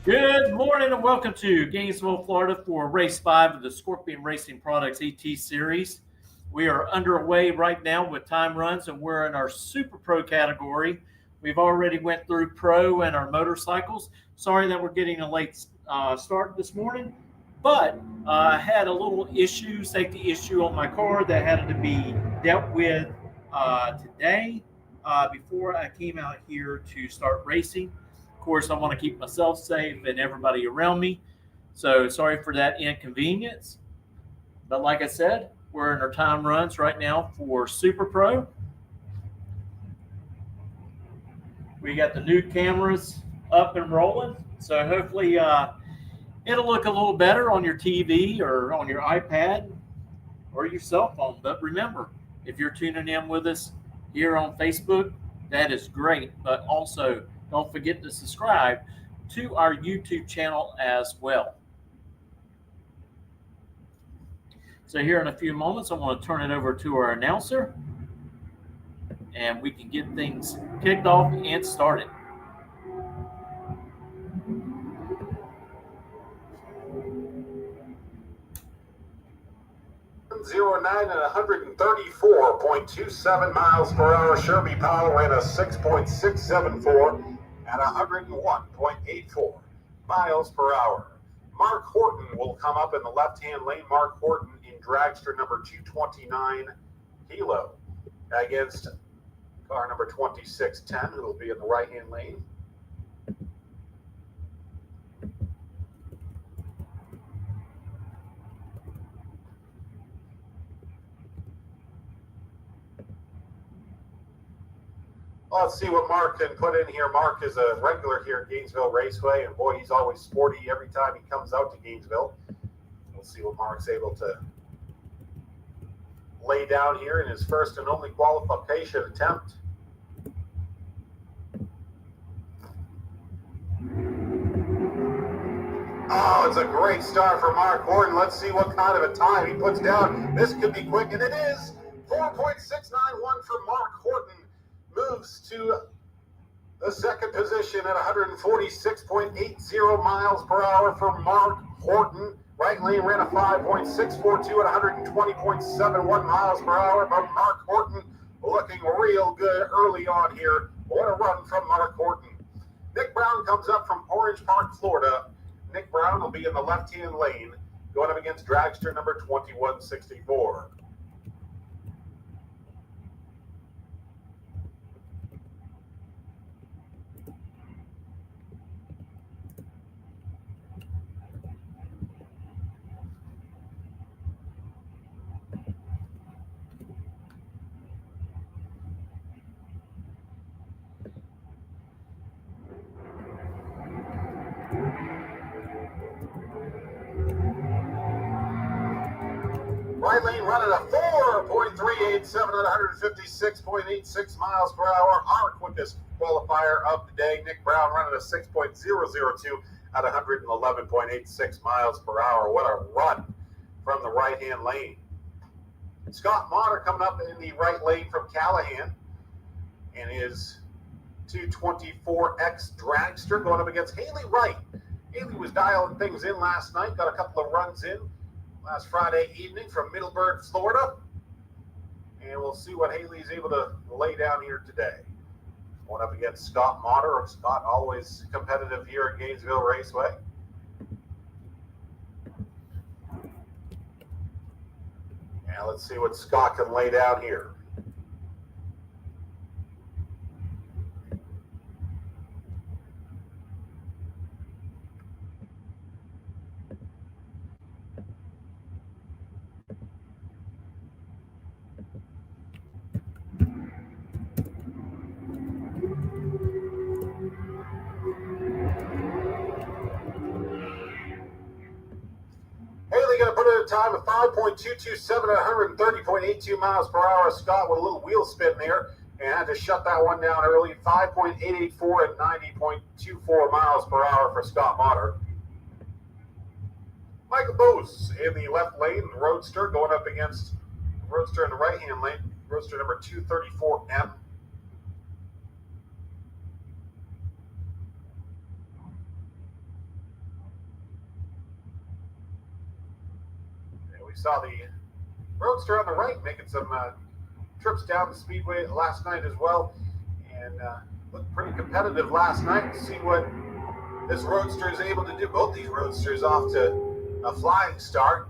Good morning and welcome to Gainesville, Florida for Race 5 of the Scorpion Racing Products ET Series. We are underway right now with time runs and we're in our Super Pro category. We've already went through Pro and our motorcycles. Sorry that we're getting a late start this morning, but I had a little safety issue on my car that had to be dealt with today before I came out here to start racing. Of course, I want to keep myself safe and everybody around me. So sorry for that inconvenience. But like I said, we're in our time runs right now for Super Pro. We got the new cameras up and rolling. So hopefully it'll look a little better on your TV or on your iPad or your cell phone. But remember, if you're tuning in with us here on Facebook, that is great. But also, don't forget to subscribe to our YouTube channel as well. So here in a few moments, I'm going to turn it over to our announcer, and we can get things kicked off and started. 09 and 134.27 miles per hour. Sherby Powell ran a 6.674 at 101.84 miles per hour. Mark Horton will come up in the left-hand lane. Mark Horton in dragster number 229 Kilo against car number 2610, who will be in the right-hand lane. Let's see what Mark can put in here. Mark is a regular here at Gainesville Raceway, and boy, he's always sporty every time he comes out to Gainesville. We'll see what Mark's able to lay down here in his first and only qualification attempt. Oh, it's a great start for Mark Horton. Let's see what kind of a time he puts down. This could be quick, and it is. 4.691 for Mark Horton. Moves to the second position at 146.80 miles per hour for Mark Horton. Right lane ran a 5.642 at 120.71 miles per hour, but Mark Horton looking real good early on here. What a run from Mark Horton. Nick Brown comes up from Orange Park, Florida. Nick Brown will be in the left-hand lane, going up against dragster number 2164. Right lane running a 4.387 at 156.86 miles per hour. Our quickest qualifier of the day. Nick Brown running a 6.002 at 111.86 miles per hour. What a run from the right-hand lane. Scott Motter coming up in the right lane from Callahan and his 224X dragster going up against Haley Wright. Haley was dialing things in last night, got a couple of runs in last Friday evening from Middleburg, Florida. And we'll see what Haley's able to lay down here today. Going up against Scott Motter. Scott always competitive here at Gainesville Raceway. And let's see what Scott can lay down here. Haley going to put in a time of 5.227 at 130.82 miles per hour. Scott with a little wheel spin there and had to shut that one down early. 5.884 at 90.24 miles per hour for Scott Motter. Michael Bose in the left lane, Roadster going up against Roadster in the right-hand lane, Roadster number 234M. saw the Roadster on the right making some trips down the speedway last night as well, and looked pretty competitive last night. See what this Roadster is able to do. Both these Roadsters off to a flying start,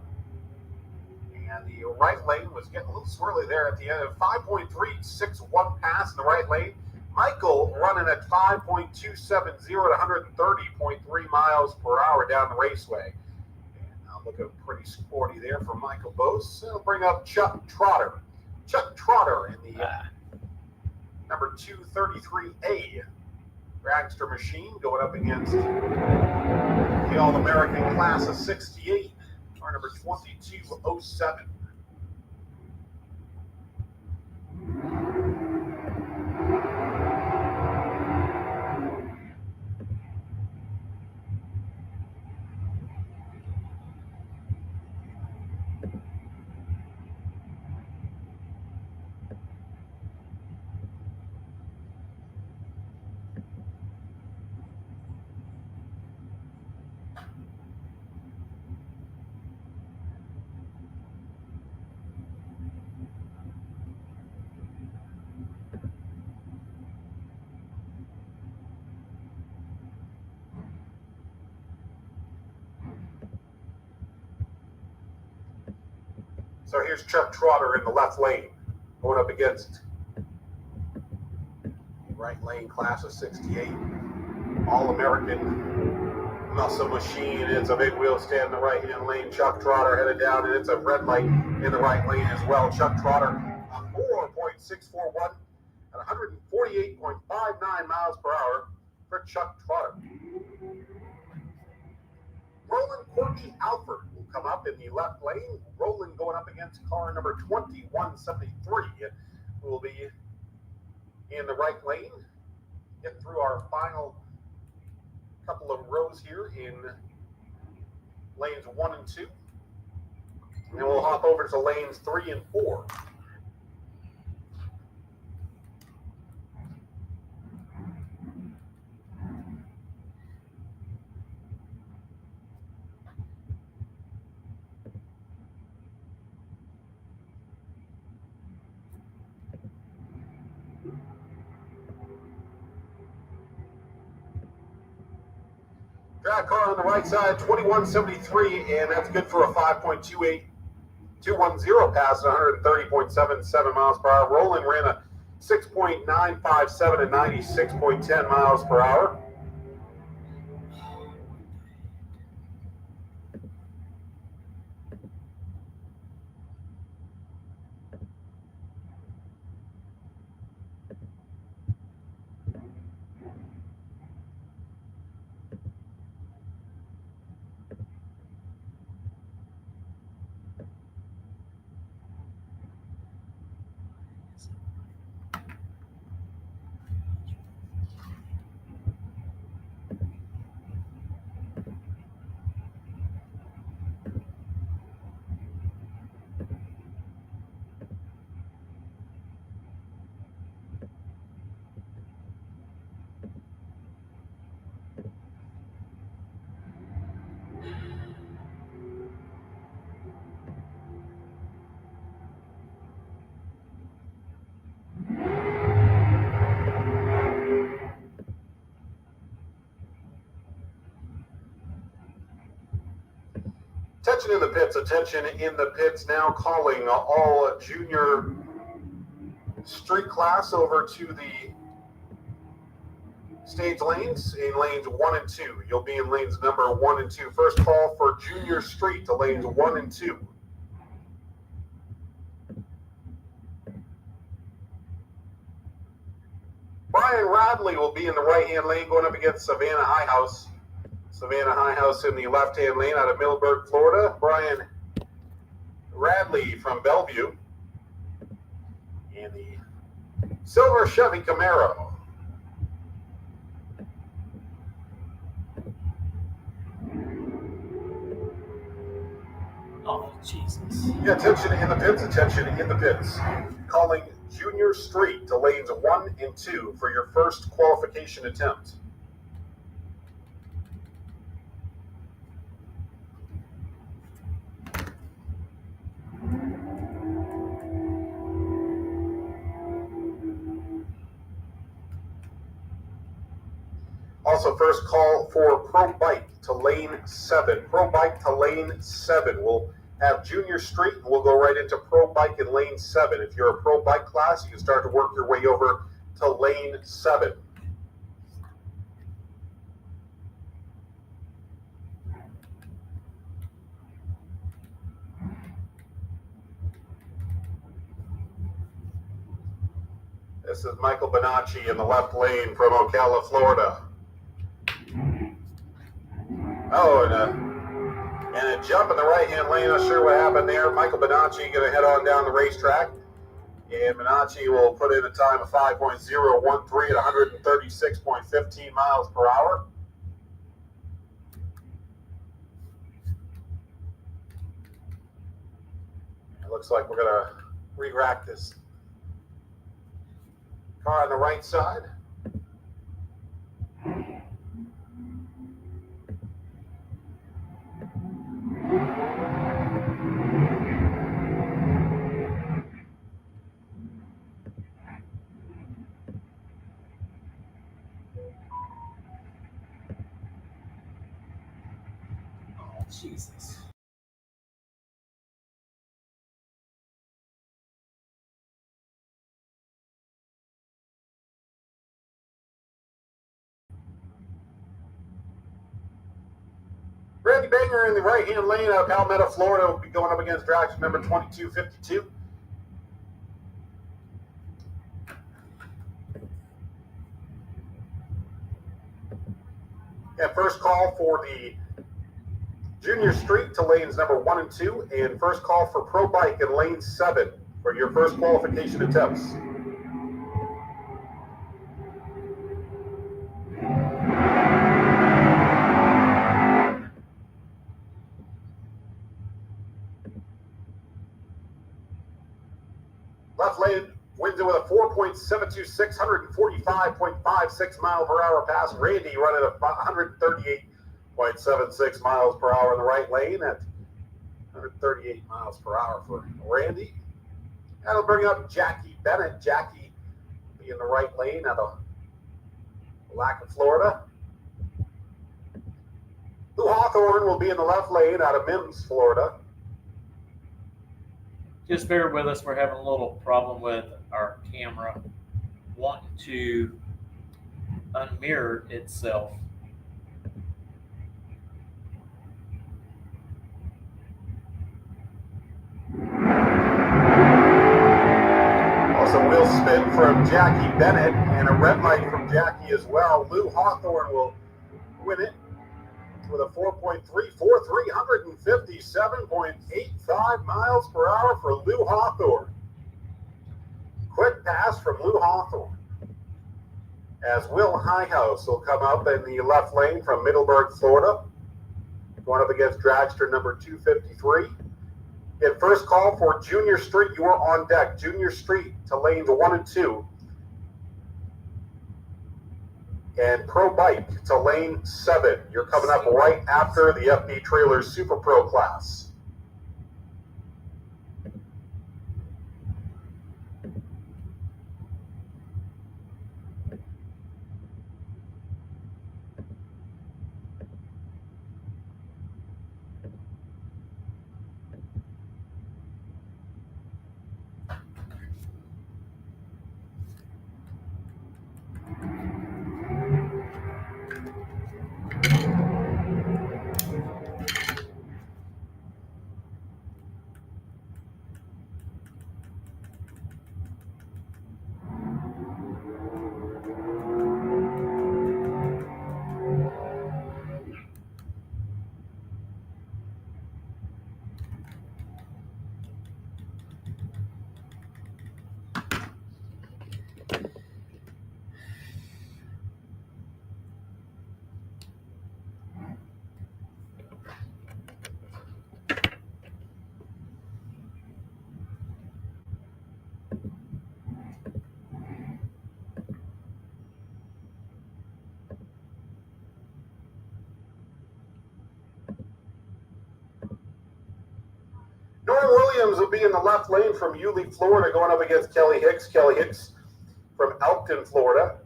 and the right lane was getting a little swirly there at the end of 5.361 pass in the right lane. Michael running at 5.270 at 130.3 miles per hour down the Raceway. And looking pretty sporty there for Michael Bose. It'll bring up Chuck Trotter. Chuck Trotter in the number 233A dragster machine going up against the All-American class of 68, car number 2207. So here's Chuck Trotter in the left lane, going up against the right lane class of 68. All-American muscle machine. It's a big wheel stand in the right-hand lane. Chuck Trotter headed down, and it's a red light in the right lane as well. Chuck Trotter, 4.641 at 148.59 miles per hour for Chuck Trotter. Roland Courtney Alford will come up in the left lane. Roland going up against car number 2173, who will be in the right lane. Get through our final couple of rows here in lanes 1 and 2. And then we'll hop over to lanes 3 and 4. Drag car on the right side, 2173, and that's good for a 5.28210 pass at 130.77 miles per hour. Roland ran a 6.957 at 96.10 miles per hour. Attention in the pits, attention in the pits now, calling all junior street class over to the stage lanes in lanes 1 and 2. You'll be in lanes number 1 and 2. First call for junior street to lanes 1 and 2. Brian Radley will be in the right-hand lane going up against Savannah Highhouse. Savannah Highhouse in the left-hand lane out of Millburg, Florida. Brian Radley from Bellevue in the silver Chevy Camaro. Oh, Jesus. Yeah, attention in the pits, attention in the pits. Calling Junior Street to lanes 1 and 2 for your first qualification attempt. also first call for Pro Bike to lane 7. Pro Bike to lane 7. We'll have Junior Street, and we'll go right into Pro Bike in lane 7. If you're a Pro Bike class, you can start to work your way over to lane 7. This is Michael Bonacci in the left lane from Ocala, Florida. Oh, and a jump in the right-hand lane. Not sure what happened there. Michael Bonacci going to head on down the racetrack. And Bonacci will put in a time of 5.013 at 136.15 miles per hour. It looks like we're going to re-rack this car on the right side. Oh, Jesus. Randy Banger in the right-hand lane out of Palmetto, Florida, will be going up against dragster number 2252. And first call for the Junior Street to lanes number 1 and 2, and first call for Pro Bike in lane 7 for your first qualification attempts. Left lane wins it with a 4.726, 145.56 mile per hour pass. Randy running at 138.76 miles per hour in the right lane at 138 miles per hour for Randy. That'll bring up Jackie Bennett. Jackie will be in the right lane out of Lac of Florida. Lou Hawthorne will be in the left lane out of Mims, Florida. Just bear with us. We're having a little problem with our camera wanting to unmirror itself. Also, wheel spin from Jackie Bennett and a red light from Jackie as well. Lou Hawthorne will win it with a 4.343, 157.85 miles per hour for Lou Hawthorne. Quick pass from Lou Hawthorne. As Will Highhouse will come up in the left lane from Middleburg, Florida, going up against dragster number 253. In first call for Junior Street, you are on deck. Junior Street to lanes 1 and 2. And Pro Bike to lane 7. You're coming up right after the FB Trailer Super Pro class. Norm Williams will be in the left lane from Yulee, Florida, going up against Kelly Hicks. Kelly Hicks from Elkton, Florida.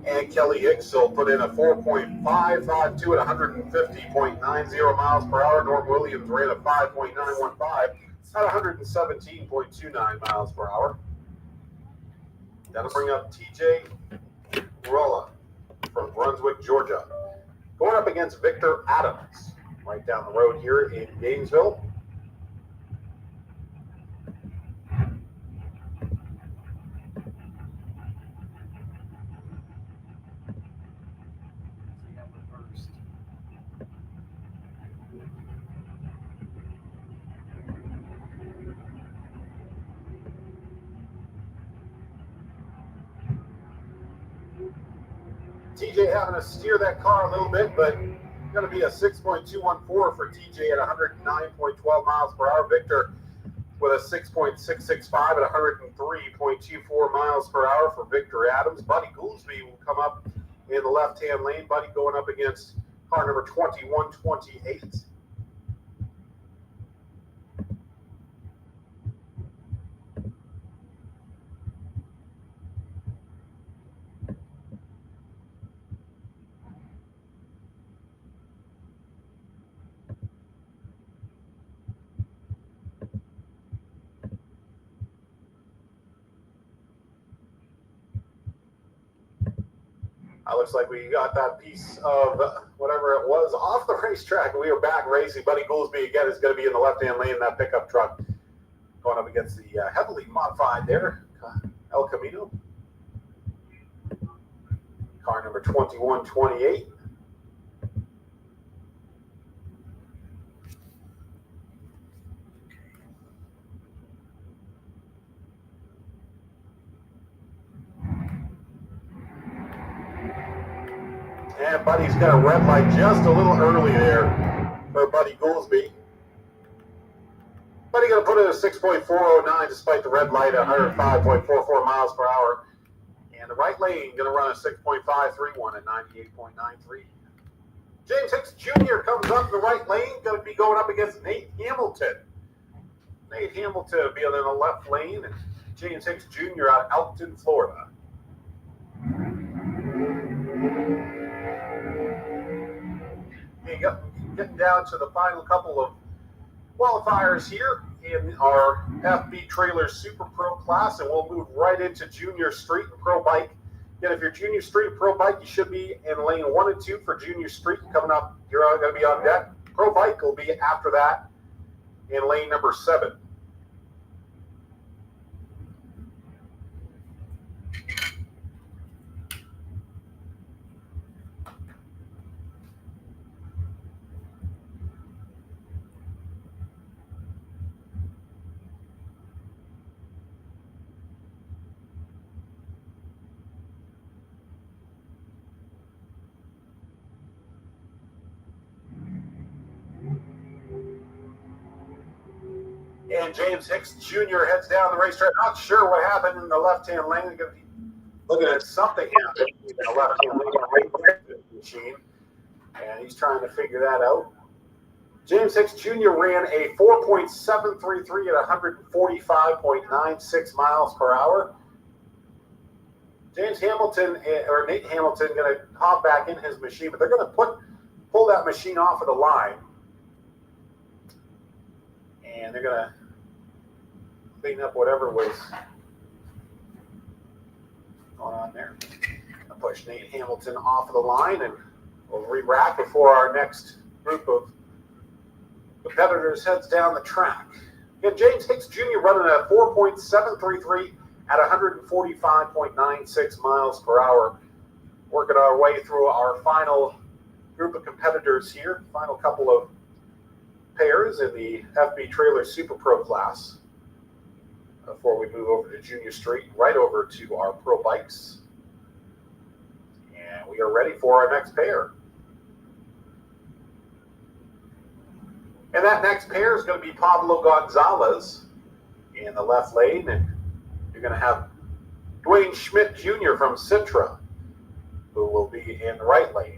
And Kelly Hicks will put in a 4.552 at 150.90 miles per hour. Norm Williams ran a 5.915 at 117.29 miles per hour. That'll bring up TJ Rolla from Brunswick, Georgia, going up against Victor Adams right down the road here in Gainesville. TJ having to steer that car a little bit, but going to be a 6.214 for TJ at 109.12 miles per hour. Victor with a 6.665 at 103.24 miles per hour for Victor Adams. Buddy Goolsby will come up in the left-hand lane. Buddy going up against car number 2128. Looks like we got that piece of whatever it was off the racetrack. We are back racing. Buddy Goolsby again is going to be in the left-hand lane in that pickup truck, going up against the heavily modified there, El Camino. Car number 2128. And Buddy's got a red light just a little early there for Buddy Goolsby. Buddy going to put in a 6.409 despite the red light at 105.44 miles per hour. And the right lane going to run a 6.531 at 98.93. James Hicks Jr. comes up in the right lane, going to be going up against Nate Hamilton. Nate Hamilton will be in the left lane, and James Hicks Jr. out of Elkton, Florida. Getting down to the final couple of qualifiers here in our FB Trailer Super Pro class, and we'll move right into Junior Street and Pro Bike. Again, if you're Junior Street and Pro Bike, you should be in lane 1 and 2 for Junior Street. Coming up, you're going to be on deck. Pro Bike will be after that in lane number 7. And James Hicks Jr. heads down the racetrack. Not sure what happened in the left-hand lane. Going to be looking at something happening in the left-hand lane machine, and he's trying to figure that out. James Hicks Jr. ran a 4.733 at 145.96 miles per hour. James Hamilton, or Nate Hamilton, going to hop back in his machine, but they're going to pull that machine off of the line. And they're going to clean up whatever was going on there. I'll push Nate Hamilton off of the line, and we'll re-rack before our next group of competitors heads down the track. Again, James Hicks Jr. running a 4.733 at 145.96 miles per hour. Working our way through our final group of competitors here, final couple of pairs in the FB Trailer Super Pro class before we move over to Junior Street, right over to our Pro Bikes. And we are ready for our next pair. And that next pair is going to be Pablo Gonzalez in the left lane, and you're going to have Dwayne Schmidt Jr. from Citra, who will be in the right lane.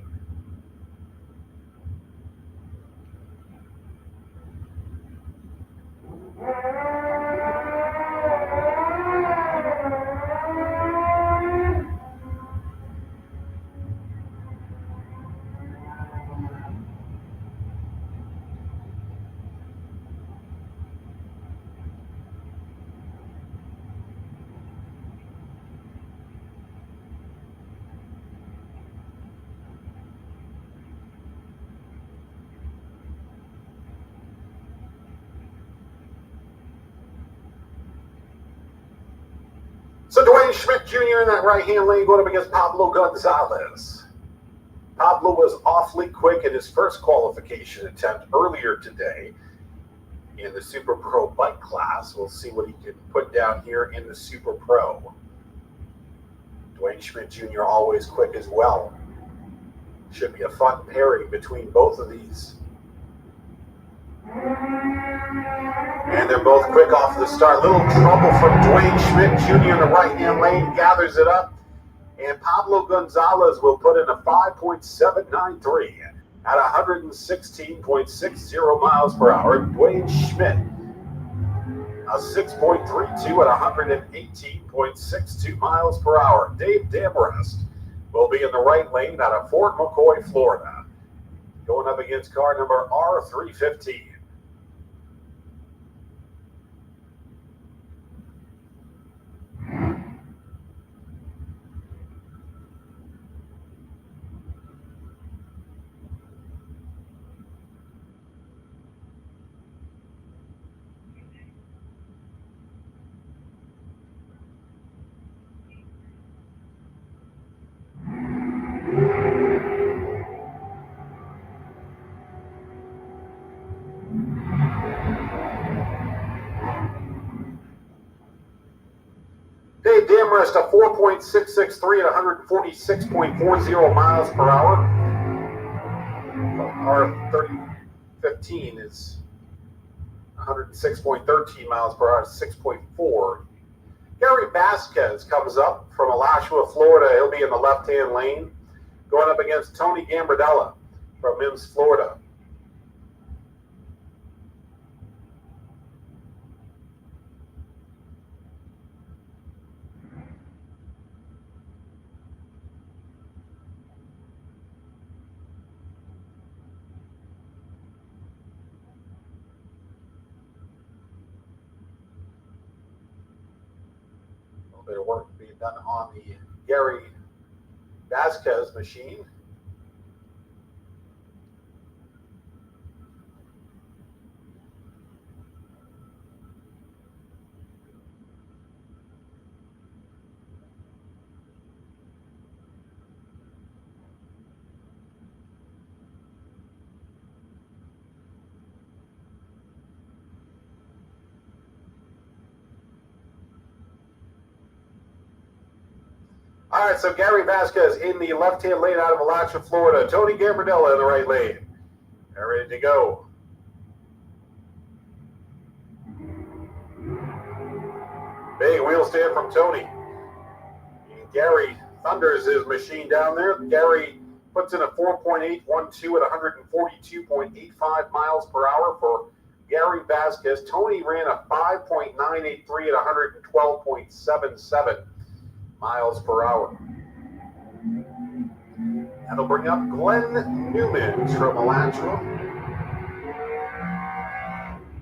Dwayne Schmidt Jr. in that right-hand lane going up against Pablo Gonzalez. Pablo was awfully quick in his first qualification attempt earlier today in the Super Pro bike class. We'll see what he can put down here in the Super Pro. Dwayne Schmidt Jr. always quick as well. Should be a fun pairing between both of these. And they're both quick off the start. Little trouble from Dwayne Schmidt Jr. in the right-hand lane. Gathers it up. And Pablo Gonzalez will put in a 5.793 at 116.60 miles per hour. Dwayne Schmidt, a 6.32 at 118.62 miles per hour. Dave Damrest will be in the right lane out of Fort McCoy, Florida, going up against car number R315. Dave Damrest, a 4.663 at 146.40 miles per hour. R3015 is 106.13 miles per hour, 6.4. Gary Vasquez comes up from Alachua, Florida. He'll be in the left-hand lane, going up against Tony Gambardella from Mims, Florida. A little bit of work being done on the Gary Vasquez machine. All right, so Gary Vasquez in the left-hand lane out of Alachua, Florida. Tony Gambardella in the right lane. They're ready to go. Big wheel stand from Tony. And Gary thunders his machine down there. Gary puts in a 4.812 at 142.85 miles per hour for Gary Vasquez. Tony ran a 5.983 at 112.77 miles per hour. That'll bring up Glenn Newman from Alachua.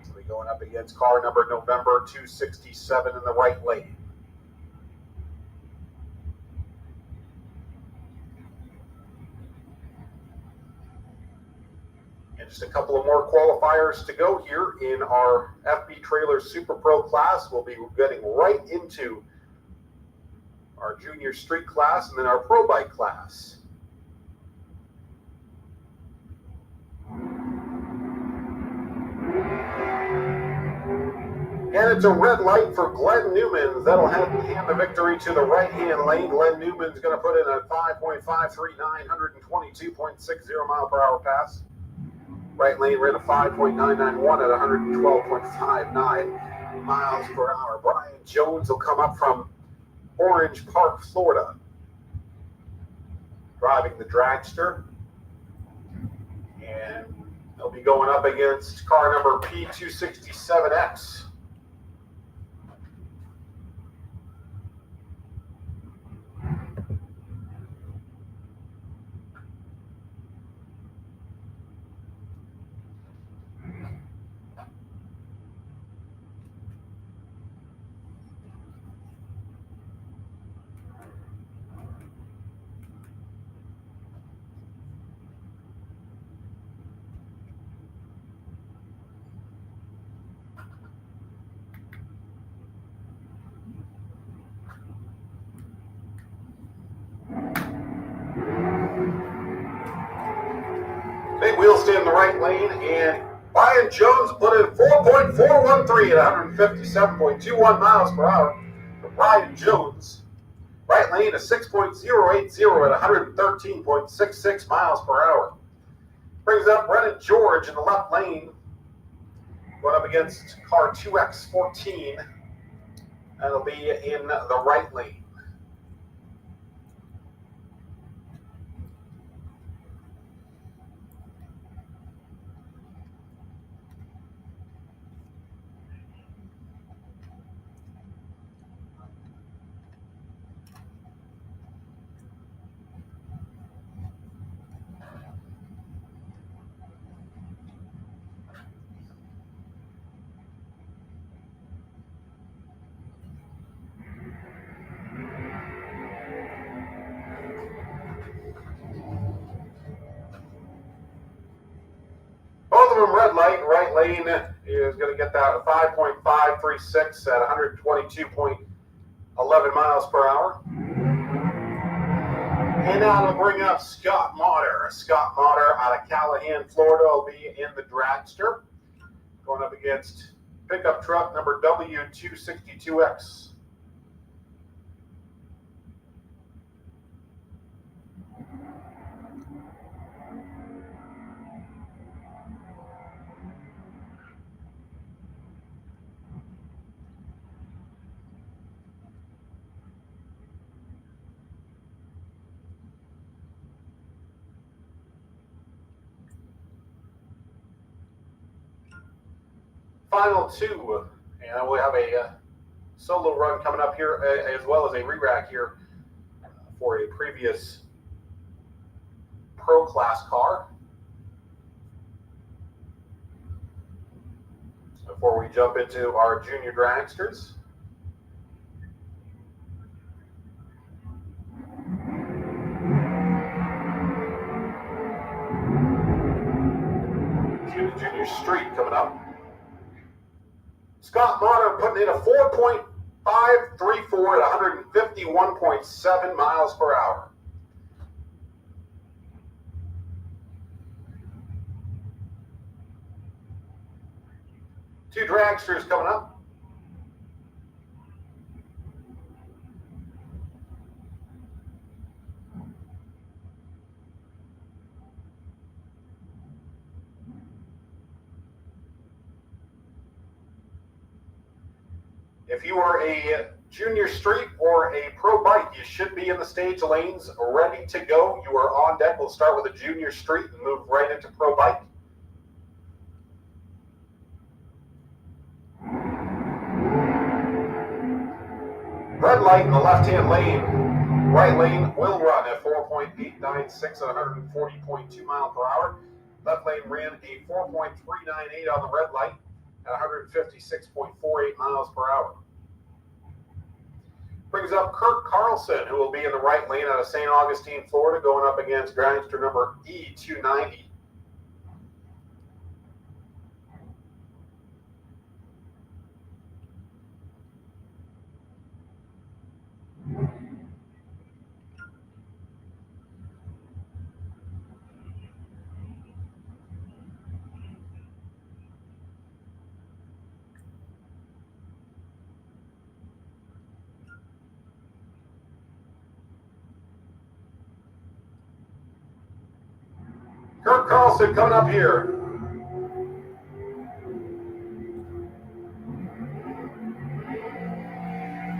So we're going up against car number November 267 in the right lane. And just a couple of more qualifiers to go here in our FB Trailer Super Pro class. We'll be getting right into our junior street class, and then our pro bike class. And it's a red light for Glenn Newman. That'll hand the victory to the right-hand lane. Glenn Newman's going to put in a 5.539, 122.60 mile per hour pass. Right lane ran a 5.991 at 112.59 miles per hour. Brian Jones will come up from Orange Park, Florida, driving the dragster, and they'll be going up against car number P267X. we'll stay in the right lane, and Brian Jones put in 4.413 at 157.21 miles per hour for Brian Jones. Right lane is 6.080 at 113.66 miles per hour. Brings up Brennan George in the left lane, going up against car 2X14. That'll be in the right lane. Both of them red light. Right lane is going to get that 5.536 at 122.11 miles per hour. And now it'll bring up Scott Motter. Scott Motter out of Callahan, Florida, will be in the dragster, going up against pickup truck number W262X. Final two, and we'll have a solo run coming up here, as well as a re-rack here for a previous Pro Class car. Before we jump into our junior dragsters. Junior Street coming up. Scott Motter putting in a 4.534 at 151.7 miles per hour. Two dragsters coming up. If you are a junior street or a pro bike, you should be in the stage lanes ready to go. You are on deck. We'll start with a junior street and move right into pro bike. Red light in the left-hand lane. Right lane will run at 4.896 at 140.2 miles per hour. Left lane ran a 4.398 on the red light at 156.48 miles per hour. Brings up Kurt Carlson, who will be in the right lane out of St. Augustine, Florida, going up against dragster number E290. Kurt Carlson coming up here.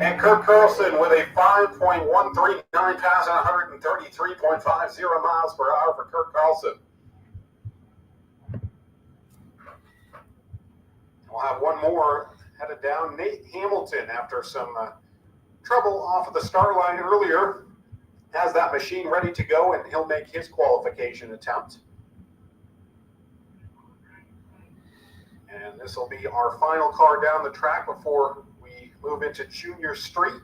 And Kurt Carlson with a 5.139 pass at 133.50 miles per hour for Kurt Carlson. We'll have one more headed down. Nate Hamilton, after some trouble off of the start line earlier, has that machine ready to go, and he'll make his qualification attempt. And this will be our final car down the track before we move into Junior Street.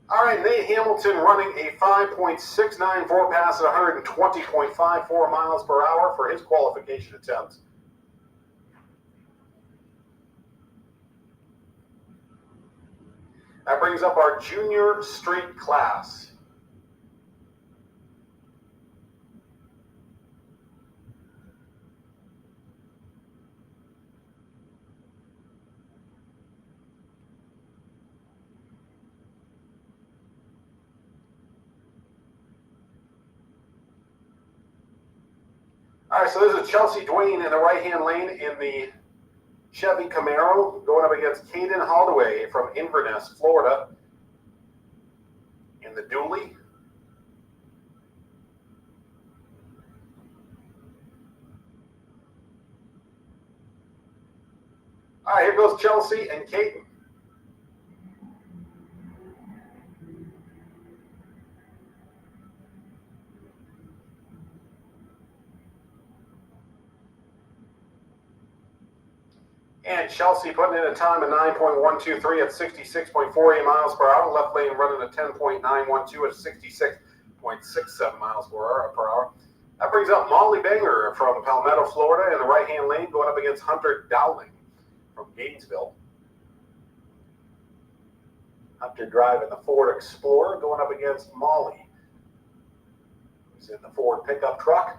All right, Nate Hamilton running a 5.694 pass at 120.54 miles per hour for his qualification attempt. That brings up our junior street class. All right, so this is Chelsea Dwayne in the right-hand lane in the Chevy Camaro going up against Caden Holloway from Inverness, Florida in the dually. All right, here goes Chelsea and Caden. And Chelsea putting in a time of 9.123 at 66.48 miles per hour. Left lane running a 10.912 at 66.67 miles per hour. That brings up Molly Banger from Palmetto, Florida in the right-hand lane going up against Hunter Dowling from Gainesville. Hunter driving the Ford Explorer going up against Molly, who's in the Ford pickup truck.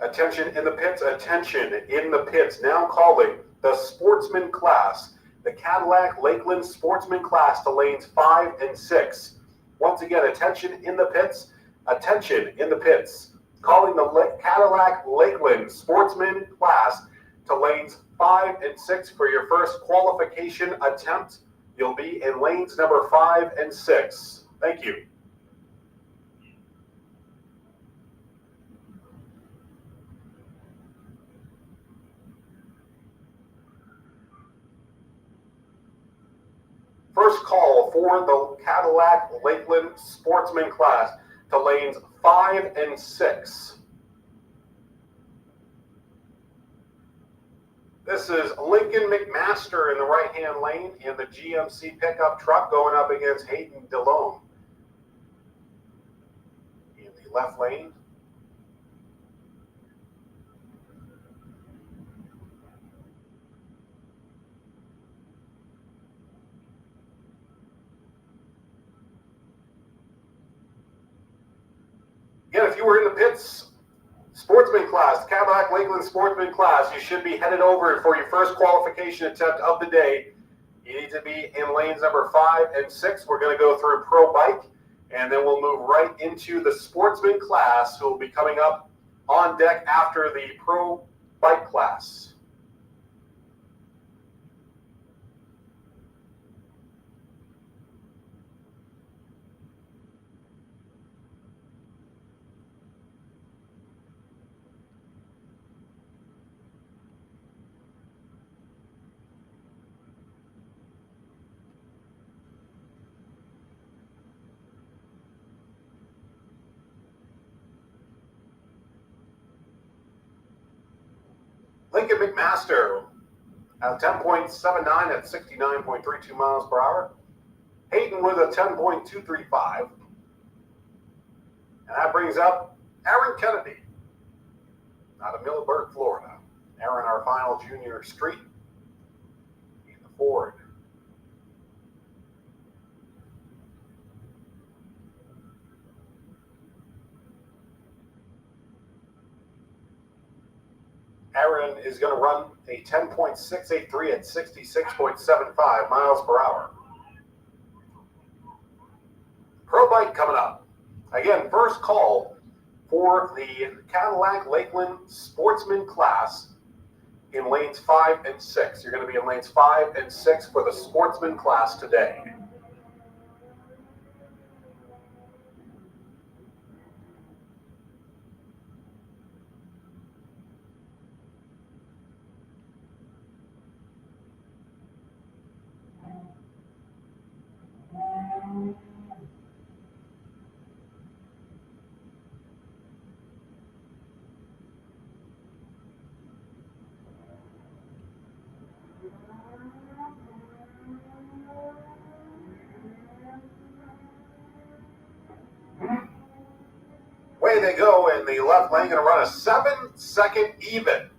Attention in the pits, attention in the pits. Now calling the Sportsman class, the Cadillac Lakeland Sportsman class to lanes 5 and 6. Once again, attention in the pits, attention in the pits. Calling the Cadillac Lakeland Sportsman class to lanes 5 and 6 for your first qualification attempt. You'll be in lanes number 5 and 6. Thank you. First call for the Cadillac Lakeland Sportsman class to lanes 5 and 6. This is Lincoln McMaster in the right-hand lane in the GMC pickup truck going up against Hayden DeLone in the left lane. Again, if you were in the pits, Sportsman class, Cadillac Lakeland Sportsman class, you should be headed over for your first qualification attempt of the day. You need to be in lanes number 5 and 6. We're going to go through Pro Bike, and then we'll move right into the Sportsman class, who will be coming up on deck after the Pro Bike class. Lincoln McMaster at 10.79 at 69.32 miles per hour. Hayden with a 10.235. And that brings up Aaron Kennedy out of Middleburg, Florida. Aaron, our final junior street in the Ford. Aaron is going to run a 10.683 at 66.75 miles per hour. Pro Bike coming up. Again, first call for the Cadillac Lakeland Sportsman class in lanes 5 and 6. You're going to be in lanes 5 and 6 for the Sportsman class today. the left lane, going to run a 7-second even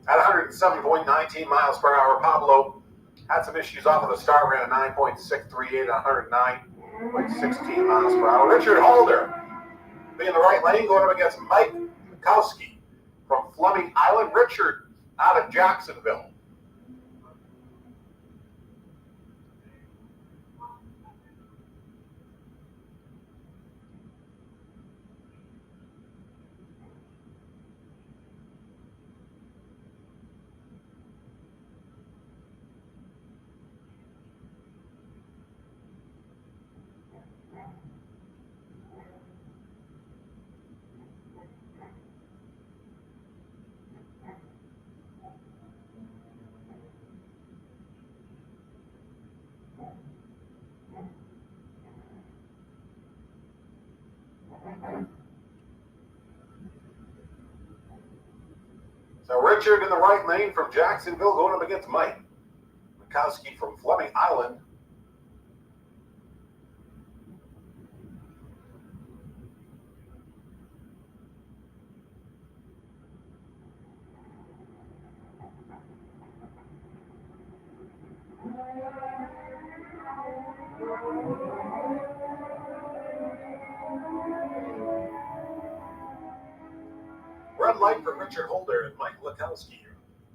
at 107.19 miles per hour. Pablo had some issues off of the start, ran a 9.638 at 109.16 miles per hour. Richard Holder being the right lane, going up against Mike Mikowski from Fleming Island. Richard out of Jacksonville. So Richard in the right lane from Jacksonville going up against Mike Mikowski from Fleming Island. Red light for Richard Holder, and Mike Mikowski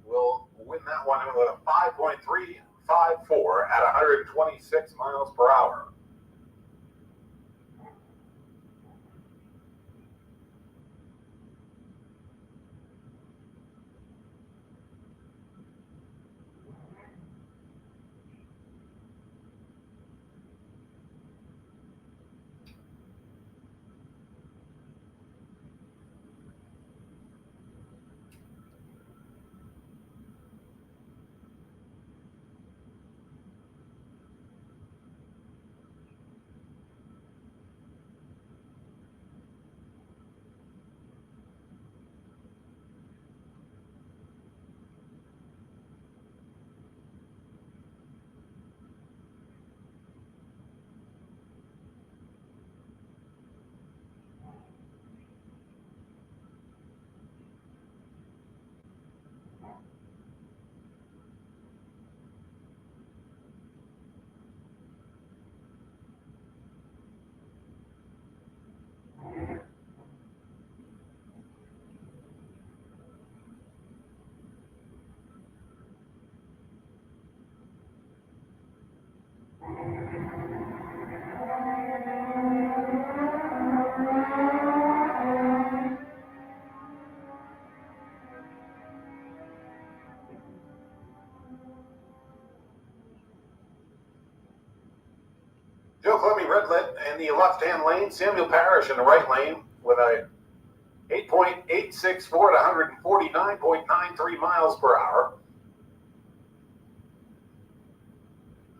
will win that one with a 5.354 at 126 miles per hour. Joe Clemmy Redlet in the left-hand lane. Samuel Parrish in the right lane with a 8.864 at 149.93 miles per hour.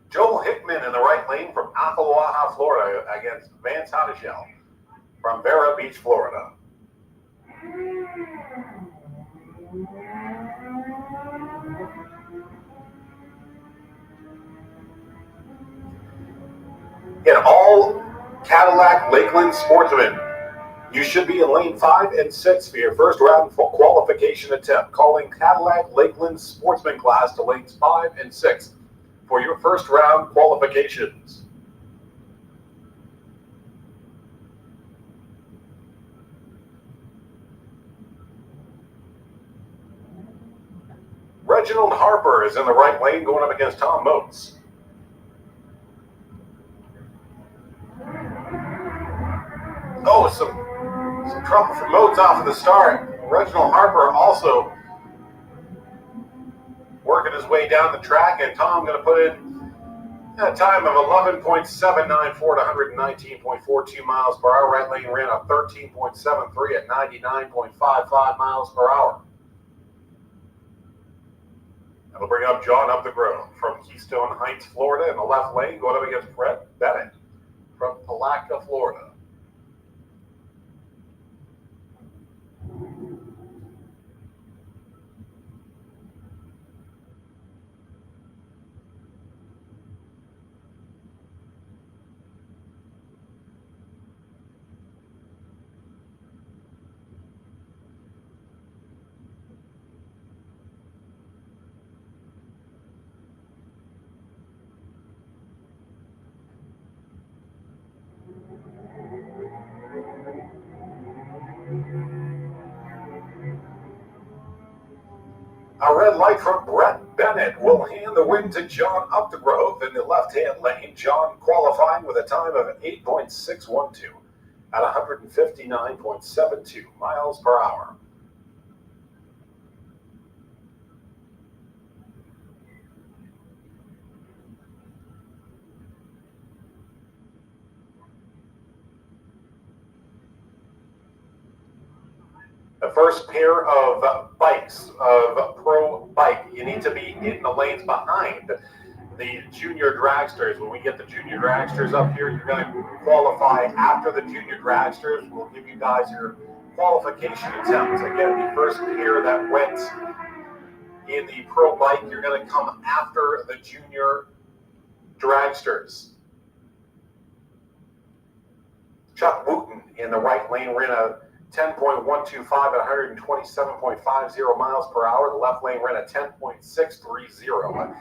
Joel Hickman in the right lane from Oklawaha, Florida against Vance Hottishell from Vero Beach, Florida. In all Cadillac Lakeland Sportsman, you should be in lane 5 and 6 for your first round qualification attempt. Calling Cadillac Lakeland Sportsman class to lanes 5 and 6 for your first round qualifications. Reginald Harper is in the right lane going up against Tom Motes. Oh, some trouble for Motes off of the start. Reginald Harper also working his way down the track, and Tom going to put in a time of 11.794 to 119.42 miles per hour. Right lane ran a 13.73 at 99.55 miles per hour. That'll bring up John Upthegrove from Keystone Heights, Florida, in the left lane, going up against Brett Bennett from Palatka, Florida. red light from Brett Bennett will hand the win to John Updegrove in the left-hand lane. John qualifying with a time of 8.612 at 159.72 miles per hour. The first pair of bikes of Pro Bike, you need to be in the lanes behind the junior dragsters. When we get the junior dragsters up here, you're going to qualify after the junior dragsters. We'll give you guys your qualification attempts. Again, the first pair that went in the Pro Bike, you're going to come after the junior dragsters. Chuck Wooten in the right lane ran a 10.125 at 127.50 miles per hour. The left lane ran a 10.630.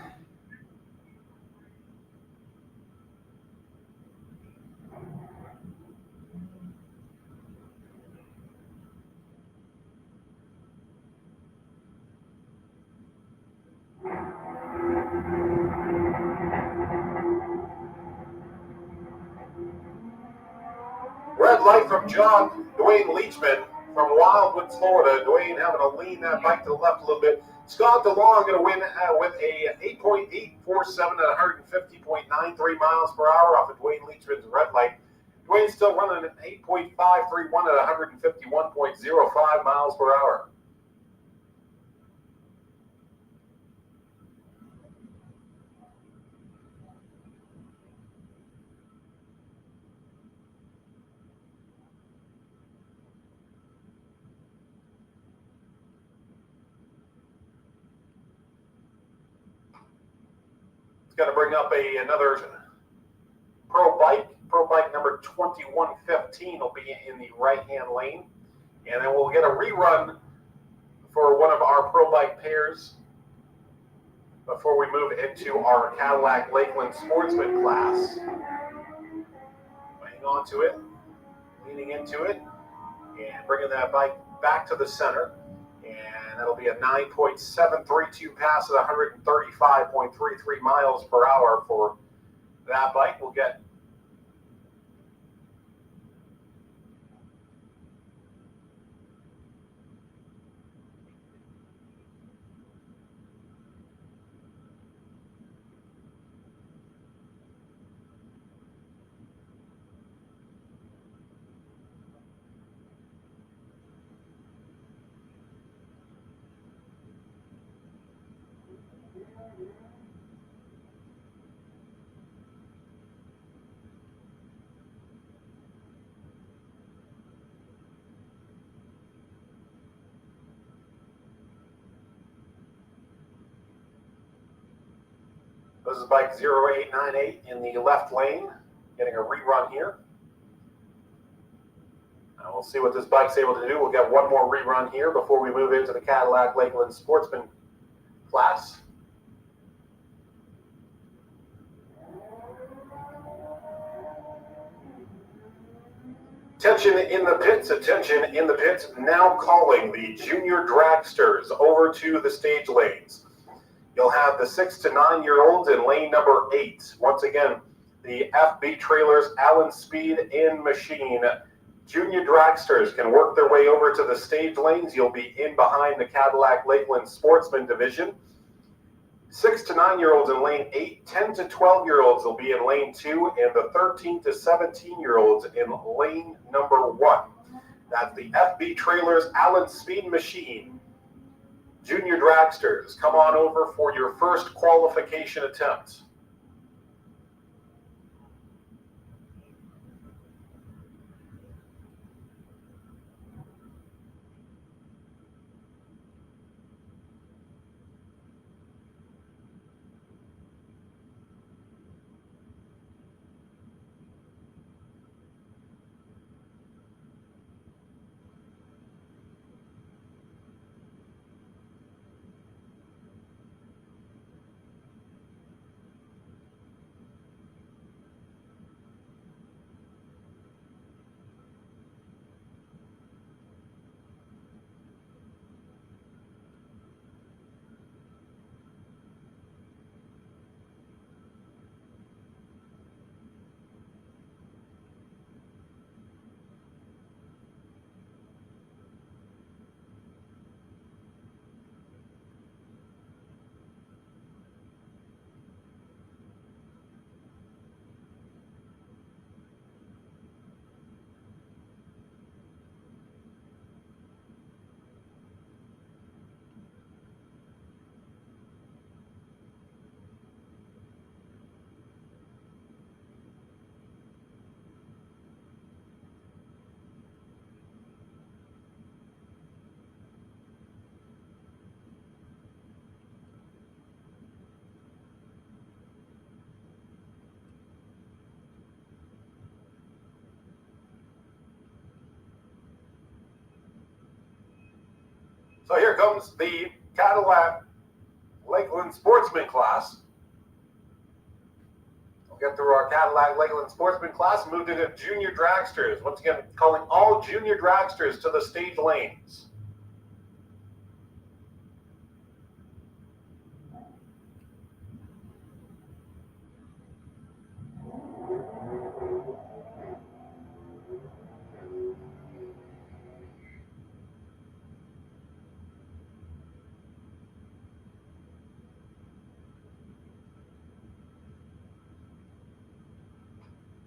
Red light from John Dwayne Leachman from Wildwood, Florida. Dwayne having to lean that bike to the left a little bit. Scott DeLong going to win with a 8.847 at 150.93 miles per hour off of Dwayne Leachman's red light. Dwayne's still running an 8.531 at 151.05 miles per hour. Got to bring up another Pro Bike. Pro Bike number 2115 will be in the right-hand lane. And then we'll get a rerun for one of our Pro Bike pairs before we move into our Cadillac Lakeland Sportsman class. Hang on to it, leaning into it, and bringing that bike back to the center. And that'll be a 9.732 pass at 135.33 miles per hour for that bike. We'll get this is bike 0898 in the left lane, getting a rerun here. And we'll see what this bike's able to do. We'll get one more rerun here before we move into the Cadillac Lakeland Sportsman class. Attention in the pits, attention in the pits. Now calling the junior dragsters over to the stage lanes. You'll have the 6 to 9 year olds in lane number 8. Once again, the FB trailers, Allen Speed and Machine. Junior dragsters can work their way over to the stage lanes. You'll be in behind the Cadillac Lakeland Sportsman division. 6 to 9 year olds in lane 8, 10 to 12 year olds will be in lane 2, and the 13 to 17 year olds in lane number 1. That's the FB trailers, Allen Speed Machine. Junior dragsters, come on over for your first qualification attempt. So here comes the Cadillac Lakeland Sportsman class. We'll get through our Cadillac Lakeland Sportsman class and move to the junior dragsters. Once again, calling all junior dragsters to the stage lanes.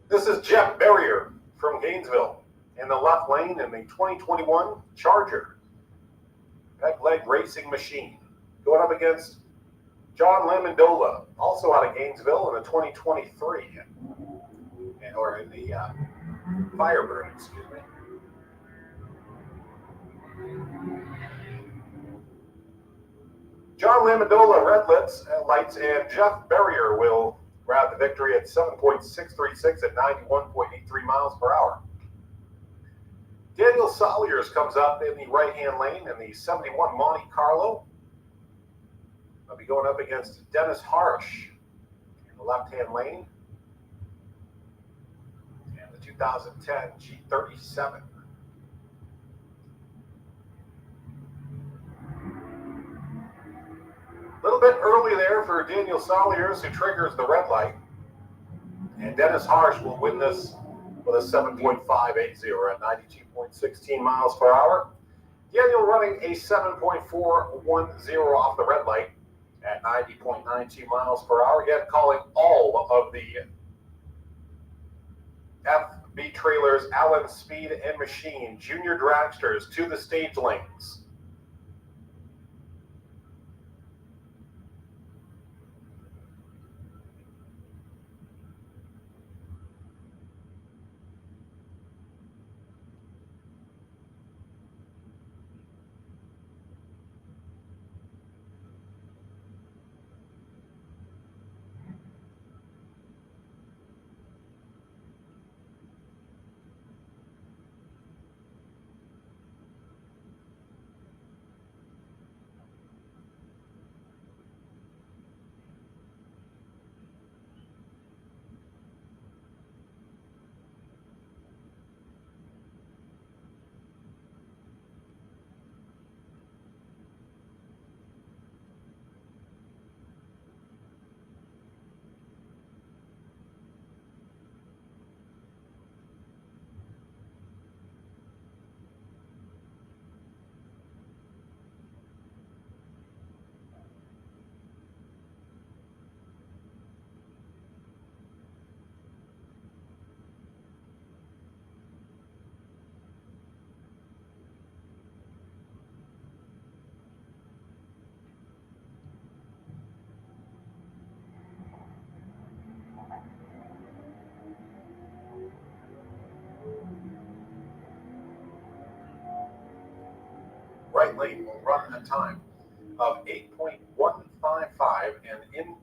This is Jeff Berrier from Gainesville in the left lane in the 2021 Charger peg leg racing machine. Going up against John Lamondola, also out of Gainesville in the 2023, or in the Firebird, excuse me. John Lamondola, red lights, and Jeff Berrier will grab the victory at 7.636 at 91.83 miles per hour. Daniel Salyers comes up in the right-hand lane in the 71 Monte Carlo. I'll be going up against Dennis Harsh in the left-hand lane and the 2010 G37. A little bit early there for Daniel Salyers, who triggers the red light. And Dennis Harsh will win this with a 7.580 at 92.16 miles per hour. Daniel running a 7.410 off the red light at 90.92 miles per hour. Again, calling all of the FB Trailers, Allen Speed and Machine junior dragsters to the stage lanes. Right lane will run a time of 8.155 and in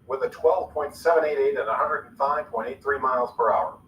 with a 12.788 and 105.83 miles per hour.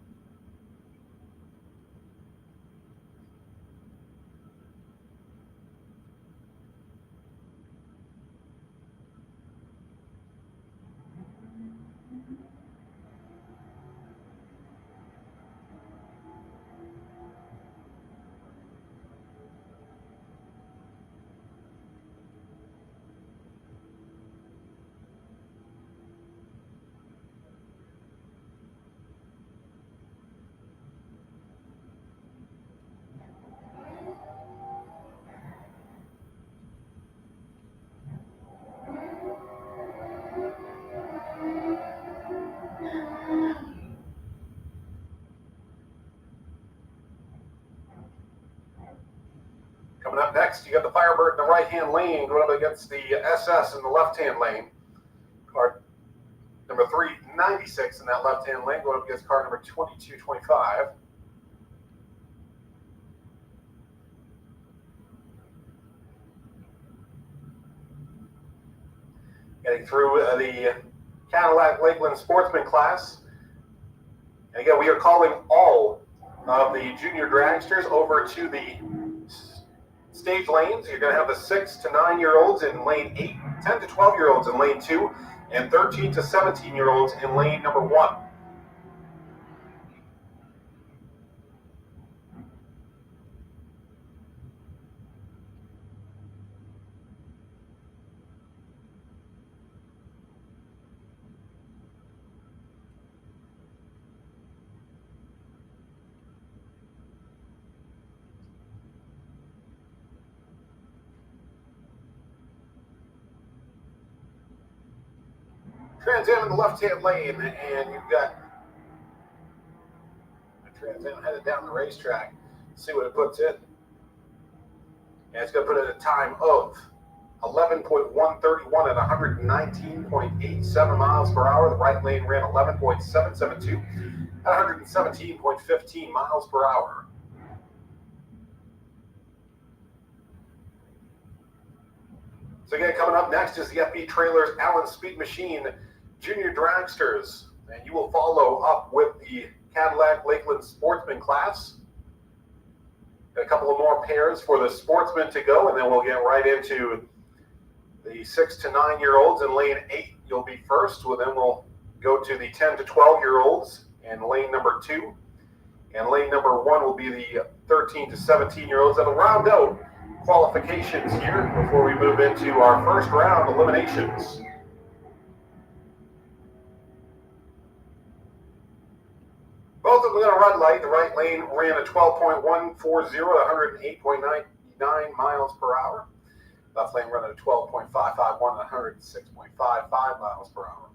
Coming up next, you got the Firebird in the right-hand lane going up against the SS in the left-hand lane. Car number 396 in that left-hand lane going up against car number 2225. Getting through the Cadillac Lakeland Sportsman class. And again, we are calling all of the junior dragsters over to the stage lanes. You're going to have the 6 to 9-year-olds in lane 8, 10 to 12-year-olds in lane 2, and 13 to 17-year-olds in lane number 1. Trans Am in the left-hand lane, and you've got a Trans Am headed down the racetrack. See what it puts in. And it's going to put in a time of 11.131 at 119.87 miles per hour. The right lane ran 11.772 at 117.15 miles per hour. So again, coming up next is the FB Trailers Allen Speed Machine Junior Dragsters. And you will follow up with the Cadillac Lakeland Sportsman class. Got a couple of more pairs for the Sportsman to go, and then we'll get right into the 6 to 9-year-olds in lane 8. You'll be first. Well, then we'll go to the 10 to 12-year-olds in lane number 2. And lane number 1 will be the 13 to 17-year-olds. That'll round out qualifications here before we move into our first round eliminations. Both of them going to run light. The right lane ran a 12.140 at 108.99 miles per hour. Left lane running at 12.551 at 106.55 miles per hour.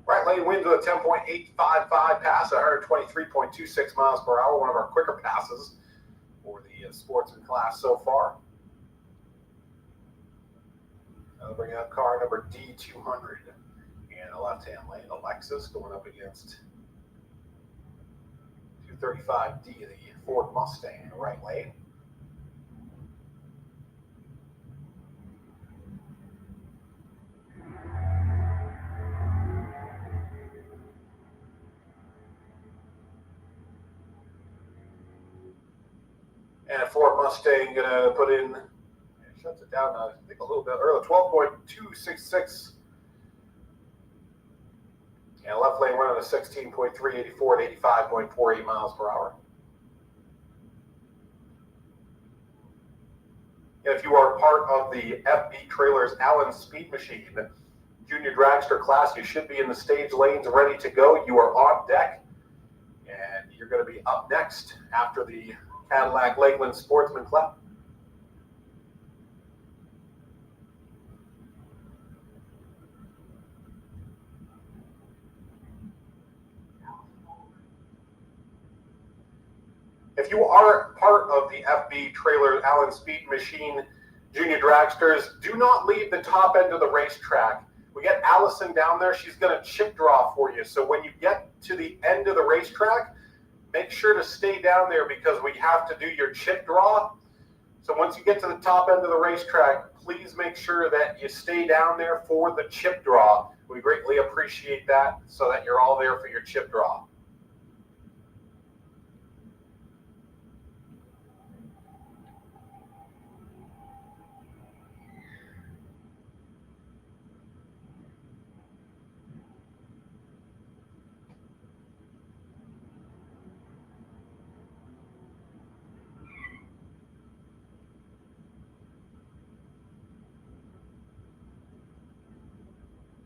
Right lane wins with a 10.855 pass at 123.26 miles per hour, one of our quicker passes for the Sportsman class so far. Now bring out car number D200 in the left-hand lane, the Lexus going up against 235D, the Ford Mustang in the right lane. And a Ford Mustang going to put in, shuts it down, I think a little bit early, 12.266. And left lane running a 16.384 at 85.48 miles per hour. And if you are part of the FB Trailers Allen Speed Machine Junior Dragster class, you should be in the stage lanes ready to go. You are on deck, and you're going to be up next after the Cadillac Lakeland Sportsman Club. If you are part of the FB Trailers Allen Speed Machine Junior Dragsters, do not leave the top end of the racetrack. We get Allison down there. She's going to chip draw for you. So when you get to the end of the racetrack, make sure to stay down there because we have to do your chip draw. So once you get to the top end of the racetrack, please make sure that you stay down there for the chip draw. We greatly appreciate that so that you're all there for your chip draw.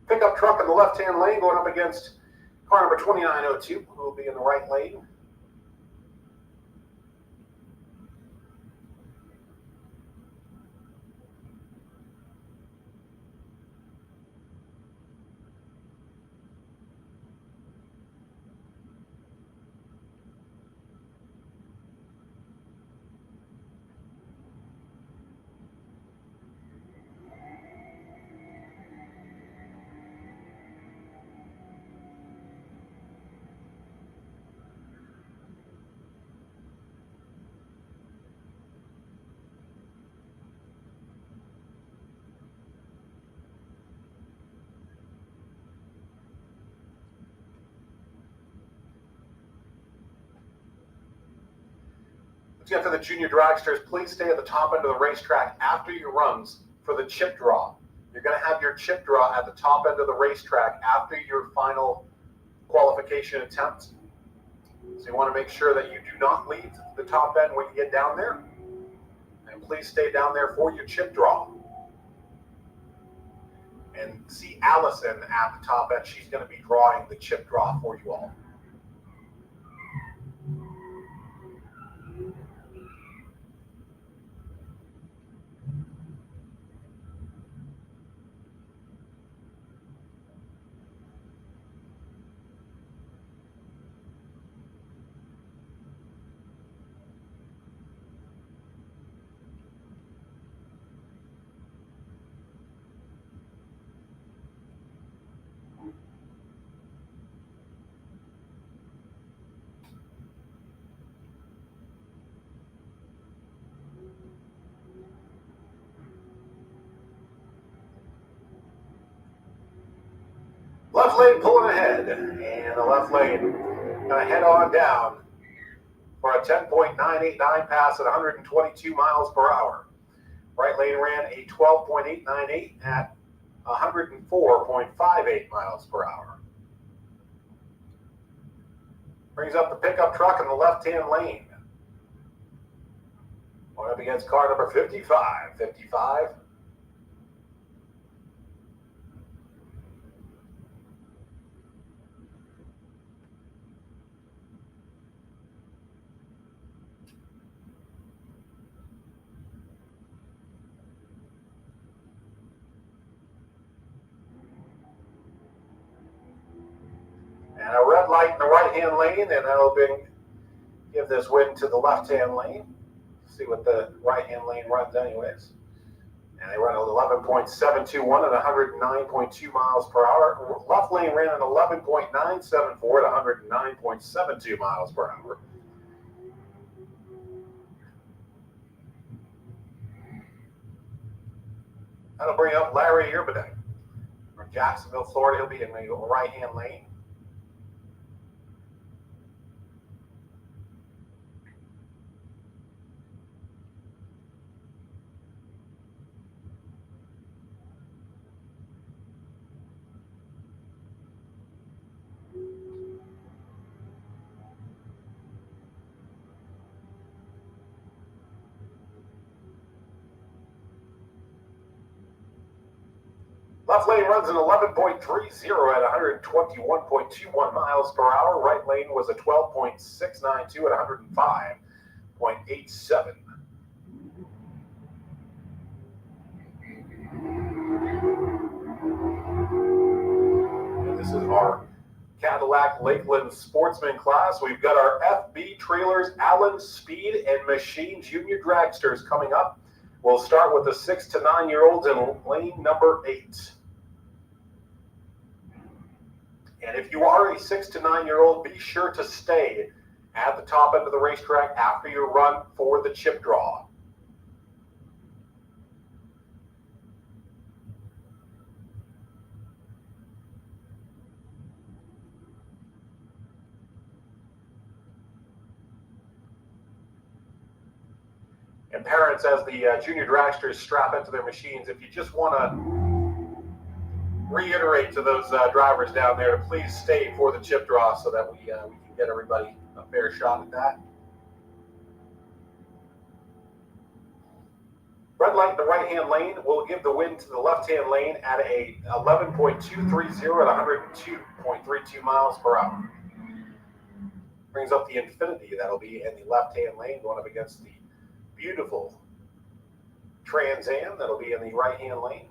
Pickup truck in the left-hand lane going up against car number 2902, who will be in the right lane. Again, for the junior dragsters, please stay at the top end of the racetrack after your runs for the chip draw. You're going to have your chip draw at the top end of the racetrack after your final qualification attempt. So you want to make sure that you do not leave the top end when you get down there. And please stay down there for your chip draw. And see Allison at the top end. She's going to be drawing the chip draw for you all. Left lane pulling ahead, and the left lane going to head on down for a 10.989 pass at 122 miles per hour. Right lane ran a 12.898 at 104.58 miles per hour. Brings up the pickup truck in the left-hand lane. Going up against car number 55. 55. And a red light in the right-hand lane, and that'll give this win to the left-hand lane. See what the right-hand lane runs anyways. And they run an 11.721 at 109.2 miles per hour. Left lane ran an 11.974 at 109.72 miles per hour. That'll bring up Larry Urbanek from Jacksonville, Florida. He'll be in the right-hand lane. Left lane runs an 11.30 at 121.21 miles per hour. Right lane was a 12.692 at 105.87. And this is our Cadillac Lakeland Sportsman class. We've got our FB trailers, Allen Speed and Machine Junior Dragsters coming up. We'll start with the 6 to 9 year olds in lane number 8. And if you are a 6 to 9 year old, be sure to stay at the top end of the racetrack after your run for the chip draw. And parents, as the junior dragsters strap into their machines, if you just want to reiterate to those drivers down there to please stay for the chip draw so that we can get everybody a fair shot at that. Red light in the right-hand lane will give the win to the left-hand lane at a 11.230 at 102.32 miles per hour. Brings up the Infinity. That'll be in the left-hand lane going up against the beautiful Trans Am. That'll be in the right-hand lane.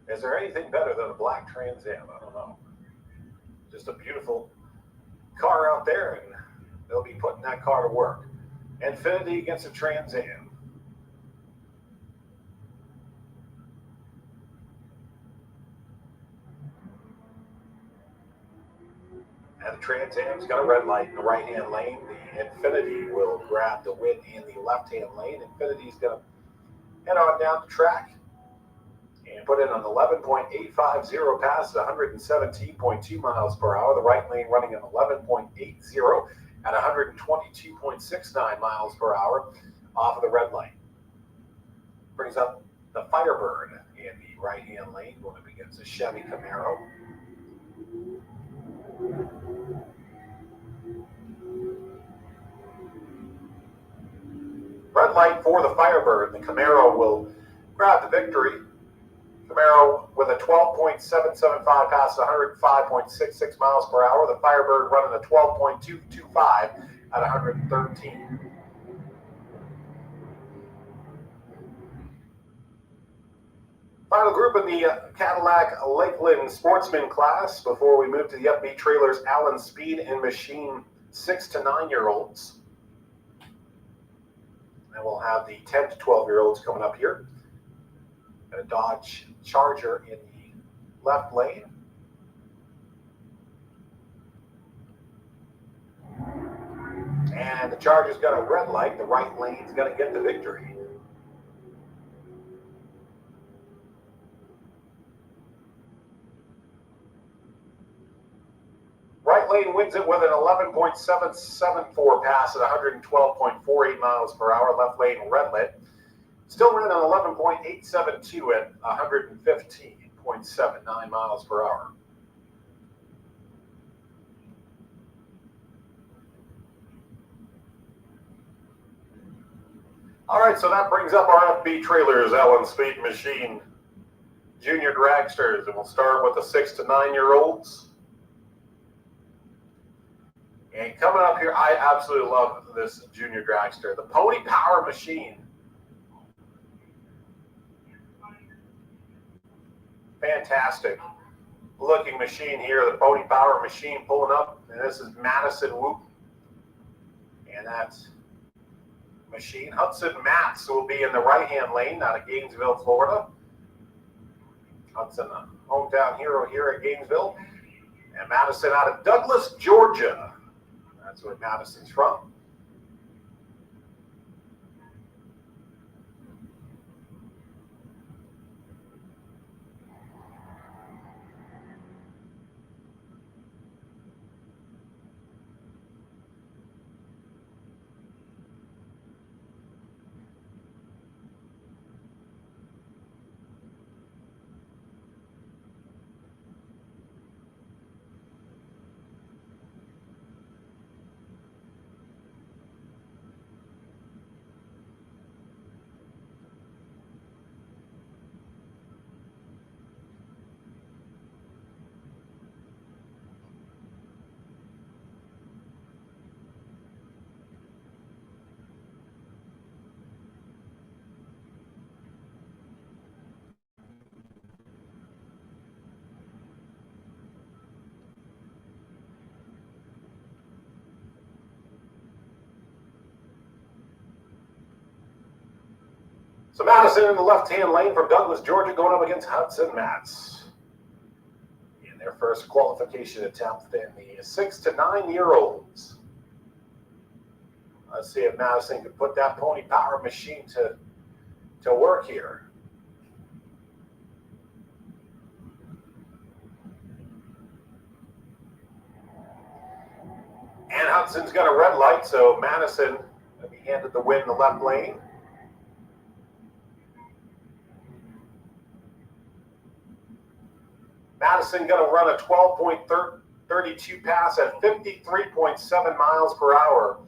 Is there anything better than a black Trans Am? I don't know. Just a beautiful car out there, and they'll be putting that car to work. Infinity against a Trans Am. And the Trans Am's got a red light in the right-hand lane. The Infinity will grab the win in the left-hand lane. Infinity's going to head on down the track And put in an 11.850 pass at 117.2 miles per hour. The right lane running an 11.80 at 122.69 miles per hour off of the red light. Brings up the Firebird in the right-hand lane going up against a Chevy Camaro. Red light for the Firebird. The Camaro will grab the victory. Camaro with a 12.775 pass at 105.66 miles per hour. The Firebird running a 12.225 at 113. Final group in the Cadillac Lakeland Sportsman class before we move to the FB trailers, Allen Speed and Machine 6 to 9-year-olds. And we'll have the 10 to 12-year-olds coming up here. Got a Dodge Charger in the left lane. And the Charger's got a red light. The right lane's going to get the victory. Right lane wins it with an 11.774 pass at 112.48 miles per hour. Left lane red lit. Still running an 11.872 at 115.79 miles per hour. All right, so that brings up our FB trailers, Allen Speed Machine Junior Dragsters, and we'll start with the 6 to 9-year-olds. And coming up here, I absolutely love this Junior Dragster, the Pony Power Machine. Fantastic looking machine here, the Pony Power Machine pulling up, and this is Madison Whoop. And that's Machine. Hudson Matz will be in the right-hand lane out of Gainesville, Florida. Hudson, hometown hero here at Gainesville. And Madison out of Douglas, Georgia. That's where Madison's from. So Madison in the left-hand lane from Douglas, Georgia, going up against Hudson Matz in their first qualification attempt in the 6 to 9-year-olds. Let's see if Madison can put that Pony Power Machine to work here. And Hudson's got a red light, so Madison will be handed the win in the left lane. Madison going to run a 12.32 pass at 53.7 miles per hour.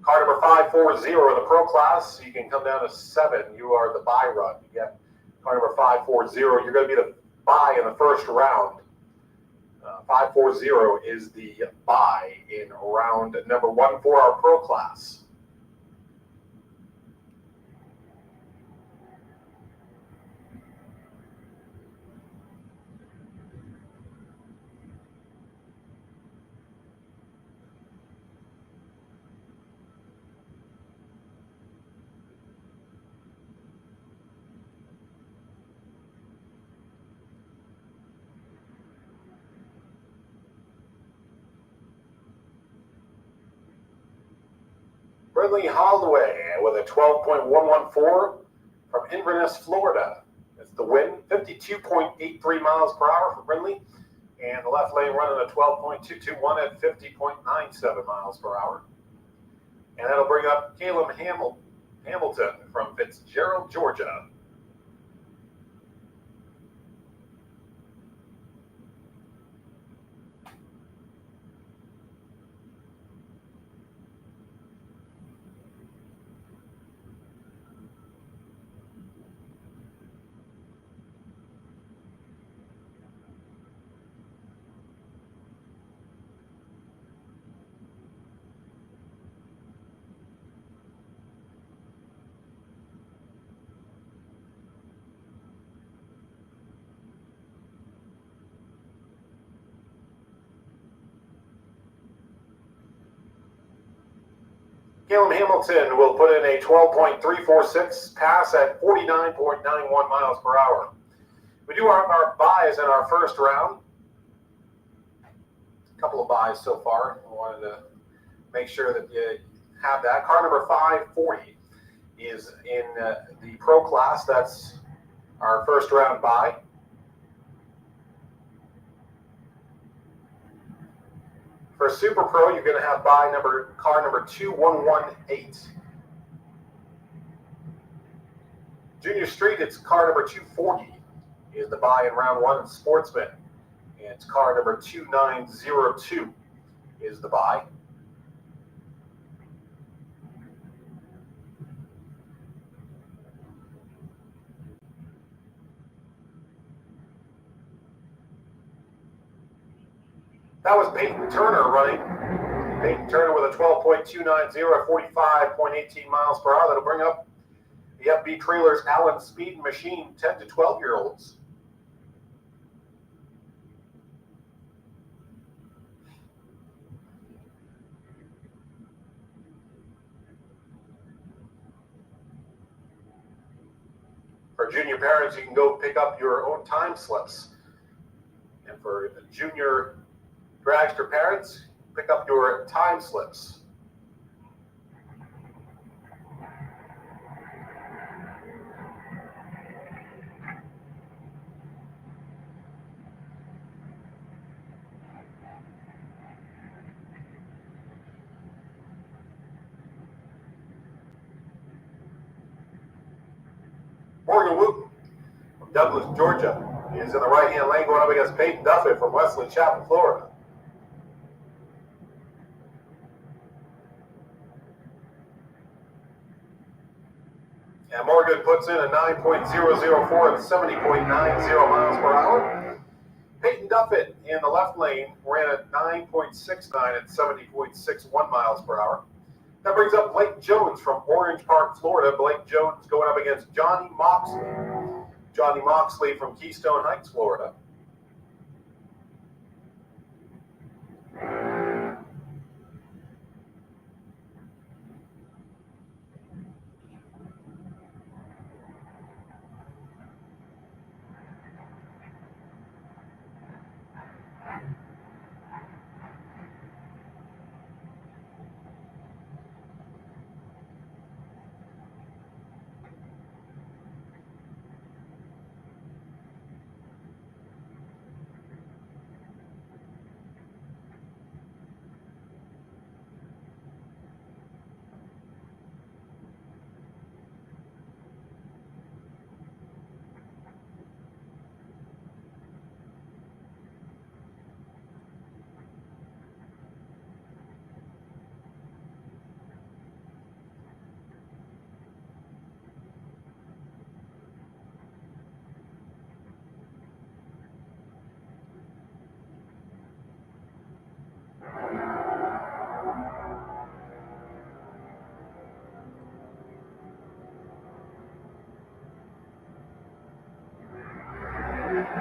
Car number 540 in the pro class, you can come down to 7. You are the bye run. You get car number 540. You're going to be the bye in the first round. 540 is the bye in round number 1 for our pro class. Brinley Holloway with a 12.114 from Inverness, Florida. That's the win. 52.83 miles per hour for Brinley. And the left lane running a 12.221 at 50.97 miles per hour. And that'll bring up Caleb Hamilton from Fitzgerald, Georgia. Caleb Hamilton will put in a 12.346 pass at 49.91 miles per hour. We do our buys in our first round. A couple of buys so far. I wanted to make sure that you have that. Car number 540 is in the pro class. That's our first round buy. For Super Pro, you're going to have car number 2118. Junior Street, it's car number 240 is the buy in round one. And Sportsman, and it's car number 2902 is the buy. That was Peyton Turner running. Peyton Turner with a 12.290 at 45.18 miles per hour. That'll bring up the FB Trailers Allen Speed Machine 10 to 12-year-olds. For junior parents, you can go pick up your own time slips. And for the junior dragster parents, pick up your time slips. Morgan Wooten from Douglas, Georgia, is in the right-hand lane going up against Peyton Duffett from Wesley Chapel, Florida. And Morgan puts in a 9.004 at 70.90 miles per hour. Peyton Duffett in the left lane ran at 9.69 at 70.61 miles per hour. That brings up Blake Jones from Orange Park, Florida. Blake Jones going up against Johnny Moxley. Johnny Moxley from Keystone Heights, Florida.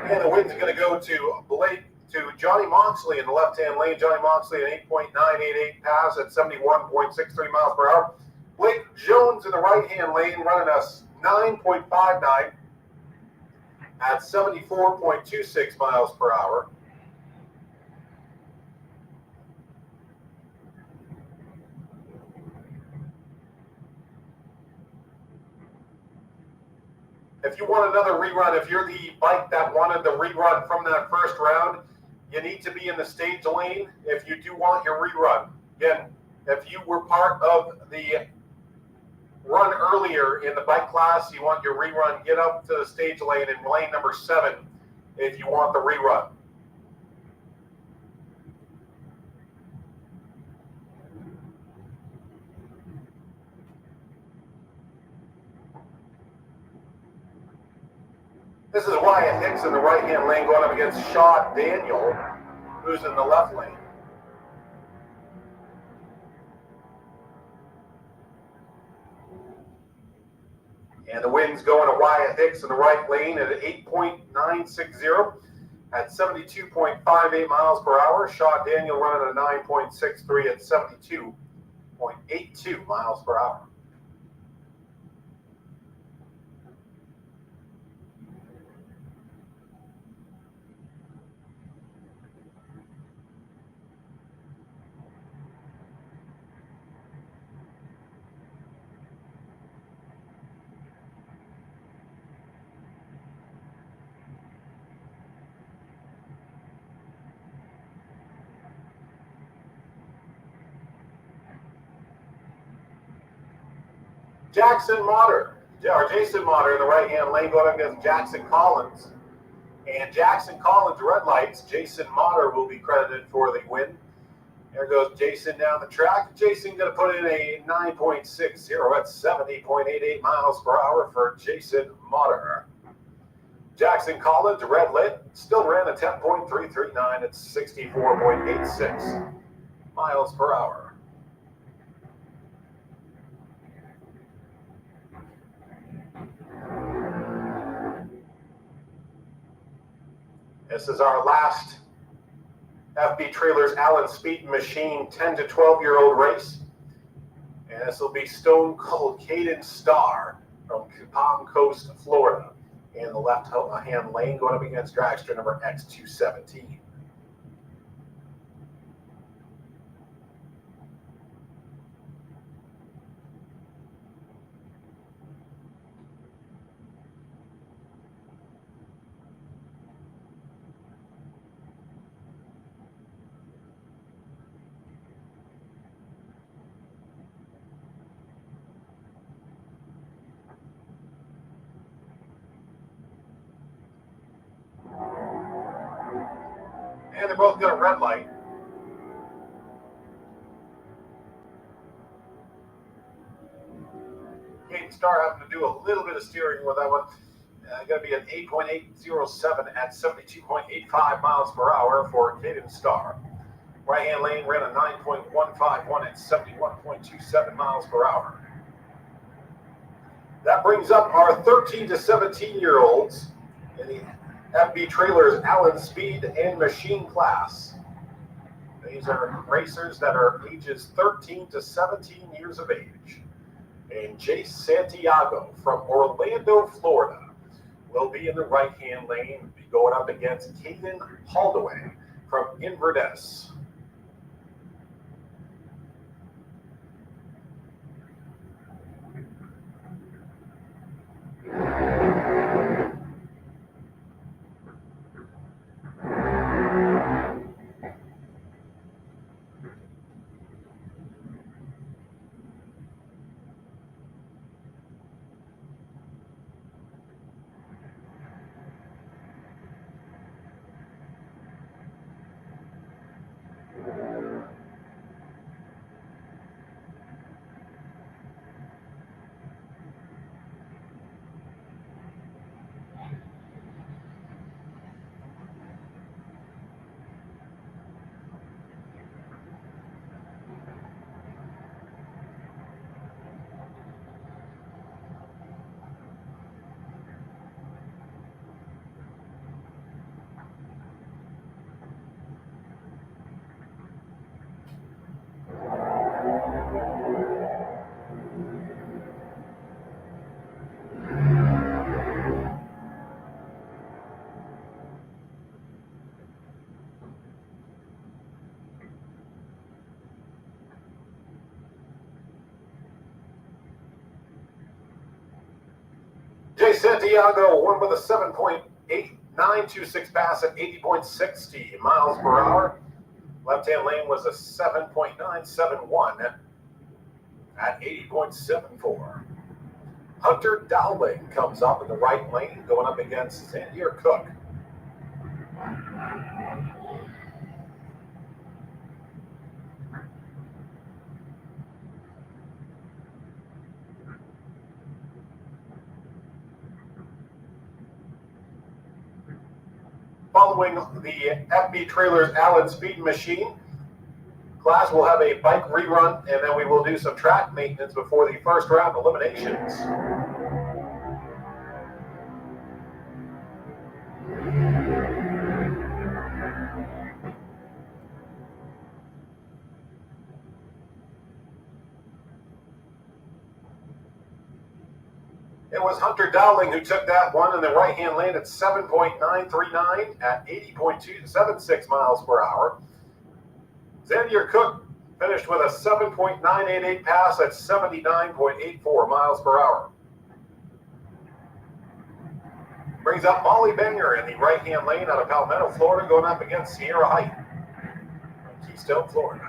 And the win's going to go to Johnny Moxley in the left-hand lane. Johnny Moxley an 8.988 pass at 71.63 miles per hour. Blake Jones in the right-hand lane running us 9.59 at 74.26 miles per hour. If you want another rerun, if you're the bike that wanted the rerun from that first round, you need to be in the stage lane if you do want your rerun. Again, if you were part of the run earlier in the bike class, you want your rerun, get up to the stage lane in lane number 7 if you want the rerun. This is Wyatt Hicks in the right-hand lane going up against Shaw Daniel, who's in the left lane. And the wind's going to Wyatt Hicks in the right lane at 8.960 at 72.58 miles per hour. Shaw Daniel running at 9.63 at 72.82 miles per hour. Jason Motter in the right-hand lane going up against Jackson Collins. And Jackson Collins red lights. Jason Motter will be credited for the win. There goes Jason down the track. Jason going to put in a 9.60 at 70.88 miles per hour for Jason Motter. Jackson Collins red lit still ran a 10.339 at 64.86 miles per hour. This is our last FB Trailers Allen Speed Machine 10 to 12-year-old race. And this will be Stone Cold Caden Starr from Palm Coast, Florida. In the left-hand lane going up against dragster number X217. And they're both got a red light. Caden Starr having to do a little bit of steering with that one. Going to be an 8.807 at 72.85 miles per hour for Caden Starr. Right-hand lane ran a 9.151 at 71.27 miles per hour. That brings up our 13 to 17-year-olds in the FB Trailers Allen Speed and Machine class. These are racers that are ages 13 to 17 years of age. And Jace Santiago from Orlando, Florida, will be in the right-hand lane, be going up against Caden Holdaway from Inverness. Santiago won with a 7.8926 pass at 80.60 miles per hour. Left-hand lane was a 7.971 at 80.74. Hunter Dowling comes up in the right lane, going up against Xavier Cook. Following the FB Trailers Allen Speed Machine class, we'll have a bike rerun, and then we will do some track maintenance before the first round eliminations. It was Hunter Dowling who took that one in the right-hand lane at 7.939 at 80.276 miles per hour. Xavier Cook finished with a 7.988 pass at 79.84 miles per hour. Brings up Molly Banger in the right-hand lane out of Palmetto, Florida, going up against Sierra Height from Keystone, Florida.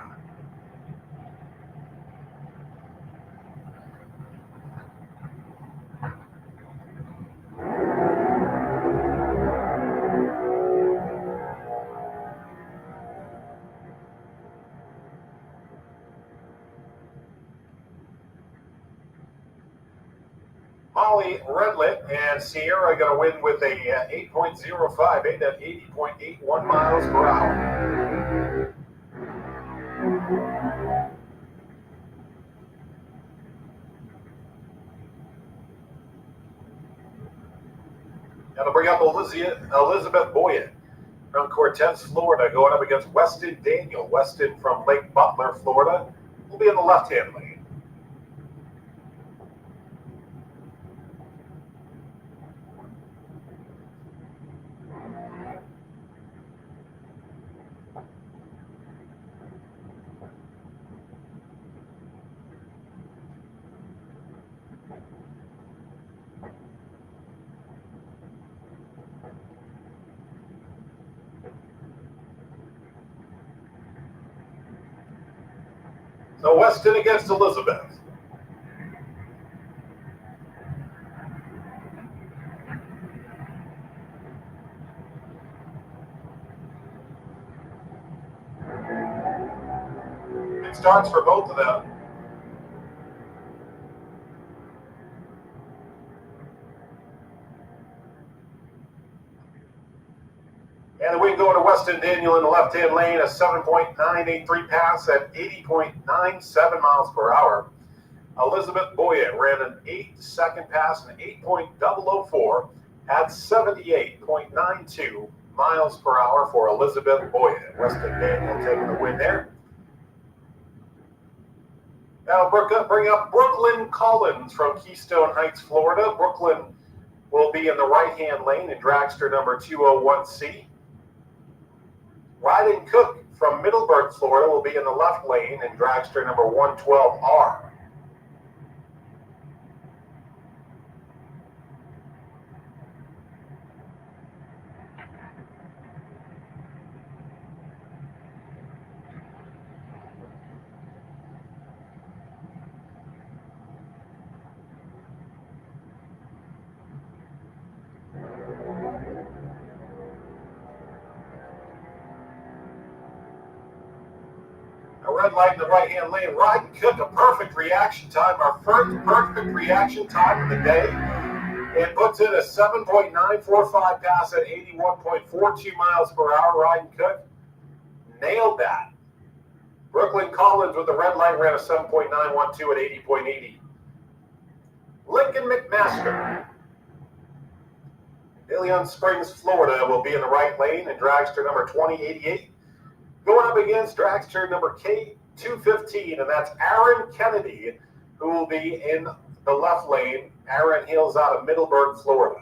Molly Redlet and Sierra are going to win with a 8.058 at 80.81 miles per hour. That'll bring up Elizabeth Boyett from Cortez, Florida, going up against Weston Daniel. Weston from Lake Butler, Florida, will be in the left-hand lane. So Weston against Elizabeth. It starts for both of them. And the wing going to Weston Daniel in the left-hand lane, a 7.983 pass at 80.97 miles per hour. Elizabeth Boyett ran an 8-second pass, an 8.004 at 78.92 miles per hour for Elizabeth Boyett. Weston Daniel taking the win there. That'll bring up Brooklyn Collins from Keystone Heights, Florida. Brooklyn will be in the right-hand lane in dragster number 201C. Ryden Cook from Middleburg, Florida, will be in the left lane in dragster number 112R. A red light in the right-hand lane. Ryden Cook, a perfect reaction time. Our first perfect reaction time of the day. It puts in a 7.945 pass at 81.42 miles per hour. Ryden Cook nailed that. Brooklyn Collins with the red light ran a 7.912 at 80.80. Lincoln McMaster, Deleon Springs, Florida, will be in the right lane in dragster number 2088. Going up against dragster number K215, and that's Aaron Kennedy, who will be in the left lane. Aaron hails out of Middleburg, Florida.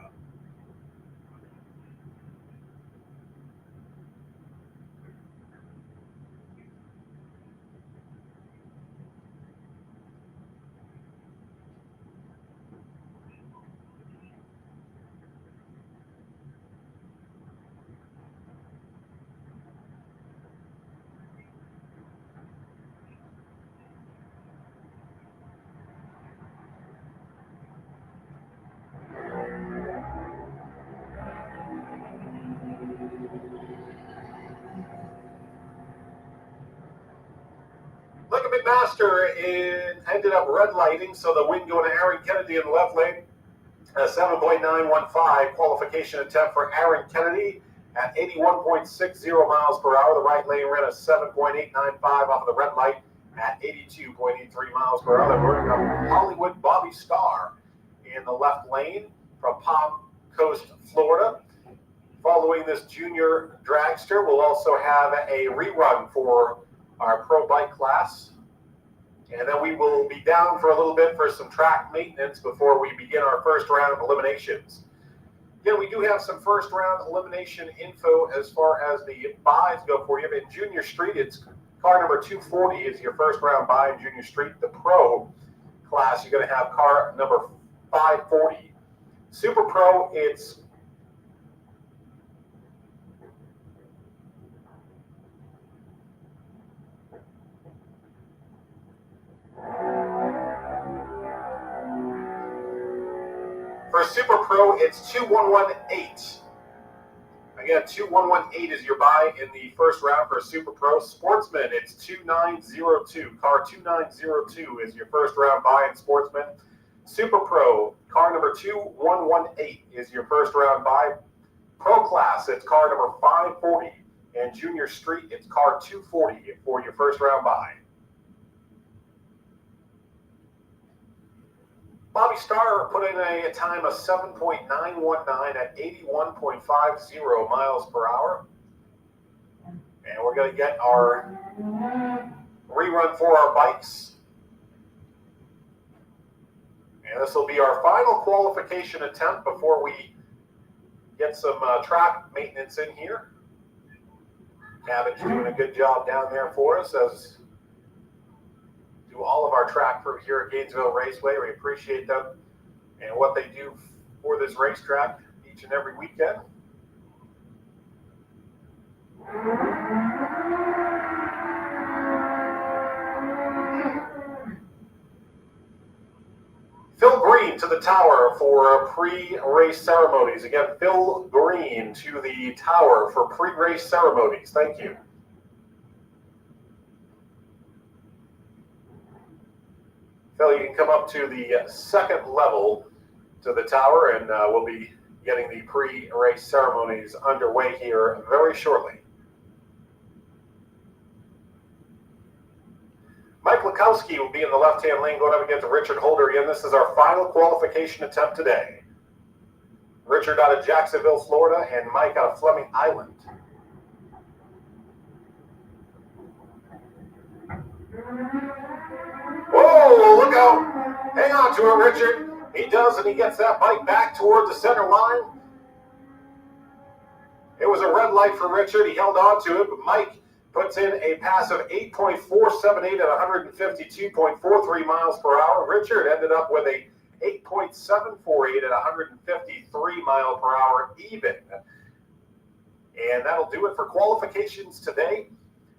Master ended up red lighting, so the win going to Aaron Kennedy in the left lane. A 7.915 qualification attempt for Aaron Kennedy at 81.60 miles per hour. The right lane ran a 7.895 off of the red light at 82.83 miles per hour. We're going to Hollywood Bobby Starr in the left lane from Palm Coast, Florida. Following this junior dragster, we'll also have a rerun for our pro bike class. And then we will be down for a little bit for some track maintenance before we begin our first round of eliminations. Again, we do have some first round elimination info as far as the buys go for you. In Junior Street, it's car number 240 is your first round buy in Junior Street. The pro class, you're going to have car number 540. Super Pro, it's for Super Pro, it's 2118. Again, 2118 is your buy in the first round for Super Pro. Sportsman, it's 2902. Car 2902 is your first round buy in Sportsman. Super Pro, car number 2118 is your first round buy. Pro Class, it's car number 540. And Junior Street, it's car 240 for your first round buy. Bobby Starr put in a time of 7.919 at 81.50 miles per hour. And we're going to get our rerun for our bikes. And this will be our final qualification attempt before we get some track maintenance in here. Cabin's doing a good job down there for us, as do all of our track crew here at Gainesville Raceway. We appreciate them and what they do for this racetrack each and every weekend. Phil Green to the tower for pre-race ceremonies. Again, Phil Green to the tower for pre-race ceremonies. Thank you. Phil, you can come up to the second level to the tower, and we'll be getting the pre-race ceremonies underway here very shortly. Mike Lukowski will be in the left-hand lane going up against Richard Holder again. This is our final qualification attempt today. Richard out of Jacksonville, Florida, and Mike out of Fleming Island. Whoa, look out. Hang on to it, Richard. He does, and he gets that bike back toward the center line. It was a red light for Richard. He held on to it, but Mike puts in a pass of 8.478 at 152.43 miles per hour. Richard ended up with a 8.748 at 153 mile per hour even. And that'll do it for qualifications today.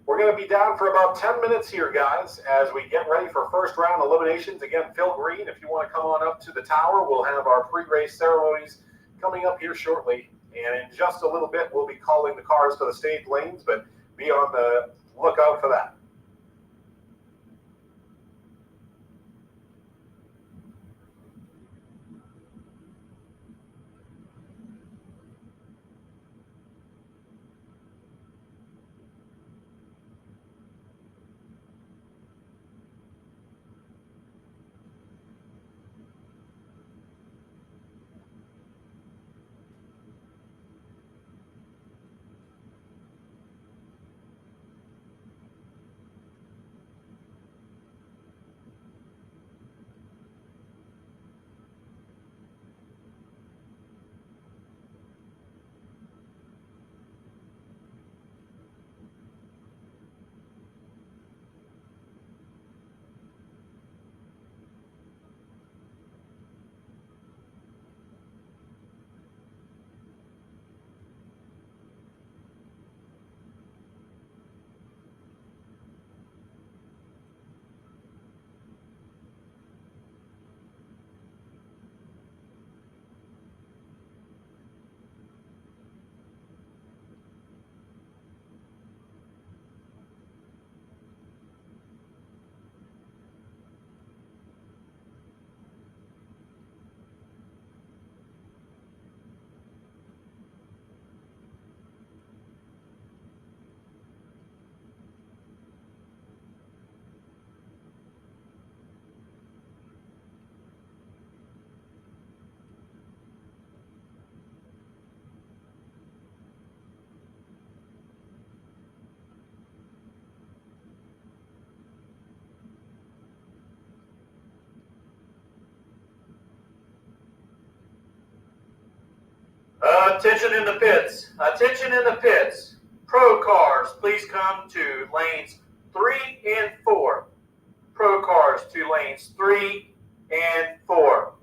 We're going to be down for about 10 minutes here, guys, as we get ready for first round eliminations. Again, Phil Green, if you want to come on up to the tower, we'll have our pre-race ceremonies coming up here shortly. And in just a little bit, we'll be calling the cars to the stage lanes, but be on the lookout for that. Attention in the pits. Attention in the pits. Pro cars, please come to lanes 3 and 4. Pro cars to lanes 3 and 4.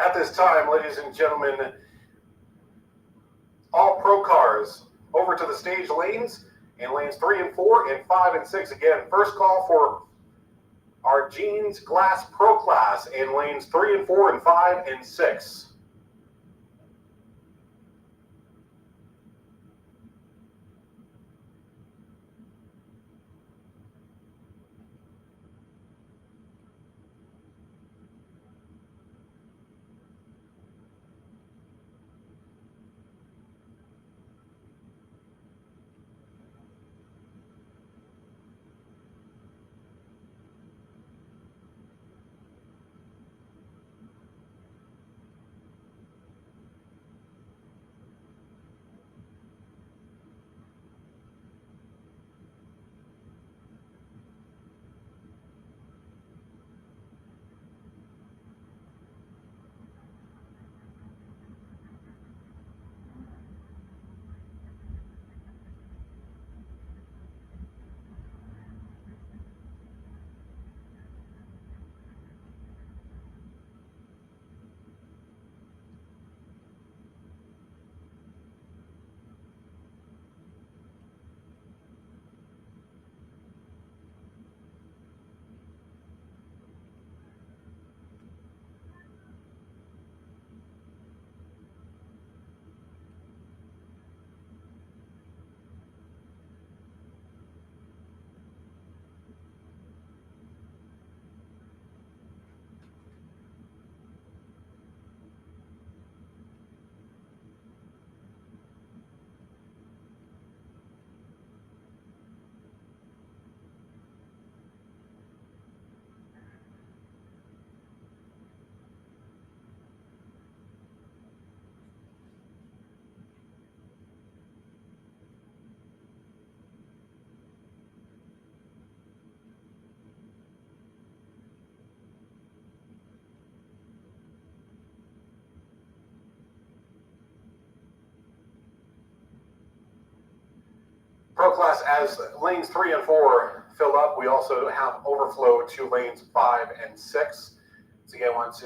At this time, ladies and gentlemen, all pro cars over to the stage lanes, in lanes 3 and 4 and 5 and 6. Again, first call for our Jeans Glass Pro class in lanes 3 and 4 and 5 and 6. Pro class, as lanes 3 and 4 fill up, we also have overflow to lanes 5 and 6. So again, once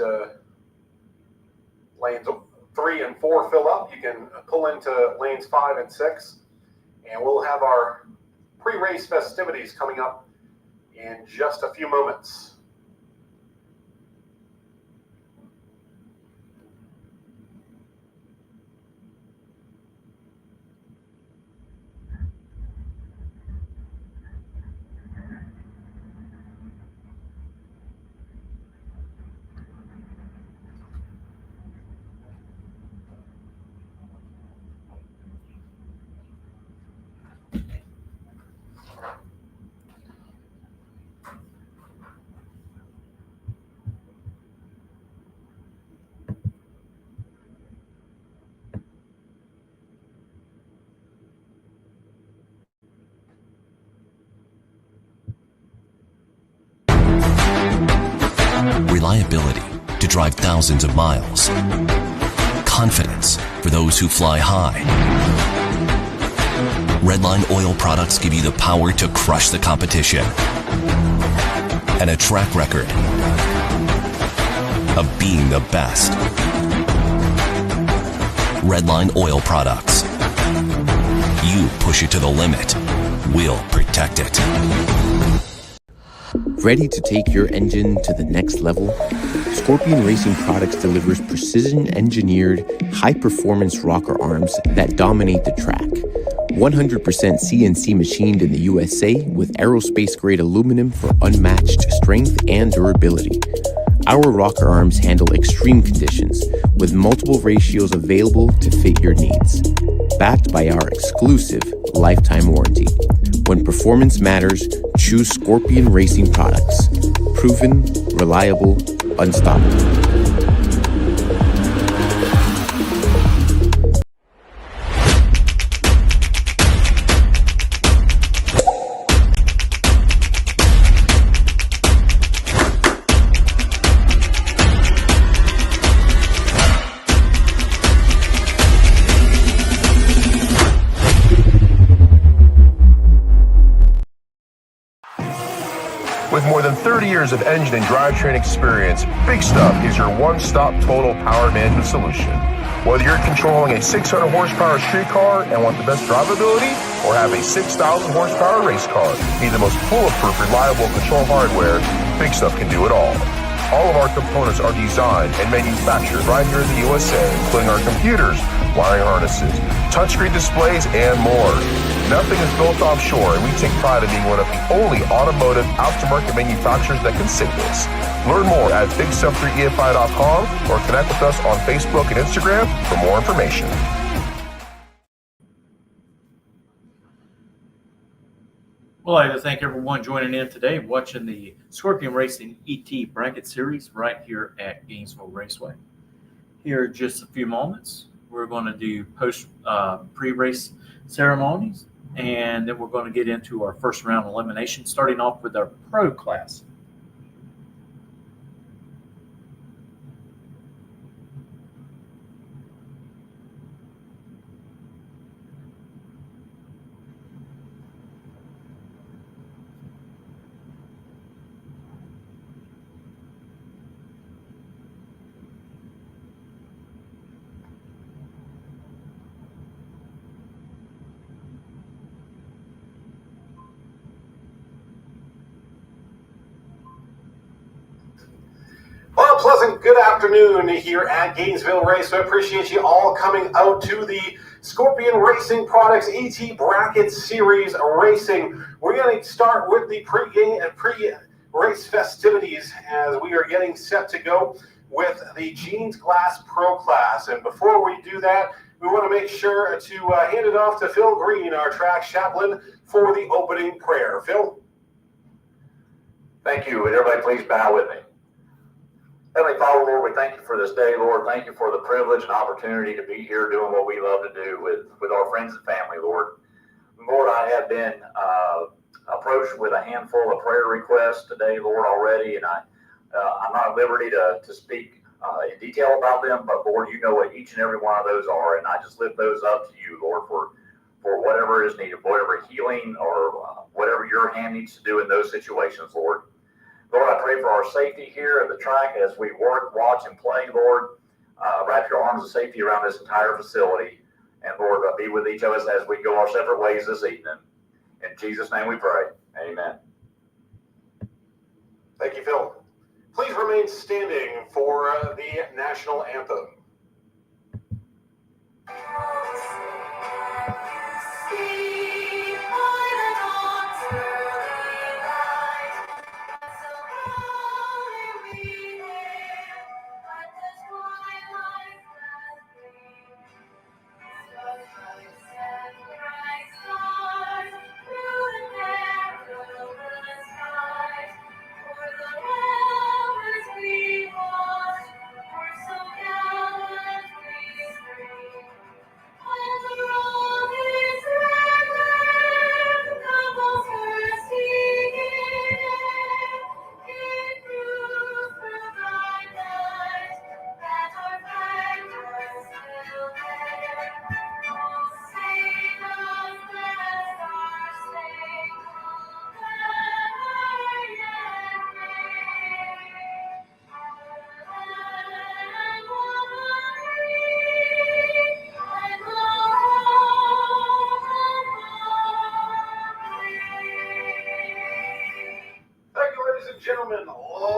lanes 3 and 4 fill up, you can pull into lanes 5 and 6. And we'll have our pre-race festivities coming up in just a few moments. Reliability to drive thousands of miles. Confidence for those who fly high. Redline oil products give you the power to crush the competition. And a track record of being the best. Redline oil products. You push it to the limit, we'll protect it. Ready to take your engine to the next level? Scorpion Racing Products delivers precision-engineered, high-performance rocker arms that dominate the track. 100% CNC machined in the USA with aerospace-grade aluminum for unmatched strength and durability. Our rocker arms handle extreme conditions with multiple ratios available to fit your needs. Backed by our exclusive lifetime warranty. When performance matters, choose Scorpion Racing Products. Proven, reliable, unstoppable. With more than 30 years of engine and drivetrain experience, Big Stuff is your one-stop total power management solution. Whether you're controlling a 600 horsepower street car and want the best drivability, or have a 6,000 horsepower race car, need the most foolproof, reliable control hardware, Big Stuff can do it all. All of our components are designed and manufactured right here in the USA, including our computers, wiring harnesses, touchscreen displays, and more. Nothing is built offshore, and we take pride in being one of the only automotive aftermarket manufacturers that can say this. Learn more at bigstuff3efi.com or connect with us on Facebook and Instagram for more information. Well, I'd like to thank everyone joining in today, watching the Scorpion Racing ET Bracket Series right here at Gainesville Raceway. Here in just a few moments, we're going to do pre-race ceremonies, and then we're going to get into our first round elimination, starting off with our pro class. Well, pleasant good afternoon here at Gainesville Raceway. Appreciate you all coming out to the Scorpion Racing Products ET Bracket Series Racing. We're going to start with the pre-game and pre-race festivities as we are getting set to go with the Jeans Glass Pro Class. And before we do that, we want to make sure to hand it off to Phil Green, our track chaplain, for the opening prayer. Phil? Thank you. Would everybody please bow with me? Heavenly Father, Lord, we thank you for this day, Lord. Thank you for the privilege and opportunity to be here doing what we love to do with our friends and family, Lord. Lord, I have been approached with a handful of prayer requests today, Lord, already, and I'm not at liberty to speak in detail about them, but Lord, you know what each and every one of those are, and I just lift those up to you, Lord, for whatever is needed, whatever healing or whatever your hand needs to do in those situations, Lord. Lord, I pray for our safety here at the track as we work, watch, and play, Lord. Wrap your arms of safety around this entire facility. And, Lord, be with each of us as we go our separate ways this evening. In Jesus' name we pray. Amen. Thank you, Phil. Please remain standing for the national anthem. gentlemen,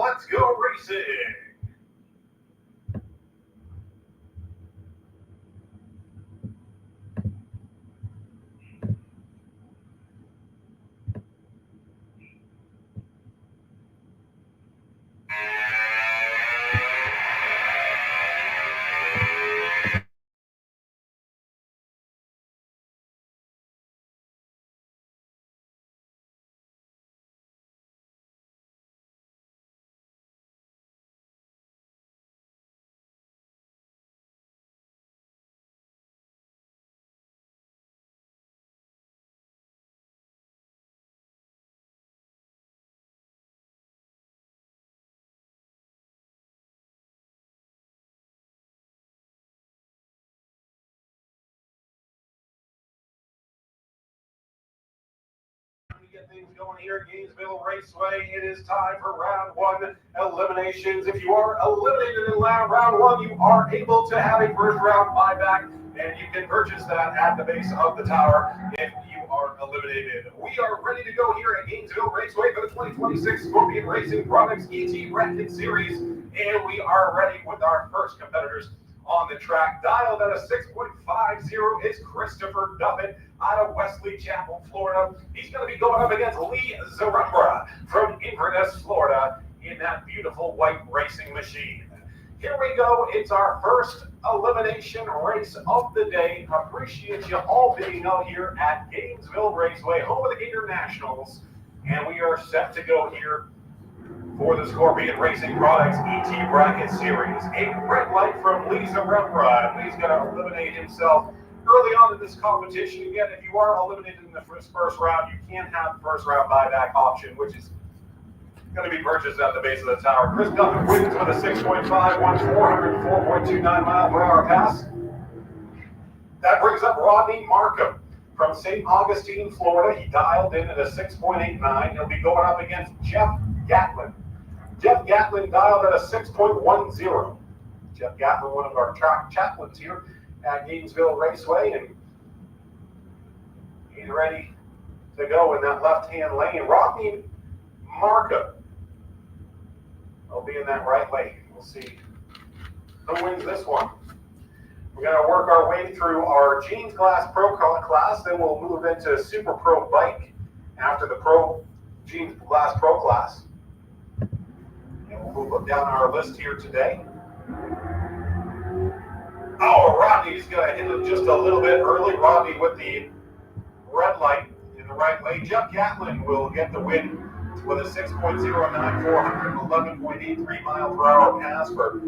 let's go racing. Get things going here at Gainesville Raceway. It is time for round one eliminations. If you are eliminated in round one, you are able to have a first round buyback, and you can purchase that at the base of the tower if you are eliminated. We are ready to go here at Gainesville Raceway for the 2026 Scorpion Racing Products ET Bracket Series, and we are ready with our first competitors on the track. Dialed at a 6.50 is Christopher Duffett out of Wesley Chapel, Florida. He's going to be going up against Lee Zarumbra from Inverness, Florida, in that beautiful white racing machine. Here we go. It's our first elimination race of the day. Appreciate you all being out here at Gainesville Raceway, home of the Gator Nationals. And we are set to go here for the Scorpion Racing Products ET Bracket Series. A red light from Lee Zarumbra. Lee's going to eliminate himself early on in this competition. Again, if you are eliminated in the first round, you can't have the first round buyback option, which is going to be purchased at the base of the tower. Chris Duffett wins with a 6.51, 404.29 mile per hour pass. That brings up Rodney Markham from St. Augustine, Florida. He dialed in at a 6.89. He'll be going up against Jeff Gatlin. Jeff Gatlin dialed at a 6.10. Jeff Gatlin, one of our track chaplains here at Gainesville Raceway, and he's ready to go in that left-hand lane. Rodney Markham will be in that right lane. We'll see who wins this one. We're going to work our way through our Jeans Class Pro class, then we'll move into Super Pro Bike after the Pro Jeans Class Pro class. And we'll move down our list here today. Oh, Rodney's going to hit it just a little bit early. Rodney with the red light in the right lane. Jeff Gatlin will get the win with a 6.09, 411.83 mile per hour pass for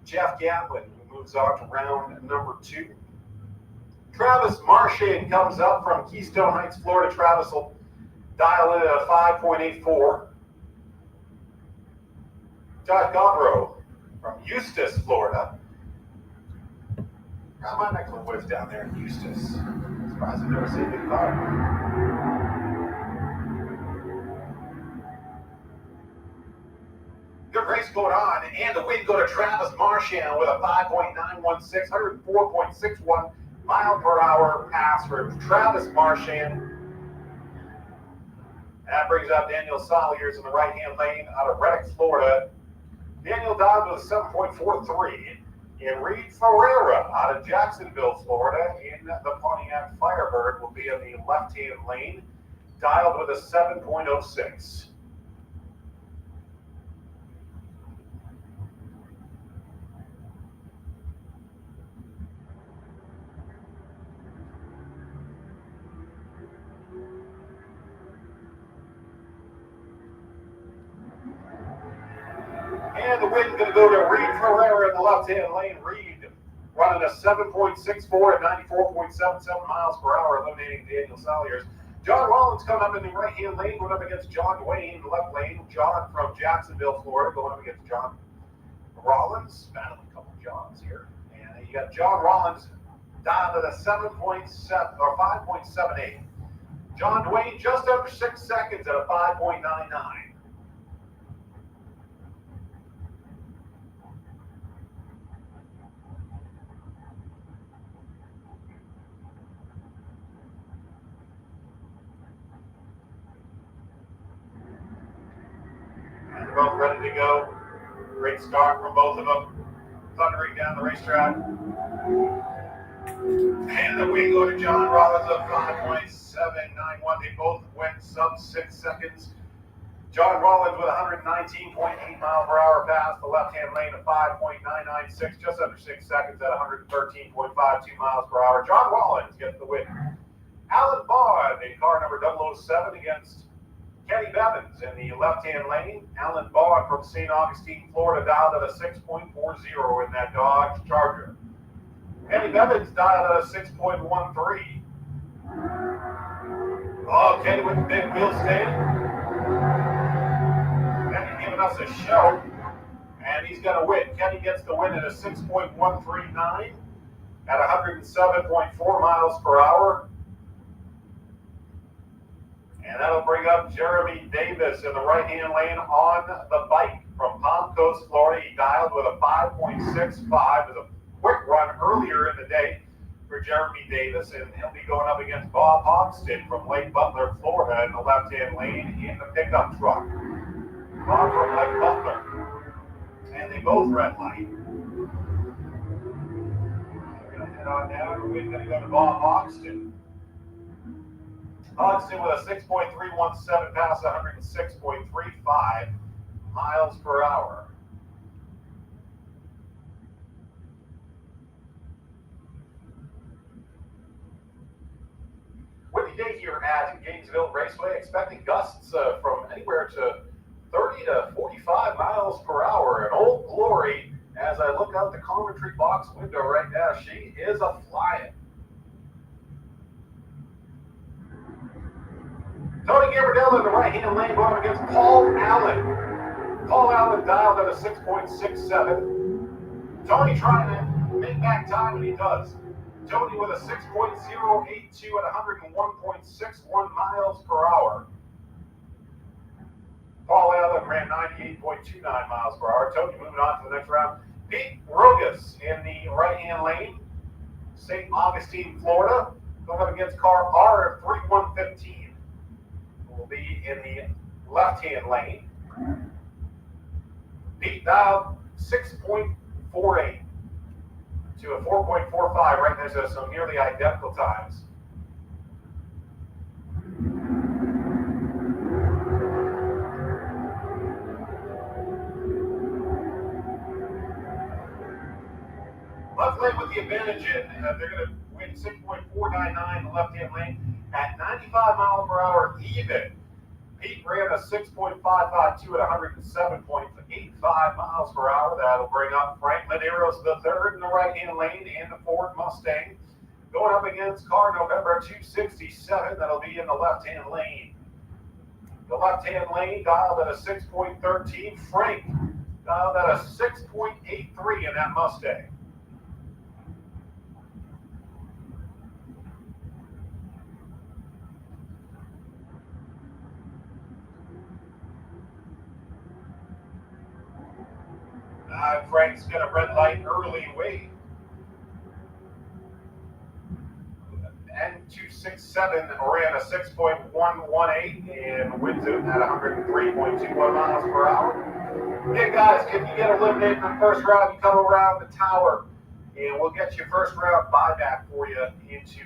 Jeff Gatlin, who moves on to round number 2. Travis Marchand comes up from Keystone Heights, Florida. Travis will dial in at a 5.84. Josh Godrow from Eustis, Florida. Got my neck of the woods down there in Eustis. Surprised I've never seen a big car. Good race going on, and the win go to Travis Marchand with a 5.916, 104.61 mile per hour pass for Travis Marchand. That brings up Daniel Salyers in the right-hand lane out of Reddick, Florida. Daniel dialed with a 7.43. And Reed Ferreira out of Jacksonville, Florida, in the Pontiac Firebird will be in the left-hand lane, dialed with a 7.06. And the win's going to go to Reed Ferreira in the left-hand lane. Reed running a 7.64 at 94.77 miles per hour, eliminating Daniel Salyers. John Rollins coming up in the right-hand lane, going up against John Dwayne in the left lane. John from Jacksonville, Florida, going up against John Rollins. Battling a couple Johns here. And you got John Rollins down to the 7.7 or 5.78. John Dwayne just under 6 seconds at a 5.99. both ready to go. Great start from both of them. Thundering down the racetrack. And then we go to John Rollins of 5.791. They both went sub 6 seconds. John Rollins with 119.8 mile per hour pass the left-hand lane of 5.996, just under 6 seconds at 113.52 miles per hour. John Rollins gets the win. Alan Bond in car number 007 against Kenny Bevins in the left-hand lane. Alan Bond from St. Augustine, Florida, dialed at a 6.40 in that Dodge Charger. Kenny Bevins dialed at a 6.13. Oh, Kenny with the big wheel stand. Kenny giving us a show, and he's going to win. Kenny gets the win at a 6.139 at 107.4 miles per hour. And that'll bring up Jeremy Davis in the right-hand lane on the bike from Palm Coast, Florida. He dialed with a 5.65 as a quick run earlier in the day for Jeremy Davis, and he'll be going up against Bob Hogston from Lake Butler, Florida in the left-hand lane in the pickup truck. Bob from Lake Butler. And they both red light. We're going to head on down. We're going to go to Bob Hogston. Hogston with a 6.317 pass, 106.35 miles per hour. Windy day here at Gainesville Raceway, expecting gusts from anywhere to 30 to 45 miles per hour. And Old Glory, as I look out the commentary box window right now, she is a flying. Tony Gambardella in the right-hand lane going up against Paul Allen. Paul Allen dialed at a 6.67. Tony trying to make back time, and he does. Tony with a 6.082 at 101.61 miles per hour. Paul Allen ran 98.29 miles per hour. Tony moving on to the next round. Pete Rogas in the right-hand lane. St. Augustine, Florida. Going up against car R3115. Will be in the left-hand lane. Pete dialed 6.48 to a 4.45 right there, so some nearly identical times. Left lane with the advantage in. They're going to win 6.499 in the left-hand lane at 95 miles per hour even. Pete ran a 6.552 at 107.85 miles per hour. That'll bring up Frank Medeiros the third in the right-hand lane and the Ford Mustang. Going up against car November 267. That'll be in the left-hand lane. The left-hand lane dialed at a 6.13. Frank dialed at a 6.83 in that Mustang. Frank's going to red light early wait. N267 ran a 6.118 and wins it at 103.21 miles per hour. Hey guys, if you get eliminated in the first round, you come around the tower and we'll get your first round buyback for you into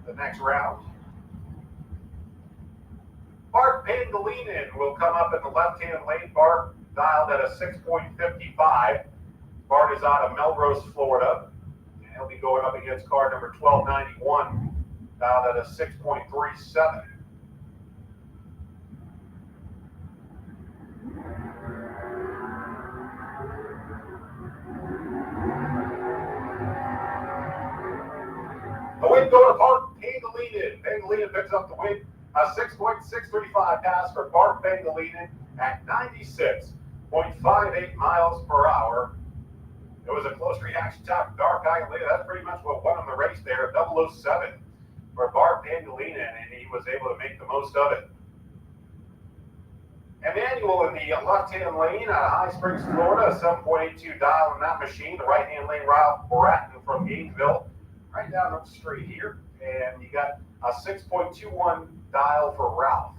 the next round. Bart Pangolinin will come up in the left-hand lane. Bart dialed at a 6.55. Bart is out of Melrose, Florida. And he'll be going up against car number 1291, dialed at a 6.37. The win going to Bart Pangolinin. Pangolinin picks up the win. A 6.635 pass for Bart Pangolinin at 96.58 miles per hour. It was a close reaction time for Bart Pangolinin. That's pretty much what won him the race there. 007 for Bart Pangolinin, and he was able to make the most of it. Emmanuel in the left-hand lane out of High Springs, Florida, a 7.82 dial in that machine. The right-hand lane, Ralph Bratton from Gainesville, right down the street here. And you got a 6.21 dial for Ralph.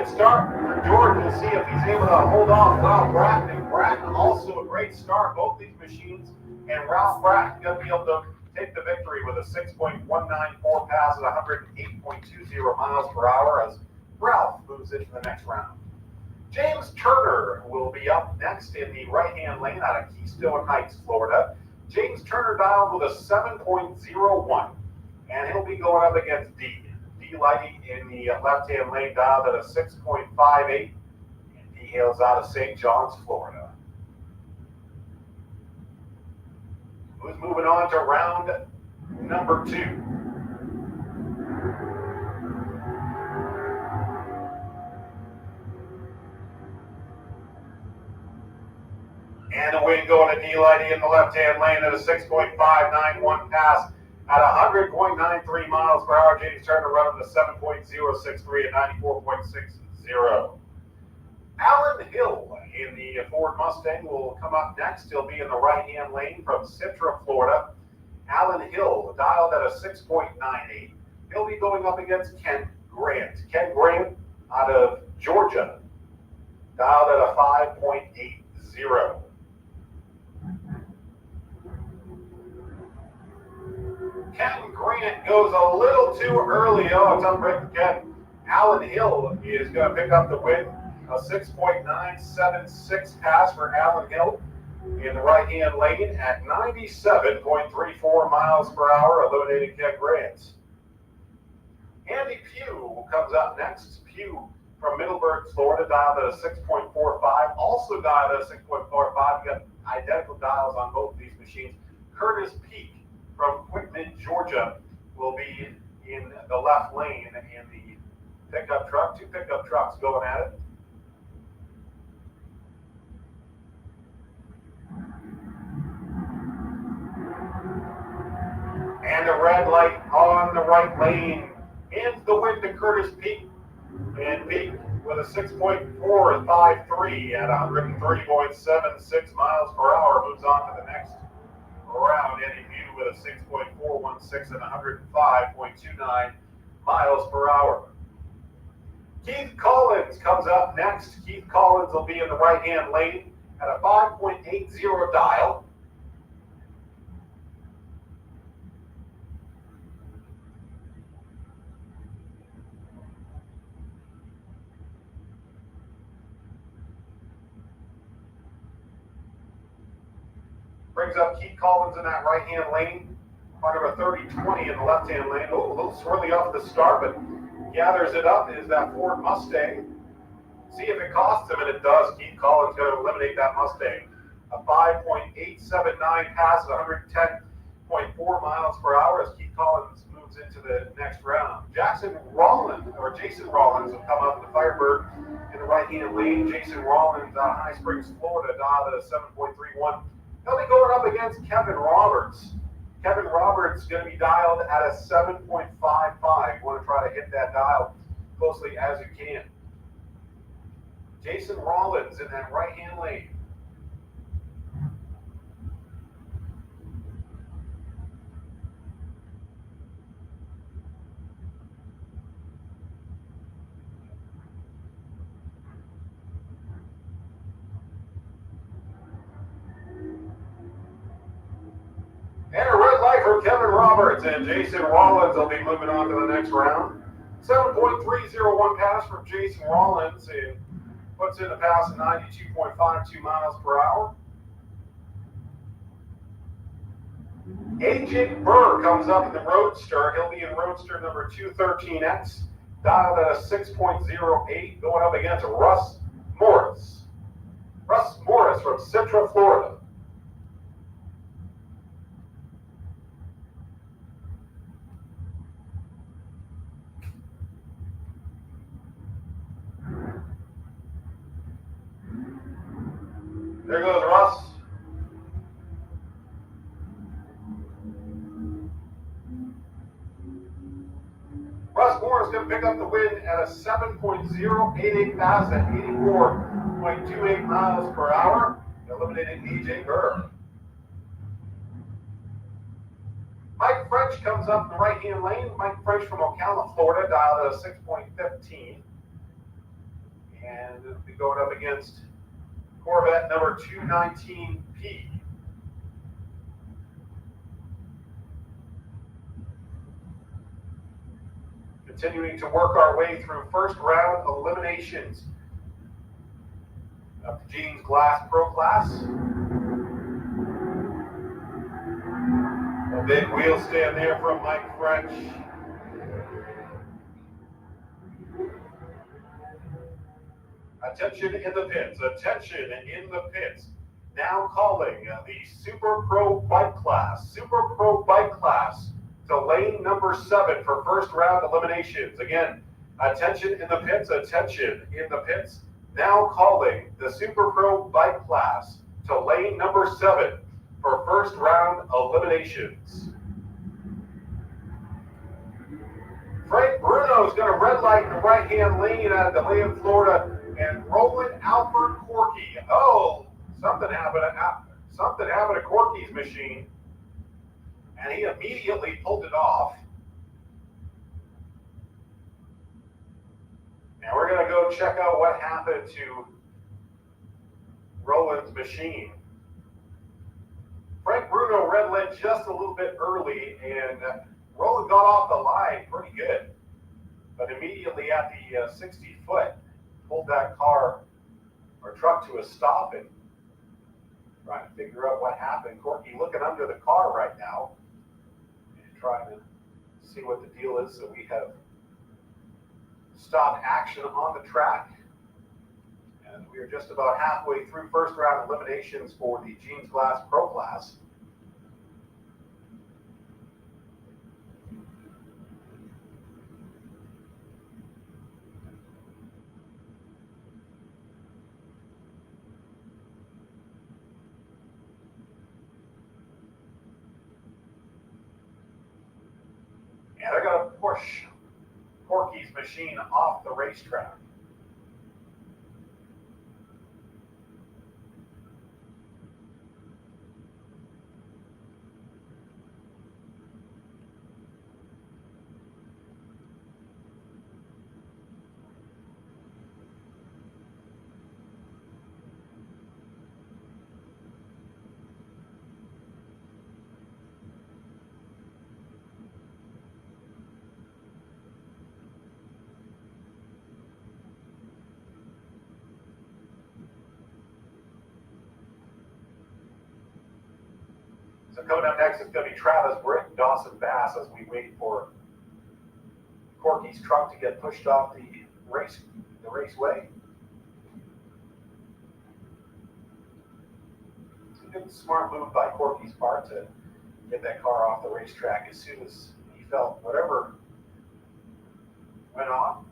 Good start for Jordan. We'll see if he's able to hold off Ralph Bratton. And Bratton also a great start. Both these machines, and Ralph Bratton going to be able to take the victory with a 6.194 pass at 108.20 miles per hour as Ralph moves into the next round. James Turner will be up next in the right-hand lane out of Keystone Heights, Florida. James Turner dialed with a 7.01, and he'll be going up against D. D Lighty in the left-hand lane dialed at a 6.58, and D hails out of St. John's, Florida. Who's moving on to round number 2? And a win going to D Lighty in the left-hand lane at a 6.591 pass at 100.93 miles per hour. James Turner running to 7.063 at 94.60. Alan Hill in the Ford Mustang will come up next. He'll be in the right-hand lane from Citra, Florida. Alan Hill dialed at a 6.98. He'll be going up against Ken Grant. Ken Grant out of Georgia dialed at a 5.80. Ken Grant goes a little too early. Oh, it's unbreak again. Alan Hill is going to pick up the win. A 6.976 pass for Alan Hill in the right-hand lane at 97.34 miles per hour, eliminating Ken Grant. Andy Pugh comes up next. Pugh from Middleburg, Florida, dialed at a 6.45. Also dialed at a 6.45. You got identical dials on both of these machines. Curtis Peak from Whitman, Georgia, will be in the left lane in the pickup truck. Two pickup trucks going at it. And a red light on the right lane. Ends the win to Curtis Peak. And Peak with a 6.453 at 130.76 miles per hour moves on to the next round. Andy Pugh with a 6.416 and 105.29 miles per hour. Keith Collins comes up next. Keith Collins will be in the right-hand lane at a 5.80 dial. Brings up Keith Collins in that right-hand lane. Part of a 30-20 in the left-hand lane. Oh, a little swirly off the start, but gathers it up is that Ford Mustang. See if it costs him, and it does. Keith Collins going to eliminate that Mustang. A 5.879 pass at 110.4 miles per hour as Keith Collins moves into the next round. Jason Rollins will come up in the Firebird in the right-hand lane. Jason Rollins out of High Springs, Florida, dialed at a 7.31. He'll be going up against Kevin Roberts. Kevin Roberts is going to be dialed at a 7.55. You want to try to hit that dial closely as you can. Jason Rollins in that right-hand lane. And a red light for Kevin Roberts, and Jason Rollins will be moving on to the next round. 7.301 pass from Jason Rollins, and puts in a pass at 92.52 miles per hour. AJ Burr comes up in the Roadster. He'll be in Roadster number 213X, dialed at a 6.08, going up against Russ Morris. Russ Morris from Citra, Florida. There goes Russ. Russ Moore is going to pick up the win at a 7.088 pass at 84.28 miles per hour, eliminating AJ Burr. Mike French comes up in the right-hand lane. Mike French from Ocala, Florida, dialed at a 6.15. And it'll be going up against Corvette number 219P. Continuing to work our way through first round eliminations. Up to Jeans Glass Pro Class. A big wheel stand there from Mike French. Attention in the pits, attention in the pits. Now calling the Super Pro Bike Class. Super Pro Bike Class to lane number 7 for first round eliminations. Again, attention in the pits, attention in the pits. Now calling the Super Pro Bike Class to lane number 7 for first round eliminations. Frank Bruno is going to red light in the right-hand lane out of DeLeon, Florida, and Roland Alfred Corky. Oh, something happened to Corky's machine, and he immediately pulled it off. And we're going to go check out what happened to Roland's machine. Frank Bruno red lit just a little bit early, and Roland got off the line pretty good, but immediately at the 60 foot, pulled that car or truck to a stop and trying to figure out what happened. Corky looking under the car right now and trying to see what the deal is. So we have stopped action on the track, and we are just about halfway through first round eliminations for the Jeans Glass Pro Class. And they're going to push Corky's machine off the racetrack. So coming up next is going to be Travis Britt and Dawson Bass as we wait for Corky's truck to get pushed off the raceway. It's a good, smart move by Corky's part to get that car off the racetrack as soon as he felt whatever went on.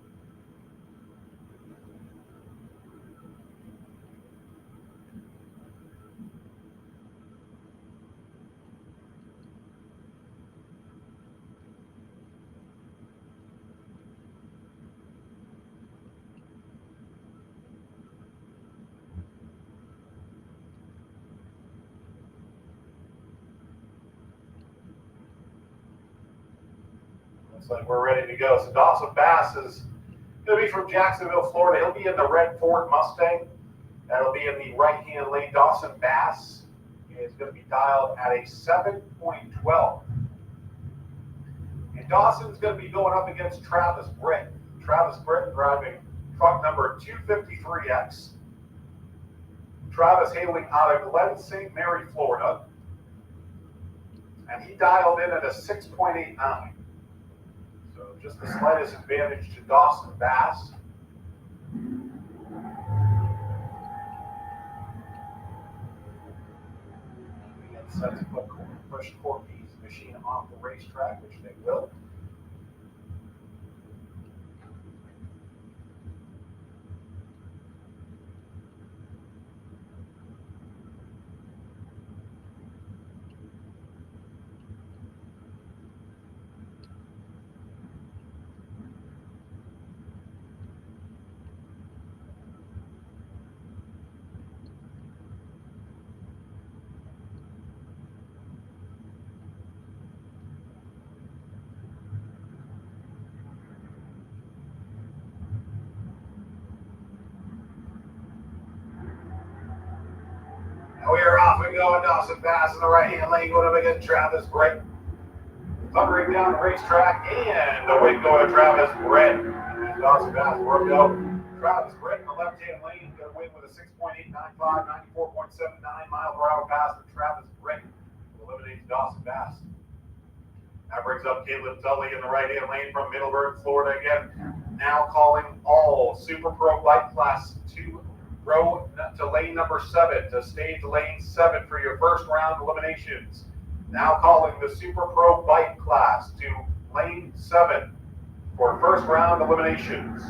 Looks like we're ready to go. So Dawson Bass is going to be from Jacksonville, Florida. He'll be in the red Ford Mustang. That'll be in the right-hand lane. Dawson Bass is going to be dialed at a 7.12. And Dawson's going to be going up against Travis Britt. Travis Britt driving truck number 253X. Travis hailing out of Glen St. Mary, Florida. And he dialed in at a 6.89. So just the slightest advantage to Dawson Bass. We get set to push Corky's machine off the racetrack, which they will. go. Dawson Bass in the right-hand lane going up against Travis Brett. Thundering down the racetrack, and the win going to Travis Brett. And Dawson Bass worked out. Travis Brett in the left-hand lane going to win with a 6.895, 94.79 mile per hour pass for Travis Brett, who eliminates Dawson Bass. That brings up Caleb Tully in the right-hand lane from Middleburg, Florida again. Now calling all Super Pro Bike Class to row to lane number 7, to stage lane 7 for your first round eliminations. Now calling the Super Pro Bike Class to lane 7 for first round eliminations.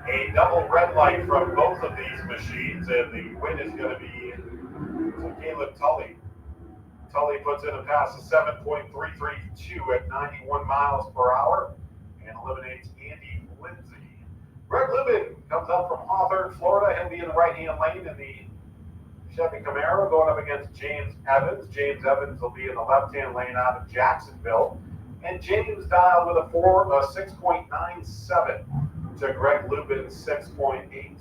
A double red light from both of these machines, and the win is going to be to Caleb Tully. Tully puts in a pass of 7.332 at 91 miles per hour and eliminates Andy Lindsay. Greg Lubin comes up from Hawthorne, Florida. He'll be in the right-hand lane in the Chevy Camaro going up against James Evans. James Evans will be in the left-hand lane out of Jacksonville. And James dialed with a 6.97 to Greg Lubin's 6.80.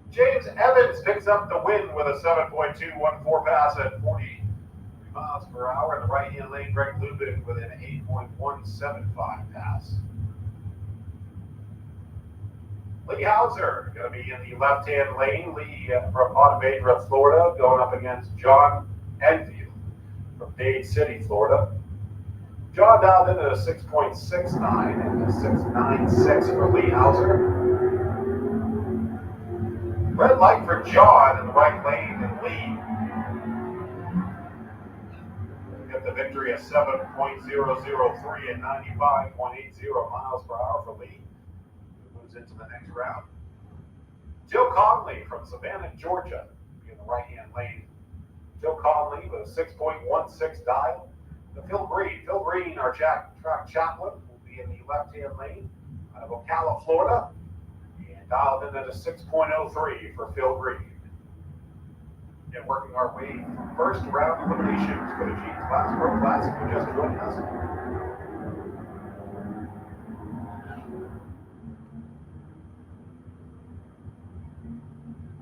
James Evans picks up the win with a 7.214 pass at 40 miles per hour. In the right-hand lane, Greg Lubin with an 8.175 pass. Lee Hauser going to be in the left-hand lane. Lee from Ponte Florida, going up against John Enfield from Dade City, Florida. John dialed in at a 6.69 and a 6.96 for Lee Hauser. Red light for John in the right lane and Lee. Get the victory at 7.003 and 95.80 miles per hour for Lee. Who moves into the next round. Joe Conley from Savannah, Georgia, in the right-hand lane. Joe Conley with a 6.16 dial. Phil Green, our track chaplain, will be in the left-hand lane out of Ocala, Florida. Dialed in at a 6.03 for Phil Green. And working our way through first round eliminations for the G Class Pro Classic who just joined us.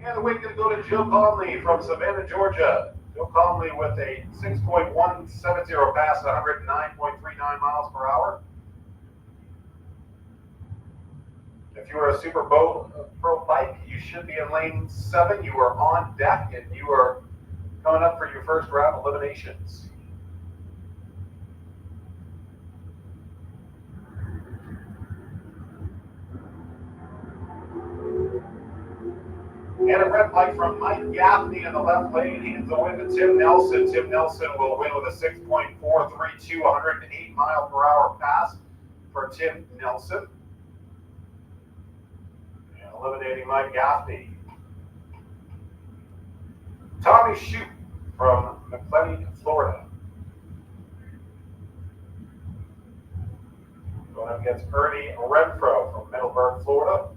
And the win going to go to Joe Conley from Savannah, Georgia. Joe Conley with a 6.170 pass at 109.39 miles per hour. If you are a Super Pro bike, you should be in lane 7. You are on deck, and you are coming up for your first round eliminations. And a red light from Mike Gaffney in the left lane. Hands the win to Tim Nelson. Tim Nelson will win with a 6.432, 108 mile per hour pass for Tim Nelson. Eliminating Mike Gaffney. Tommy Shute from McLean, Florida. Going up against Ernie Renfro from Middleburg, Florida.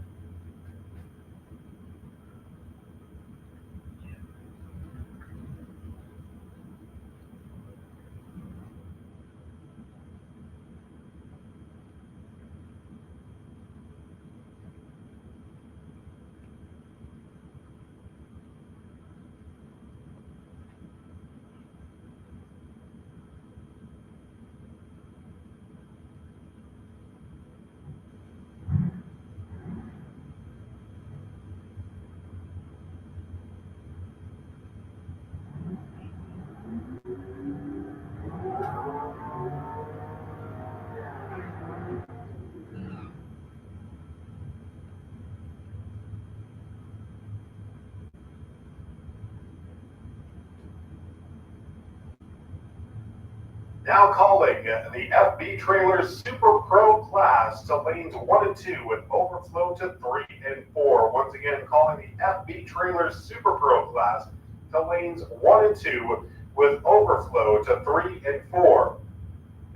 Now calling the FB Trailers Super Pro class to lanes 1 and 2 with overflow to 3 and 4. Once again, calling the FB Trailers Super Pro class to lanes 1 and 2 with overflow to 3 and 4.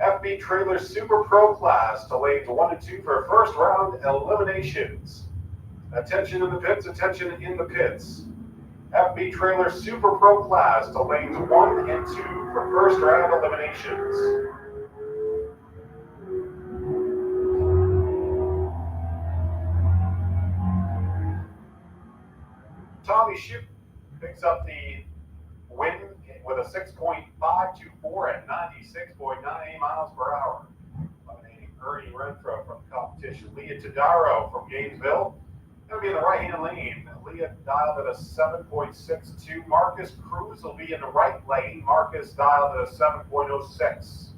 FB Trailers Super Pro class to lanes 1 and 2 for first round eliminations. Attention in the pits, attention in the pits. FB Trailer Super Pro class to lanes 1 and 2 for first round eliminations. Tommy Shoup picks up the win with a 6.524 at 96.98 miles per hour. Eliminating Ernie Renfro from competition. Leah Tadaro from Gainesville. Going to be in the right-hand lane. Leah dialed at a 7.62. Marcus Cruz will be in the right lane. Marcus dialed at a 7.06.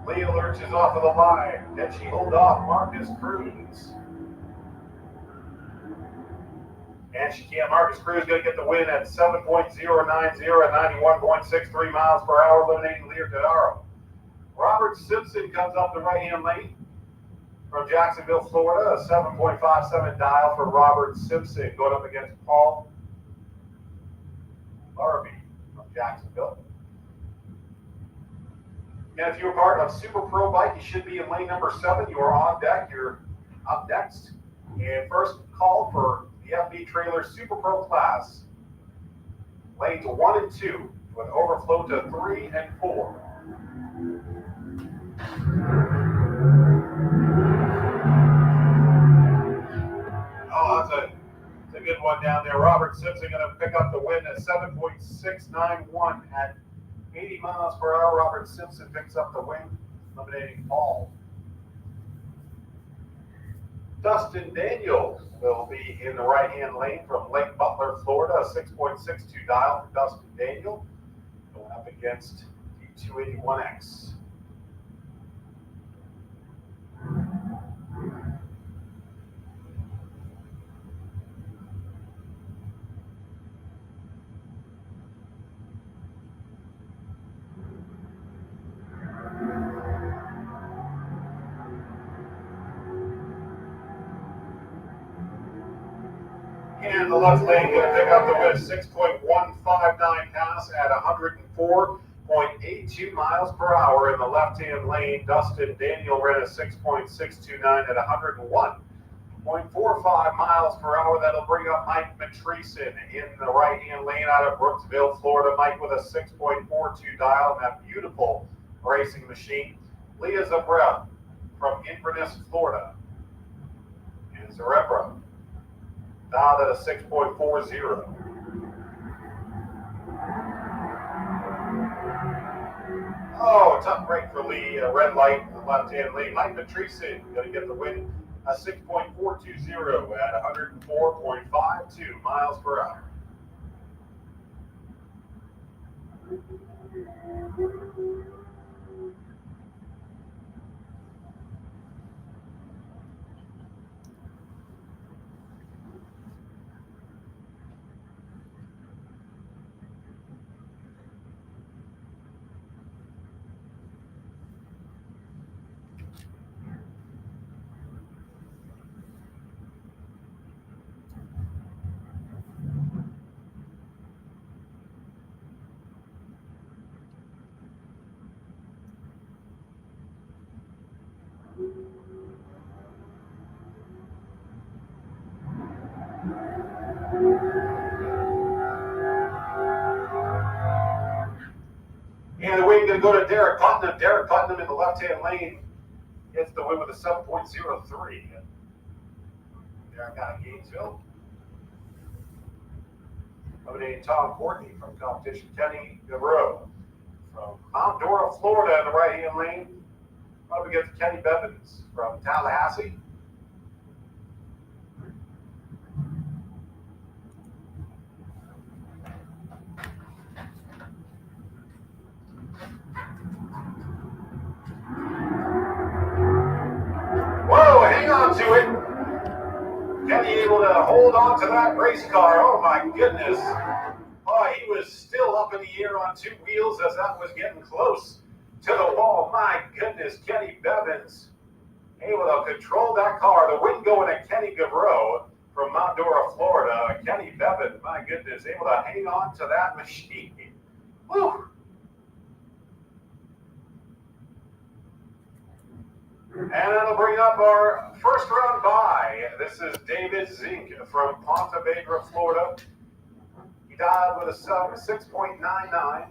Leah lurches off of the line. Can she hold off Marcus Cruz? And she can't. Marcus Cruz going to get the win at 7.090 at 91.63 miles per hour, eliminating Leah Tadaro. Robert Simpson comes up the right-hand lane from Jacksonville, Florida. A 7.57 dial for Robert Simpson going up against Paul Larrabee from Jacksonville. And if you're part of Super Pro Bike, you should be in lane number 7. You are on deck. You're up next. And first call for the FB Trailer Super Pro class. Lanes 1 and 2 with overflow to 3 and 4. Oh, that's a good one down there. Robert Simpson going to pick up the win at 7.691 at 80 miles per hour. Robert Simpson picks up the win, eliminating Paul. Dustin Daniel will be in the right-hand lane from Lake Butler, Florida. A 6.62 dial for Dustin Daniel, going up against the 281X. And the left lane going to pick up the win, 6.159 pass at 104.82 miles per hour in the left-hand lane. Dustin Daniel ran a 6.629 at 101.45 miles per hour. That'll bring up Mike Matreeson in the right-hand lane out of Brooksville, Florida. Mike with a 6.42 dial in that beautiful racing machine. Leah Zabra from Inverness, Florida. And Zarebra dialed at a 6.40. Oh, tough break for Lee. Red light in the left-hand lane. Mike Matreeson going to get the win. A 6.420 at 104.52 miles per hour. And the win going to go to Derek Putnam. Derek Putnam in the left-hand lane gets the win with a 7.03. Derek out of Gainesville. Eliminating Tom Courtney from competition. Kenny Gareau from Mount Dora, Florida in the right-hand lane. Up against Kenny Bevins from Tallahassee. Whoa, hang on to it. Kenny able to hold on to that race car. Oh my goodness. Oh, he was still up in the air on two wheels as that was getting close to the wall. My goodness, Kenny Bevins able to control that car. The win going to Kenny Gavreau from Mount Dora, Florida. Kenny Bevins, my goodness, able to hang on to that machine. Whew. And that'll bring up our first round bye. This is David Zink from Ponte Vedra, Florida. He died with a 6.99.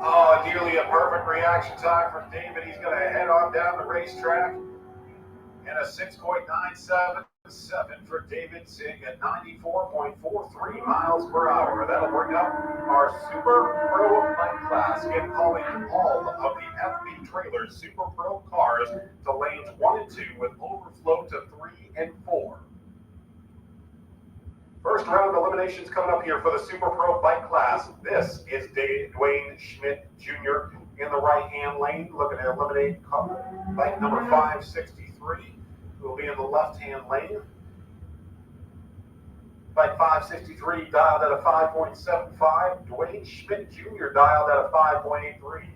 Oh, nearly a perfect reaction time from David. He's going to head on down the racetrack. And a 6.977 for David Zink at 94.43 miles per hour. That'll bring up our Super Pro Bike class. Again, calling all of the FB Trailers Super Pro cars to lanes 1 and 2 with overflow to 3 and 4. First round eliminations coming up here for the Super Pro Bike class. This is Dwayne Schmidt Jr. in the right-hand lane, looking to eliminate bike number 563, who will be in the left-hand lane. Bike 563 dialed at a 5.75. Dwayne Schmidt Jr. dialed at a 5.83.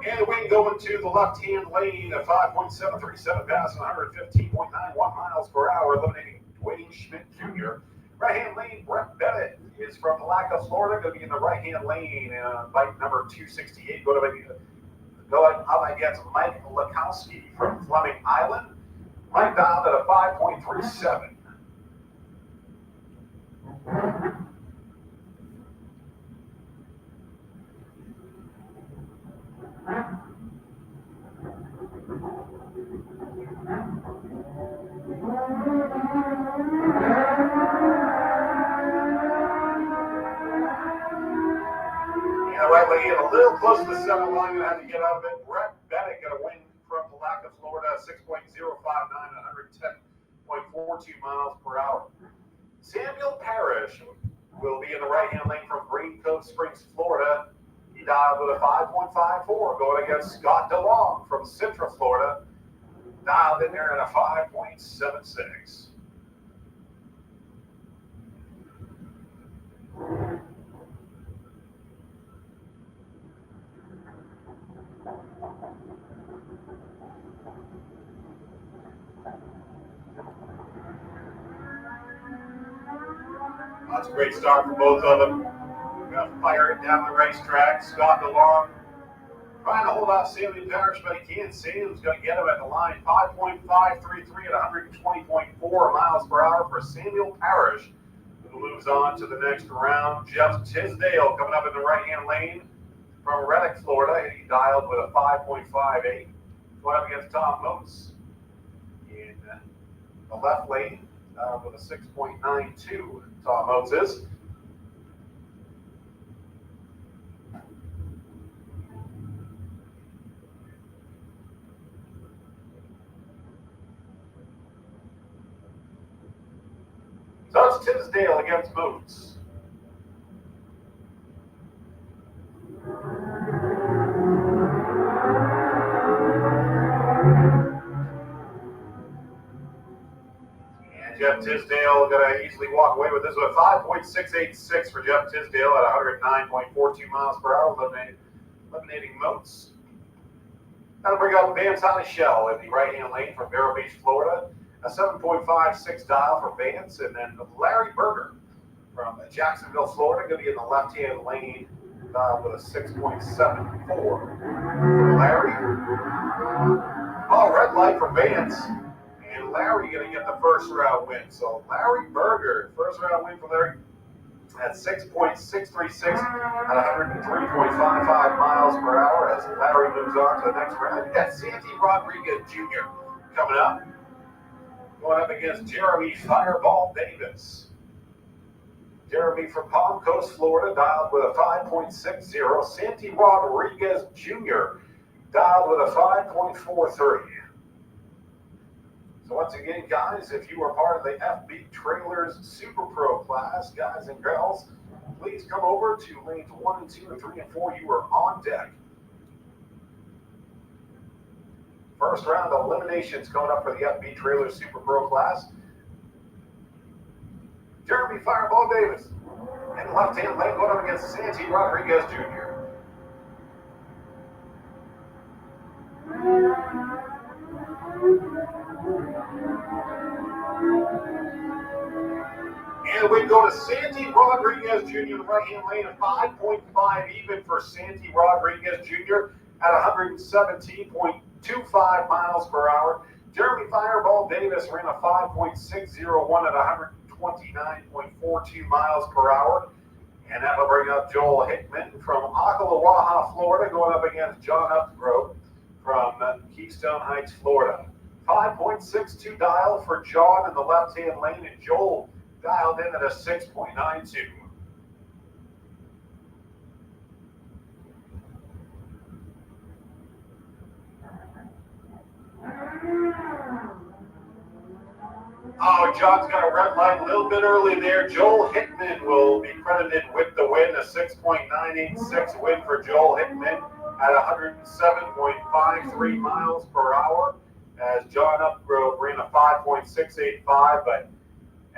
And the wing going to the left-hand lane, a 5.737 pass, 115.91 miles per hour, eliminating Dwayne Schmidt Jr. Right-hand lane, Brett Bennett is from Malacca, Florida, going to be in the right-hand lane. Bike number 268, go up against Mike Lakowski from Fleming Island. Mike dialed at a 5.37. Right lane, a little close to the center line, gonna have to get out of it. Brett Bennett got a win from Malacca, Florida, 6.059, 110.42 miles per hour. Samuel Parrish will be in the right-hand lane from Green Cove Springs, Florida. He dialed with a 5.54, going against Scott DeLong from Central Florida. Dialed in there at a 5.76. That's a great start for both of them. Going to fire it down the racetrack. Scott DeLong trying to hold out Samuel Parrish, but he can't. Samuel's going to get him at the line. 5.533 at 120.4 miles per hour for Samuel Parrish, who moves on to the next round. Jeff Tisdale coming up in the right-hand lane from Reddick, Florida. He dialed with a 5.58. Going up against Tom Motes in the left lane. With a 6.92, Tom Motes is. So it's Tisdale against Motes. Jeff Tisdale going to easily walk away with this one. 5.686 for Jeff Tisdale at 109.42 miles per hour, eliminating Motes. That'll bring up Vance Honeyshell in the right-hand lane from Vero Beach, Florida. A 7.56 dial for Vance. And then Larry Berger from Jacksonville, Florida, going to be in the left-hand lane with a 6.74 for Larry. Oh, red light for Vance. And Larry going to get the first round win. So Larry Berger, first round win for Larry at 6.636 at 103.55 miles per hour as Larry moves on to the next round. You got Santi Rodriguez Jr. coming up, going up against Jeremy Fireball Davis. Jeremy from Palm Coast, Florida, dialed with a 5.60. Santi Rodriguez Jr. dialed with a 5.43. So once again, guys, if you are part of the FB Trailers Super Pro class, guys and girls, please come over to lanes 1 and 2 and 3 and 4. You are on deck. First round eliminations coming up for the FB Trailers Super Pro class. Jeremy Fireball Davis in the left-hand lane going up against Santi Rodriguez Jr. And we go to Santi Rodriguez Jr. in the right-hand lane at 5.5 even for Santi Rodriguez Jr. at 117.25 miles per hour. Jeremy Fireball Davis ran a 5.601 at 129.42 miles per hour. And that will bring up Joel Hickman from Ocklawaha, Florida, going up against John Upgrove from Keystone Heights, Florida. 5.62 dial for John in the left-hand lane, and Joel dialed in at a 6.92. Oh, John's got a red light a little bit early there. Joel Hickman will be credited with the win, a 6.986 win for Joel Hickman at 107.53 miles per hour, as John Upgrove ran a 5.685, but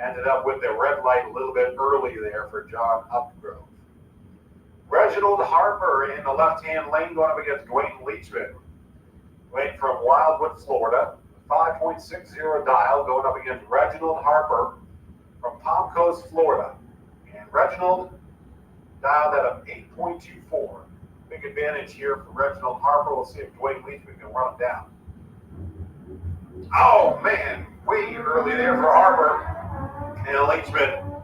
ended up with the red light a little bit early there for John Upgrove. Reginald Harper in the left-hand lane going up against Dwayne Leachman. Dwayne from Wildwood, Florida. 5.60 dial going up against Reginald Harper from Palm Coast, Florida. And Reginald dialed at an 8.24. Big advantage here for Reginald Harper. We'll see if Dwayne Leachman can run him down. Oh, man. Way early there for Harper. And Leachman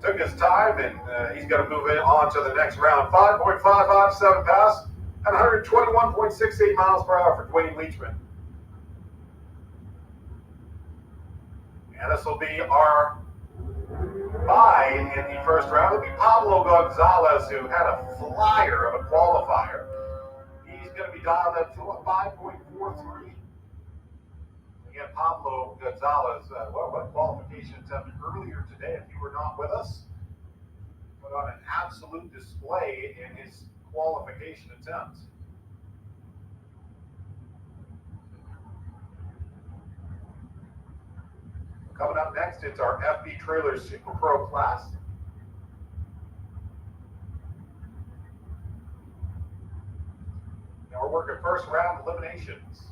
took his time, and he's going to move on to the next round. 5.557 pass at 121.68 miles per hour for Dwayne Leachman. And this will be our bye in the first round. It'll be Pablo Gonzalez, who had a flyer of a qualifier. He's going to be dialed at 5.43. Again, Pablo Gonzalez, what qualification attempt earlier today, if you were not with us, put on an absolute display in his qualification attempt. Coming up next, it's our FB Trailer Super Pro class. Now we're working first round eliminations.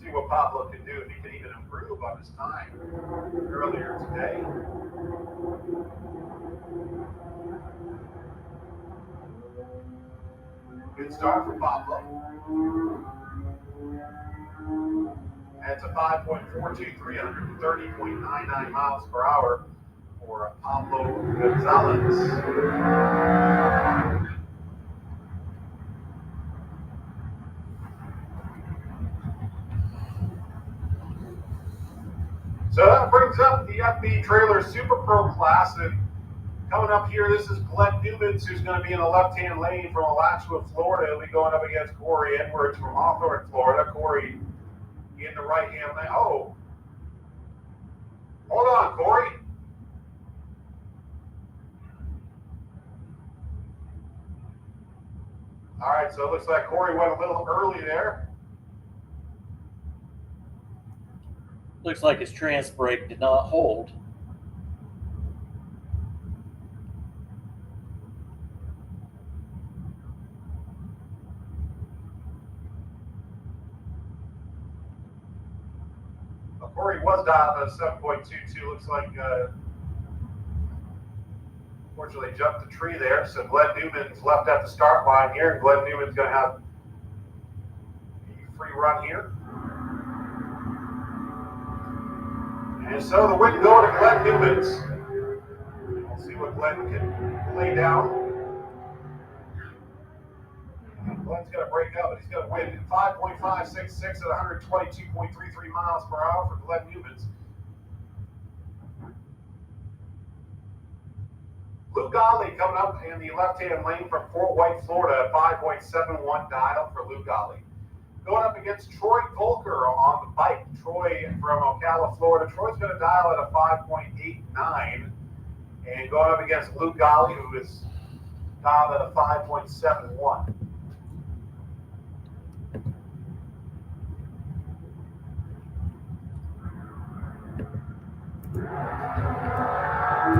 See what Pablo can do, if he can even improve on his time earlier today. Good start for Pablo. And it's a 5.42, 330.99 miles per hour for Pablo Gonzalez. So that brings up the FB Trailer Super Pro class. And coming up here, this is Glenn Newmans, who's going to be in the left-hand lane from Alachua, Florida. He'll be going up against Corey Edwards from Hawthorne, Florida. Corey in the right-hand lane. Oh, hold on, Corey. All right, so it looks like Corey went a little early there. Looks like his trans brake did not hold. Corey was dialed at 7.22. Looks like, unfortunately, jumped the tree there. So Glenn Newman's left at the start line here. Glenn Newman's going to have a free run here. And so the win going to Glenn Newman's. We'll see what Glenn can lay down. Glenn's going to break up, but he's going to win 5.566 at 122.33 miles per hour for Glenn Newman's. Lou Golly coming up in the left-hand lane from Fort White, Florida, 5.71 dial for Lou Golly. Going up against Troy Volker on the bike. Troy from Ocala, Florida. Troy's going to dial at a 5.89. And going up against Lou Golly, who is dialed at a 5.71.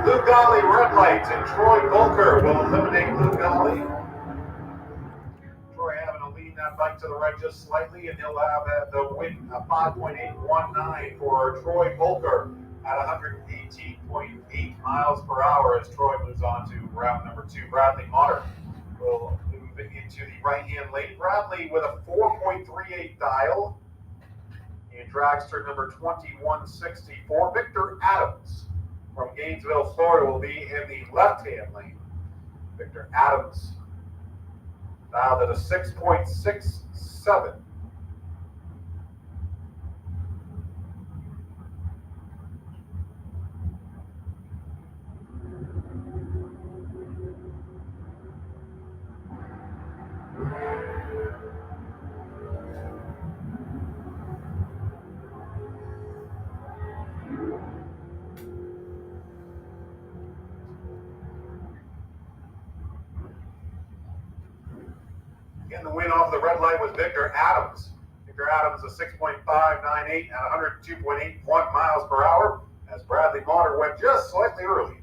Lou Golly red lights, and Troy Volker will eliminate Lou Golly. Troy having to lean that bike to the right just slightly, and he'll have the win a 5.819 for Troy Volker at 118.8 miles per hour as Troy moves on to round number 2. Bradley Motter will move into the right-hand lane. Bradley with a 4.38 dial in dragster number 2164. Victor Adams from Gainesville, Florida will be in the left-hand lane. Victor Adams dialed at a 6.67. Getting the win off the red light was Victor Adams. Victor Adams a 6.598 at 102.81 miles per hour as Bradley Motter went just slightly early.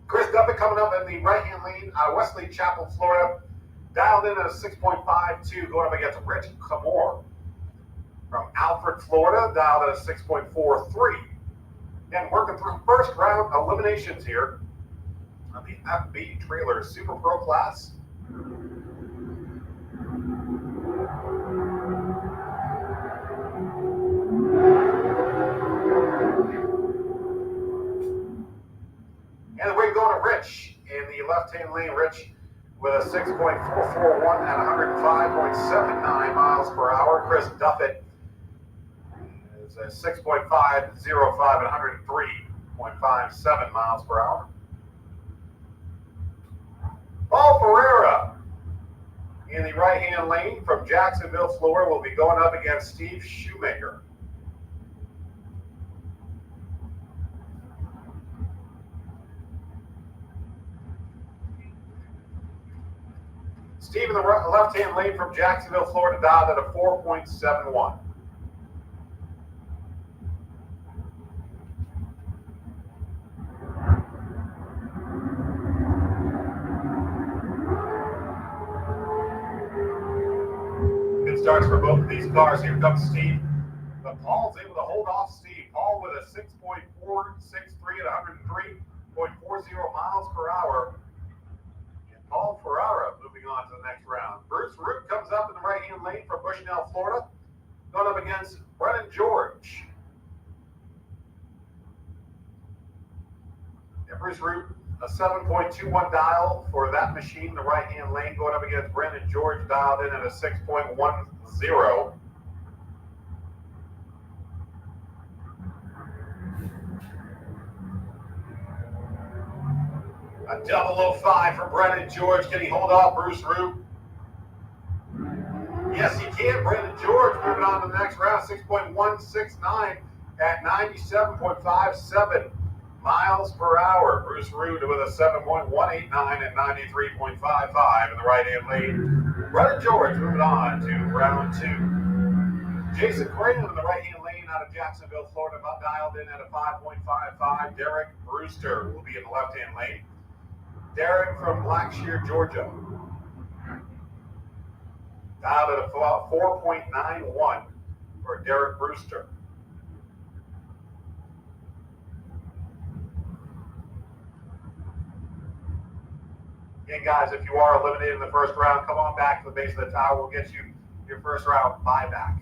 Chris Duffett coming up in the right-hand lane out of Wesley Chapel, Florida. Dialed in at a 6.52 going up against Rich Camore from Alfred, Florida. Dialed at a 6.43. And working through first round eliminations here on the FB Trailer Super Pro class. And we're going to Rich in the left-hand lane. Rich with a 6.441 at 105.79 miles per hour. Chris Duffett is a 6.505 at 103.57 miles per hour. Paul Ferreira in the right-hand lane from Jacksonville, Florida will be going up against Steve Shoemaker. Steve in the left-hand lane from Jacksonville, Florida, dialed at a 4.71. Good starts for both of these cars. Here comes Steve. But Paul's able to hold off Steve. Paul with a 6.463 at 103.40 miles per hour. Paul Ferrara moving on to the next round. Bruce Root comes up in the right-hand lane from Bushnell, Florida, going up against Brennan George. And Bruce Root, a 7.21 dial for that machine in the right-hand lane, going up against Brennan George, dialed in at a 6.10. A 005 for Brennan George. Can he hold off Bruce Root? Yes, he can. Brennan George moving on to the next round. 6.169 at 97.57 miles per hour. Bruce Root with a 7.189 at 93.55 in the right-hand lane. Brennan George moving on to round 2. Jason Crane in the right-hand lane out of Jacksonville, Florida, about dialed in at a 5.55. Derek Brewster will be in the left-hand lane. Derek from Blackshear, Georgia. Dialed at a 4.91 for Derek Brewster. Again, guys, if you are eliminated in the first round, come on back to the base of the tower. We'll get you your first round buyback.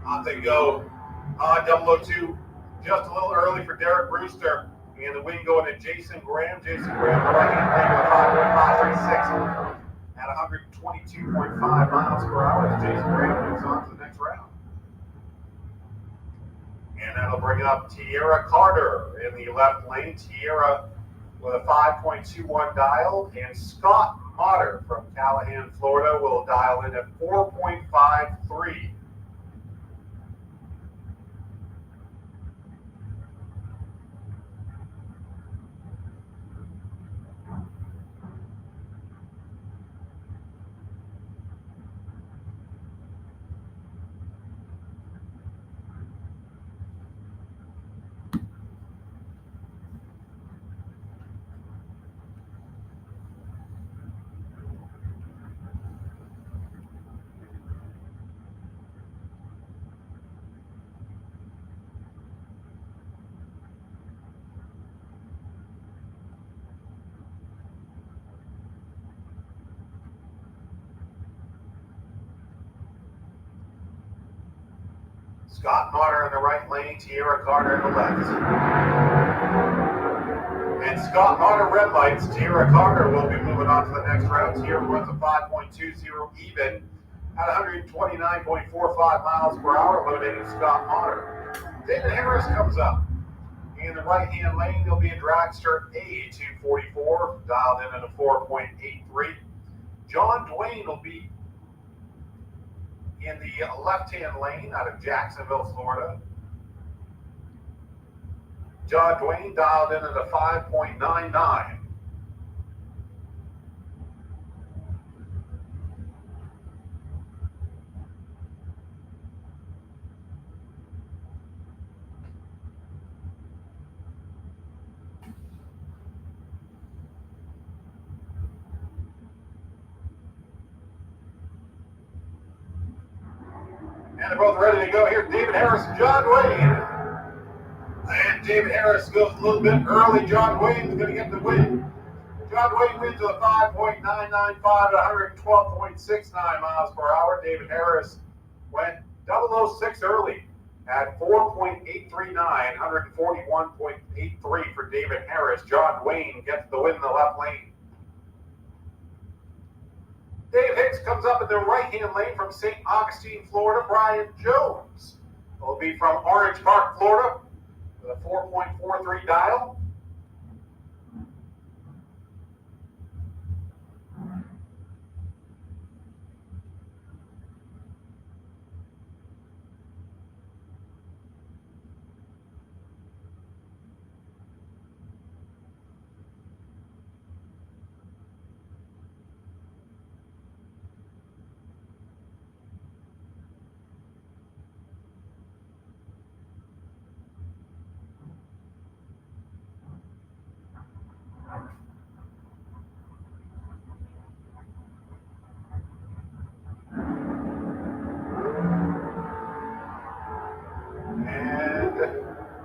On they go. 002, just a little early for Derek Brewster. And the win going to Jason Graham. Jason Graham, the right-hand lane with 5.536 at 122.5 miles per hour. As Jason Graham moves on to the next round. And that'll bring up Tierra Carter in the left lane. Tierra with a 5.21 dial. And Scott Motter from Callahan, Florida will dial in at 4.53. Scott Motter in the right lane, Tierra Carter in the left. And Scott Motter red lights, Tierra Carter will be moving on to the next round. Tierra runs a 5.20 even at 129.45 miles per hour, eliminating Scott Motter. David Harris comes up. In the right-hand lane, there'll be a dragster A244, dialed in at a 4.83. John Dwayne will be in the left-hand lane out of Jacksonville, Florida. John Dwayne dialed in at a 5.99. And they're both ready to go here. David Harris and John Wayne. And David Harris goes a little bit early. John Wayne's going to get the win. John Wayne wins with a 5.995 at 112.69 miles per hour. David Harris went 006 early at 4.839, 141.83 for David Harris. John Wayne gets the win in the left lane. Dave Hicks comes up in the right-hand lane from St. Augustine, Florida. Brian Jones will be from Orange Park, Florida, with a 4.43 dial.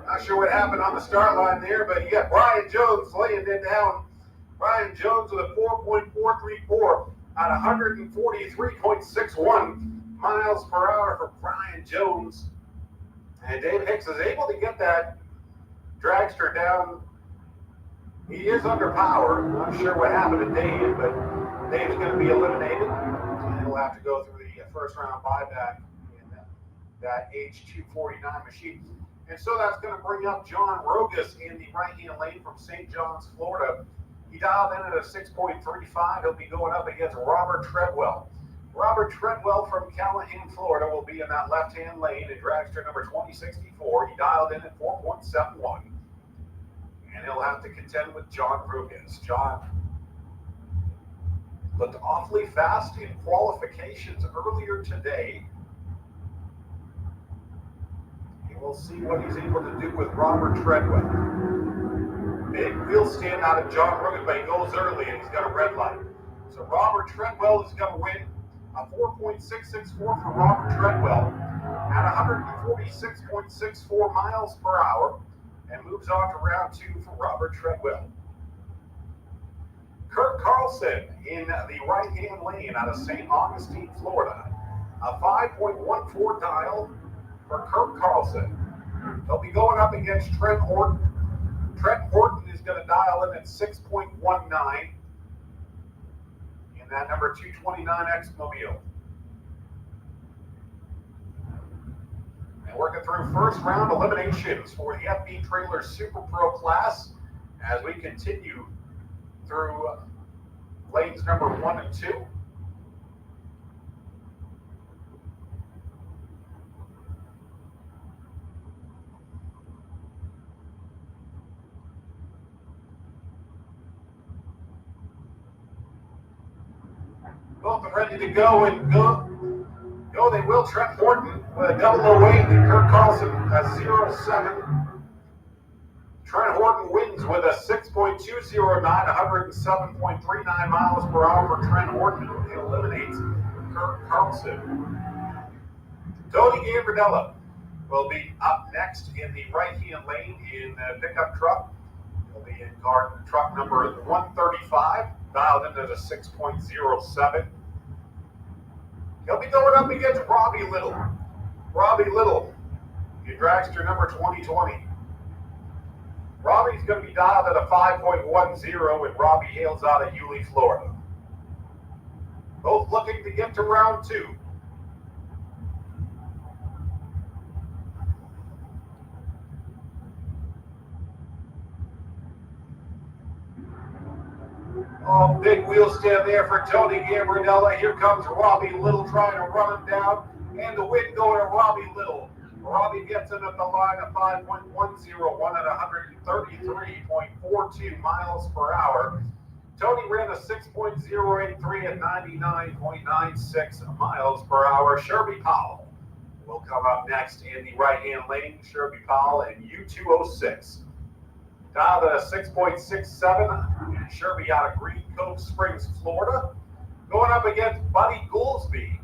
Not sure what happened on the start line there, but you got Brian Jones laying it down. Brian Jones with a 4.434 at 143.61 miles per hour for Brian Jones. And Dave Hicks is able to get that dragster down. He is under power. I'm not sure what happened to Dave, but Dave's going to be eliminated. And he'll have to go through the first round buyback in that H249 machine. And so that's going to bring up John Rogas in the right-hand lane from St. John's, Florida. He dialed in at a 6.35. He'll be going up against Robert Treadwell. Robert Treadwell from Callahan, Florida will be in that left-hand lane in dragster number 2064. He dialed in at 4.71. And he'll have to contend with John Rogas. John looked awfully fast in qualifications earlier today. We'll see what he's able to do with Robert Treadwell. Big wheel stand out of John Rogan, but he goes early and he's got a red light. So Robert Treadwell is going to win a 4.664 for Robert Treadwell at 146.64 miles per hour and moves on to round 2 for Robert Treadwell. Kurt Carlson in the right-hand lane out of St. Augustine, Florida. A 5.14 dial for Kurt Carlson. He'll be going up against Trent Horton. Trent Horton is going to dial in at 6.19 in that number 229X Mobile. And working through first round eliminations for the FB Trailer Super Pro class as we continue through lanes number 1 and 2. Both are ready to go and go. They will. Trent Horton with a 008 and Kurt Carlson a 07. Trent Horton wins with a 6.209, 107.39 miles per hour for Trent Horton. He eliminates Kurt Carlson. Tony Gambardella will be up next in the right-hand lane in the pickup truck. He'll be in car truck number 135, dialed into the 6.07. He'll be going up against Robbie Little. Robbie Little, your dragster number 2020. Robbie's going to be dialed at a 5.10, and Robbie hails out of Yulee, Florida. Both looking to get to round 2. Oh, big wheel stand there for Tony Gambardella. Here comes Robbie Little trying to run him down, and the win going to Robbie Little. Robbie gets him at the line of 5.101 at 133.42 miles per hour. Tony ran a 6.083 at 99.96 miles per hour. Sherby Powell will come up next in the right-hand lane. Sherby Powell and U206. Dialed at a 6.67. Sherby out of Green Cove Springs, Florida. Going up against Buddy Goolsby.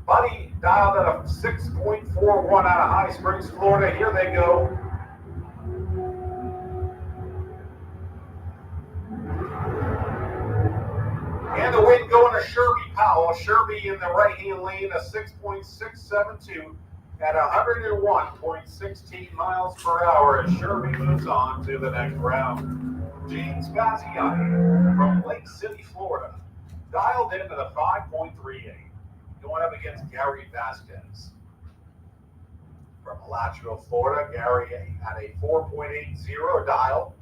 Buddy dialed at a 6.41 out of High Springs, Florida. Here they go. And the win going to Sherby Powell. Sherby in the right-hand lane, a 6.672 at 101.16 miles per hour as Sherby moves on to the next round. Gene Spaziani from Lake City, Florida, dialed into the 5.38. Going up against Gary Vasquez. From Alachua, Florida, Gary had a 4.80 dial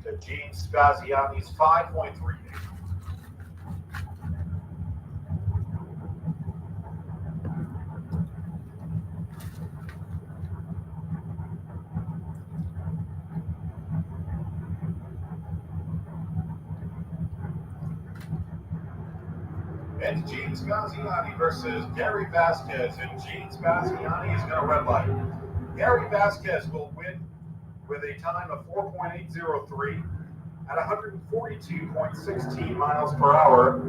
to Gene Spaziani's 5.38. And Gene Spaziani versus Gary Vasquez. And Gene Spaziani is going to red light. Gary Vasquez will win with a time of 4.803 at 142.16 miles per hour.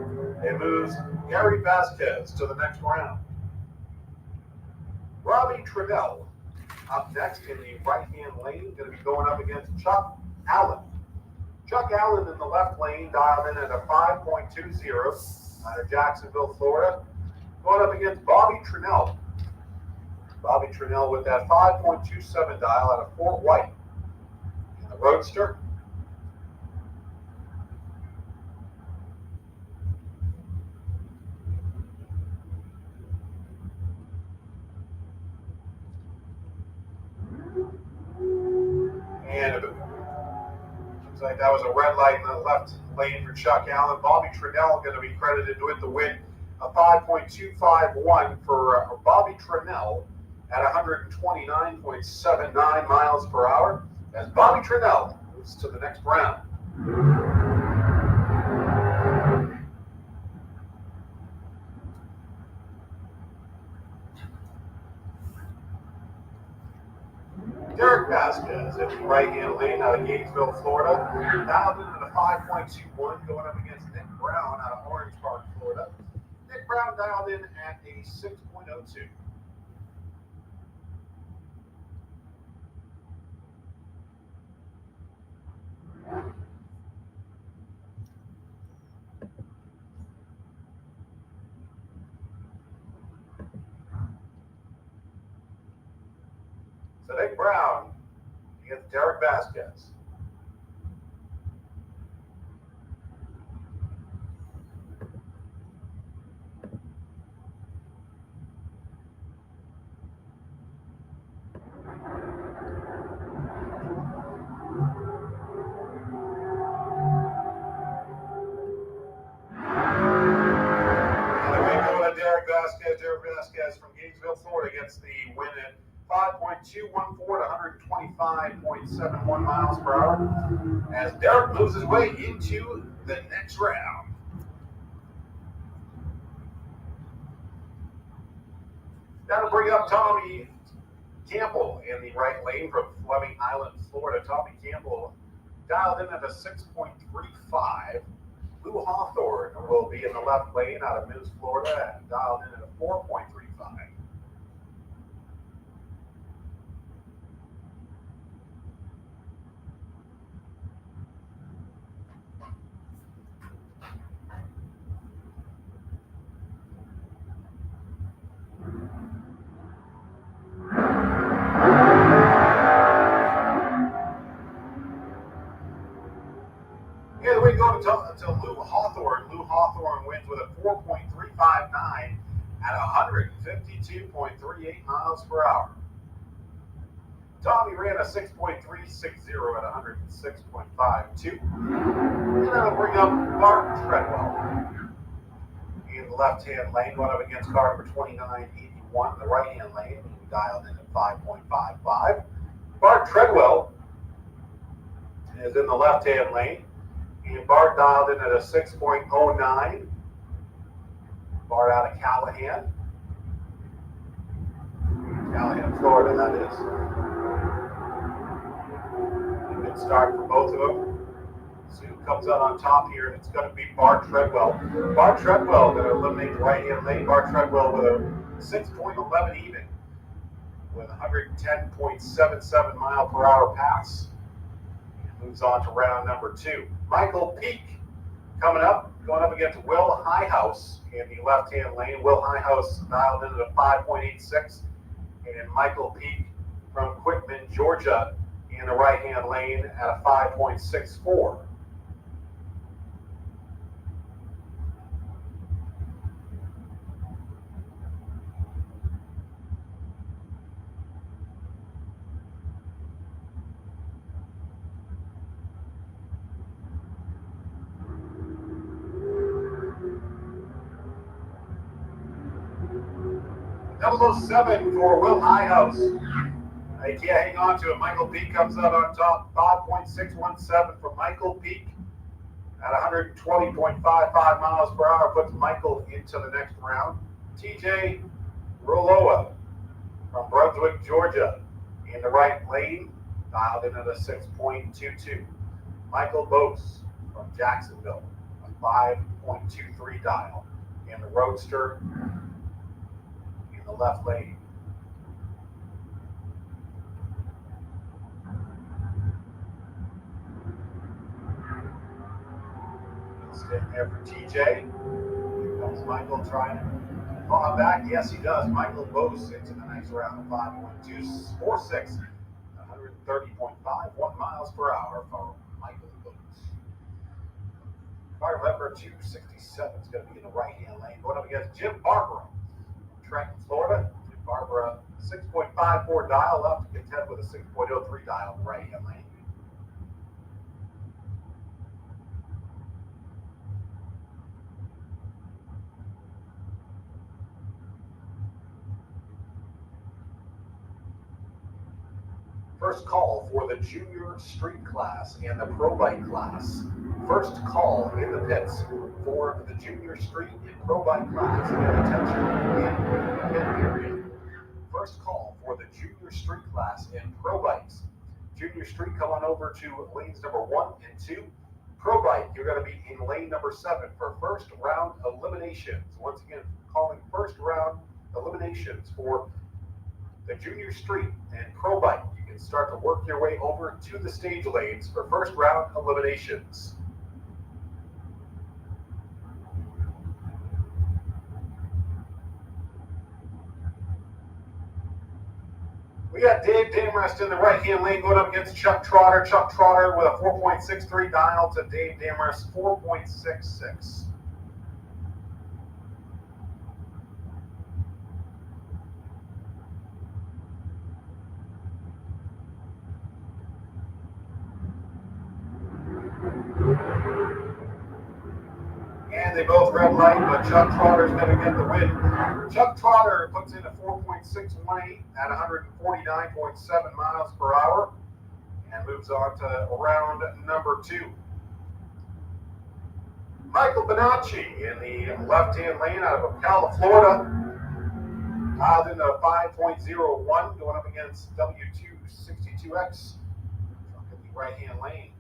It moves Gary Vasquez to the next round. Robbie Trudell up next in the right-hand lane, going to be going up against Chuck Allen. Chuck Allen in the left lane, dialed in at a 5.20. Out of Jacksonville, Florida, going up against Bobby Trinnell. Bobby Trinnell with that 5.27 dial out of Fort White in the Roadster. And it looks like that was a red light in the left lane for Chuck Allen. Bobby Trinnell going to be credited with the win. A 5.251 for Bobby Trinnell at 129.79 miles per hour as Bobby Trinnell moves to the next round. Derek Vasquez in the right-hand lane out of Gainesville, Florida. Dialed in at a 5.21, going up against Nick Brown out of Orange Park, Florida. Nick Brown dialed in at a 6.02. So Nick Brown against Derek Vasquez. Derek Vasquez from Gainesville, Florida gets the win at 5.214 to 125.71 miles per hour as Derek moves his way into the next round. That'll bring up Tommy Campbell in the right lane from Fleming Island, Florida. Tommy Campbell dialed in at a 6.35. Lou Hawthorne will be in the left lane out of Mills, Florida, and dialed in at a 4.35. Here we go to Lou Hawthorne. Lou Hawthorne wins with a 4.359 at 152.38 miles per hour. Tommy ran a 6.360 at 106.52. And that'll bring up Bart Treadwell in the left-hand lane, going up against car number 2981 in the right-hand lane, who dialed in at 5.55. Bart Treadwell is in the left-hand lane. And Bart dialed in at a 6.09. Bart out of Callahan, Florida, that is. A good start for both of them. See who comes out on top here, and it's going to be Bart Treadwell. Bart Treadwell going to eliminate the right-hand lane. Bart Treadwell with a 6.11 even, with 110.77 mile per hour pass. Moves on to round number 2. Michael Peak coming up, going up against Will Highhouse in the left-hand lane. Will Highhouse dialed in at a 5.86, and Michael Peak from Quitman, Georgia, in the right-hand lane at a 5.64. Double 07 for Will Highhouse. They can't hang on to it. Michael Peak comes out on top. 5.617 for Michael Peak at 120.55 miles per hour. Puts Michael into the next round. TJ Roloa from Brunswick, Georgia, in the right lane, dialed in at a 6.22. Michael Bose from Jacksonville, a 5.23 dial. In the Roadster, the left lane. Staying there for TJ. Here comes Michael trying to claw back. Yes, he does. Michael Bose into the next round of 5.246, 130.51 miles per hour for Michael Bose. Car number 267 is going to be in the right-hand lane, going up against Jim Barbara. Trenton, Florida. Barbara, 6.54 dial left to contend with a 6.03 dial in the right-hand lane. First call for the junior street class and the pro bike class. First call in the pits for the junior street and pro bike class. And attention in the pit area. First call for the junior street class and pro bikes Junior Street, come on over to lanes number 1 and 2. Pro Bike, you're going to be in lane number 7 for first round eliminations. Once again, calling first round eliminations for the Junior Street and Pro Bike. You can start to work your way over to the stage lanes for first round eliminations. We got Dave Damrest in the right-hand lane going up against Chuck Trotter. Chuck Trotter with a 4.63 dial to Dave Damrest 4.66. And they both red light, but Chuck Trotter's going to get the win. Chuck Trotter puts in a 4.618 at 149.7 miles per hour and moves on to round number 2. Michael Bonacci in the left-hand lane out of Ocala, Florida. Dialed into 5.01 going up against W262X in the right-hand lane.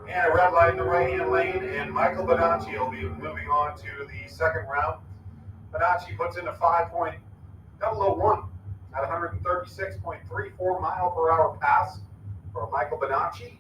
And a red light in the right-hand lane, and Michael Bonacci will be moving on to the second round. Bonacci puts in a 5.001 at 136.34 mile per hour pass for Michael Bonacci.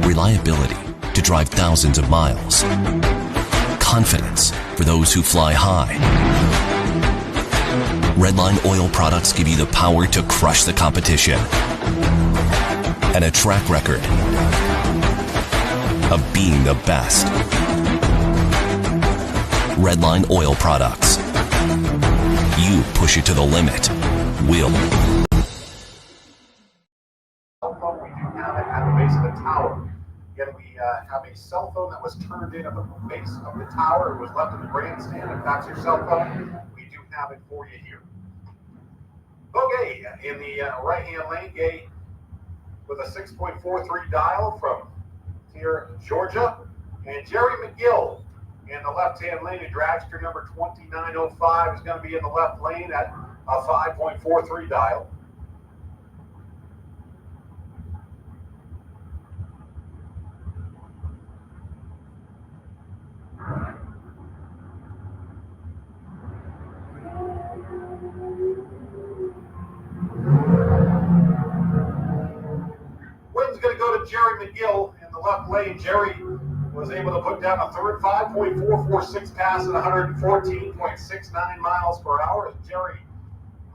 Reliability to drive thousands of miles. Confidence for those who fly high. Redline oil products give you the power to crush the competition. And a track record of being the best. Redline oil products. You push it to the limit. We'll. At the base of the tower. Again, we have a cell phone that was turned in at the base of the tower. It was left in the grandstand. If that's your cell phone, we do have it for you here. Okay, in the right-hand lane, Gay with a 6.43 dial from here, Georgia. And Jerry McGill in the left-hand lane, a dragster number 2905 is going to be in the left lane at a 5.43 dial. Going to go to Jerry McGill in the left lane. Jerry was able to put down a third 5.446 pass at 114.69 miles per hour as Jerry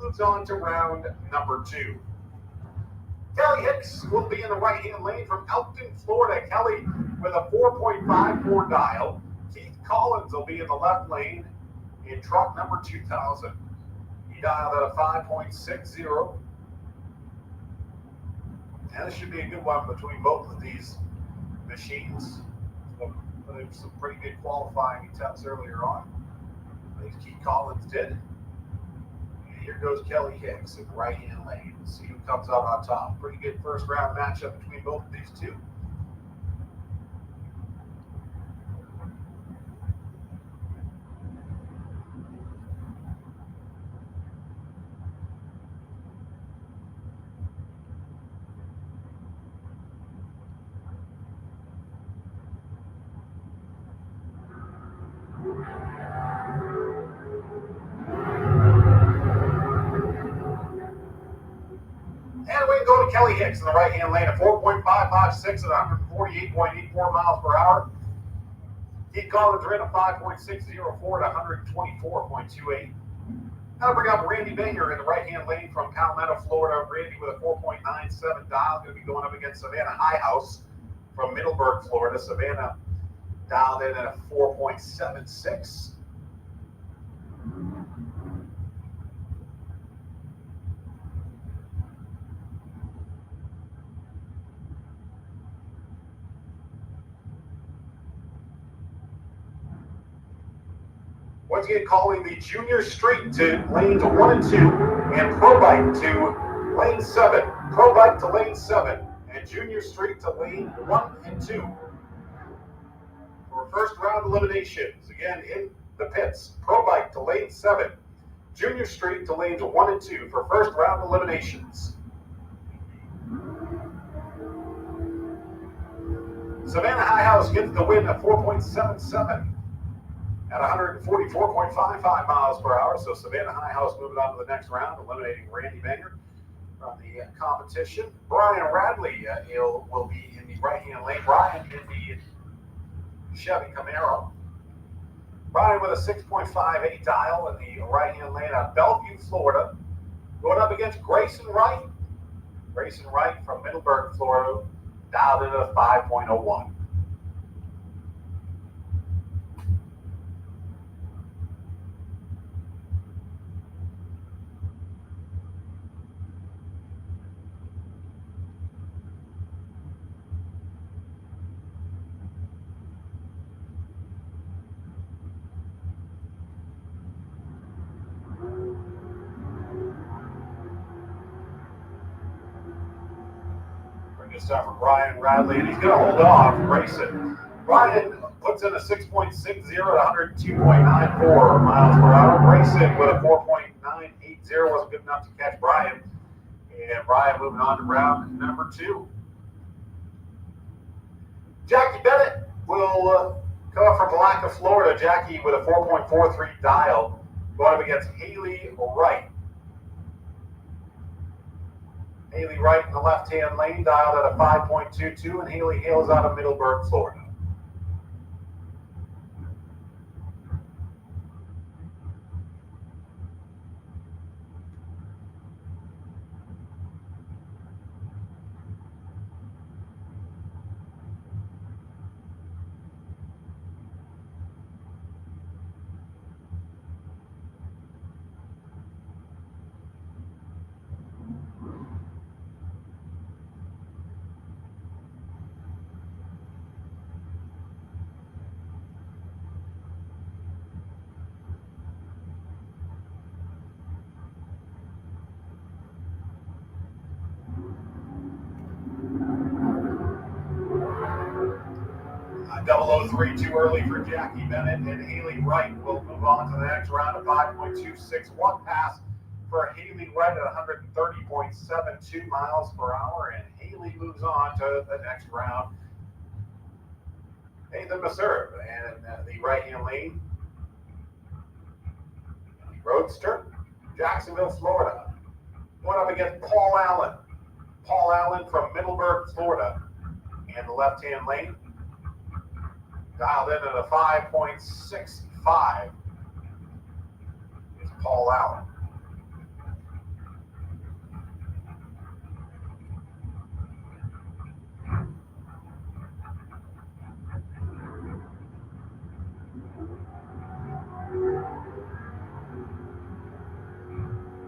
moves on to round number 2. Kelly Hicks will be in the right-hand lane from Elkton, Florida. Kelly with a 4.54 dial. Keith Collins will be in the left lane in truck number 2000. He dialed at a 5.60. And this should be a good one between both of these machines. Some pretty good qualifying attempts earlier on. I think Keith Collins did. And here goes Kelly Hicks in the right-hand lane. Let's see who comes out on top. Pretty good first-round matchup between both of these two. And we go to Kelly Hicks in the right-hand lane at 4.556 at 148.84 miles per hour. Keith Collins ran a 5.604 at 124.28. Now bring up Randy Banger in the right-hand lane from Palmetto, Florida. Randy with a 4.97 dial, going to be going up against Savannah Highhouse from Middleburg, Florida. Savannah dialed in at a 4.76. Once again, calling the Junior Street to lanes 1 and 2, and Pro Bike to lane 7. Pro Bike to lane 7, and Junior Street to lane 1 and 2. For first round eliminations, again in the pits, Pro Bike to lane 7, Junior Street to lanes 1 and 2 for first round eliminations. Savannah Highhouse gets the win at 4.77. At 144.55 miles per hour. So Savannah Highhouse moving on to the next round, eliminating Randy Banger from the competition. Brian Radley will be in the right-hand lane. Brian in the Chevy Camaro. Brian with a 6.58 dial in the right-hand lane out of Bellevue, Florida. Going up against Grayson Wright. Grayson Wright from Middleburg, Florida, dialed in at a 5.01. This time for Brian Radley, and he's going to hold off Grayson. Brian puts in a 6.60 at 102.94 miles per hour. Grayson with a 4.980 wasn't good enough to catch Brian. And Brian moving on to round number 2. Jackie Bennett will come up from Malacca, Florida. Jackie with a 4.43 dial going up against Haley Wright. Haley Wright in the left-hand lane, dialed at a 5.22, and Haley hails out of Middleburg, Florida. Double 03 too early for Jackie Bennett, and Haley Wright will move on to the next round. A 5.261 pass for Haley Wright at 130.72 miles per hour, and Haley moves on to the next round. Nathan Meserve and the right-hand lane. Roadster, Jacksonville, Florida. Going up against Paul Allen. Paul Allen from Middleburg, Florida, and the left-hand lane. Dialed in at a 5.65 is Paul Allen.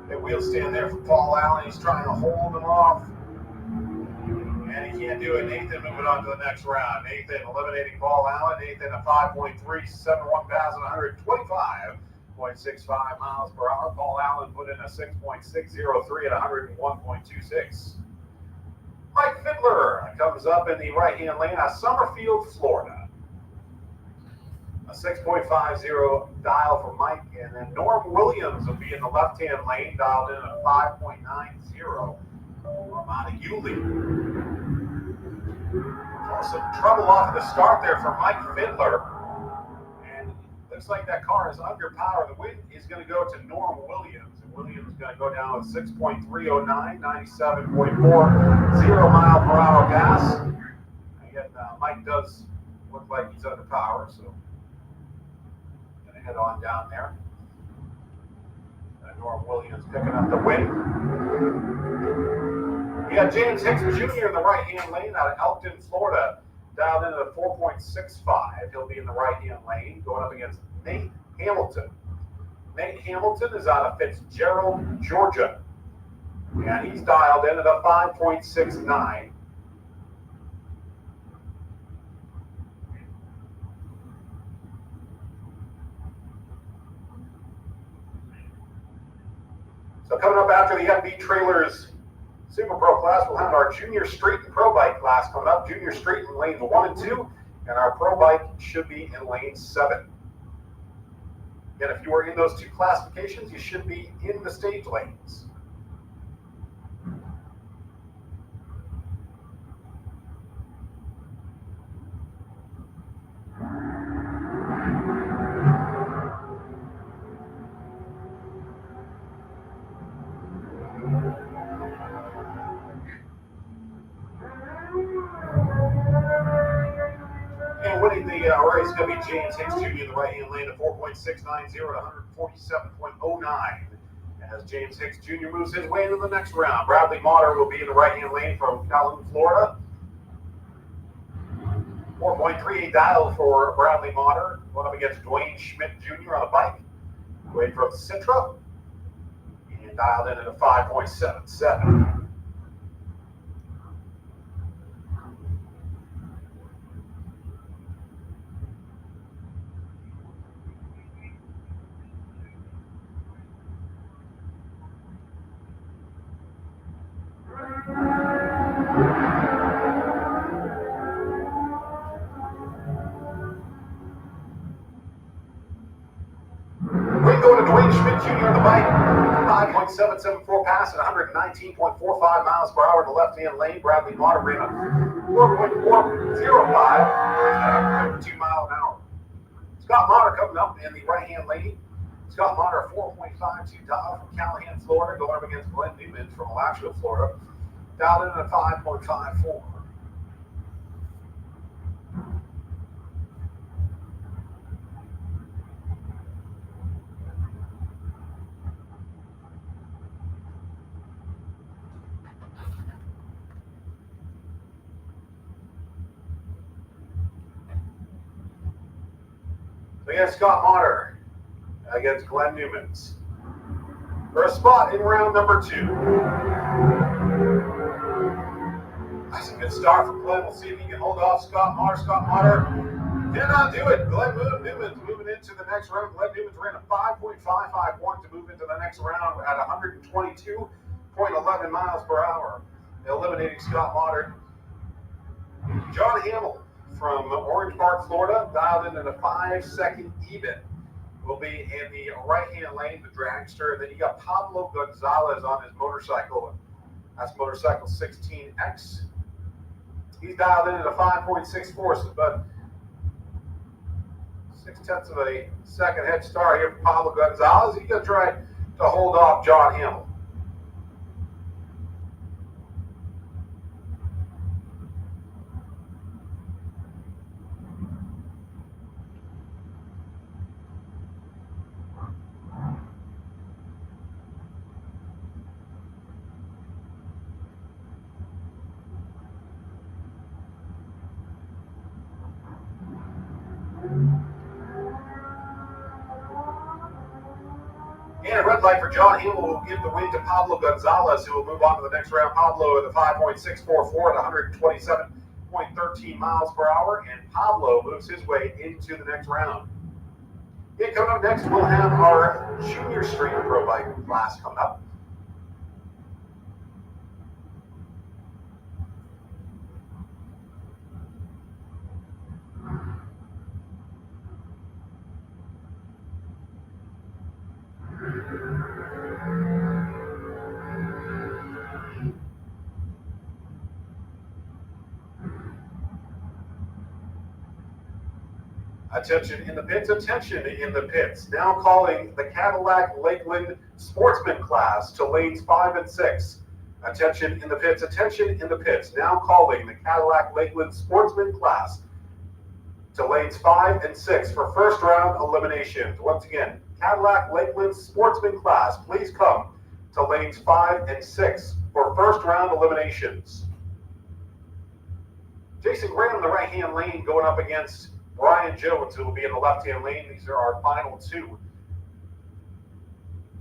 The wheel stand there for Paul Allen. He's trying to hold him off. And he can't do it. Nathan moving on to the next round. Nathan eliminating Paul Allen. Nathan a 5.371 pass at 125 6.65 miles per hour. Paul Allen put in a 6.603 at 101.26. Mike Fiddler comes up in the right-hand lane at Summerfield, Florida. A 6.50 dial for Mike, and then Norm Williams will be in the left-hand lane, dialed in at 5.90 from out of Yulee. Some trouble off the start there for Mike Fiddler, and looks like that car is under power. The wind is going to go to Norm Williams, and Williams is going to go down with 6.309, 97.40 mile per hour gas. Again, Mike does look like he's under power, so going to head on down there. Norm Williams picking up the win. We got James Hicks Jr. in the right-hand lane out of Elkton, Florida, dialed in at a 4.65. He'll be in the right-hand lane going up against Nate Hamilton. Nate Hamilton is out of Fitzgerald, Georgia, and he's dialed in at a 5.69. So coming up after the FB Trailers Super Pro class, we'll have our Junior Street and Pro Bike class coming up. Junior Street in lanes 1 and 2, and our Pro Bike should be in lane 7. Again, if you are in those two classifications, you should be in the stage lanes. Winning the race is going to be James Hicks Jr. in the right-hand lane at 4.690 at 147.09. As James Hicks Jr. moves his way into the next round, Bradley Motter will be in the right-hand lane from Calhoun, Florida. 4.38 dial for Bradley Motter. Going up against Dwayne Schmidt Jr. on a bike. Dwayne from Citra. And dialed in at a 5.77. Dwayne Schmidt Jr. on the bike, 5.774 pass at 119.45 miles per hour in the left-hand lane. Bradley Motter ran a 4.405 at 52 miles an hour. Scott Motter coming up in the right-hand lane. Scott Motter, a 4.52 dial from Callahan, Florida, going up against Glenn Newman from Alachua, Florida. Dialed in at 5.54. Against Scott Motter against Glenn Newmans for a spot in round number 2. That's a good start from Glenn. We'll see if he can hold off Scott Motter. Scott Motter cannot do it. Glenn Newmans moving into the next round. Glenn Newmans ran a 5.551 to move into the next round at 122.11 miles per hour, eliminating Scott Motter. John Hamill from Orange Park, Florida, dialed in at a 5-second even. Will be in the right-hand lane, the dragster. And then you got Pablo Gonzalez on his motorcycle. That's motorcycle 16X. He's dialed in at a 5.64, so about 0.6 of a second head start here for Pablo Gonzalez. He's going to try to hold off John Hamill. And a red light for John Hamill will give the win to Pablo Gonzalez, who will move on to the next round. Pablo at a 5.644 at 127.13 miles per hour, and Pablo moves his way into the next round. Yeah, coming up next, we'll have our junior street pro bike class coming up. Attention in the pits, attention in the pits. Now calling the Cadillac Lakeland Sportsman class to lanes 5 and 6. Attention in the pits, attention in the pits. Now calling the Cadillac Lakeland Sportsman class to lanes 5 and 6 for first round eliminations. Once again, Cadillac Lakeland Sportsman class, please come to lanes 5 and 6 for first round eliminations. Jason Graham in the right-hand lane going up against Brian Jones, who will be in the left-hand lane. These are our final two.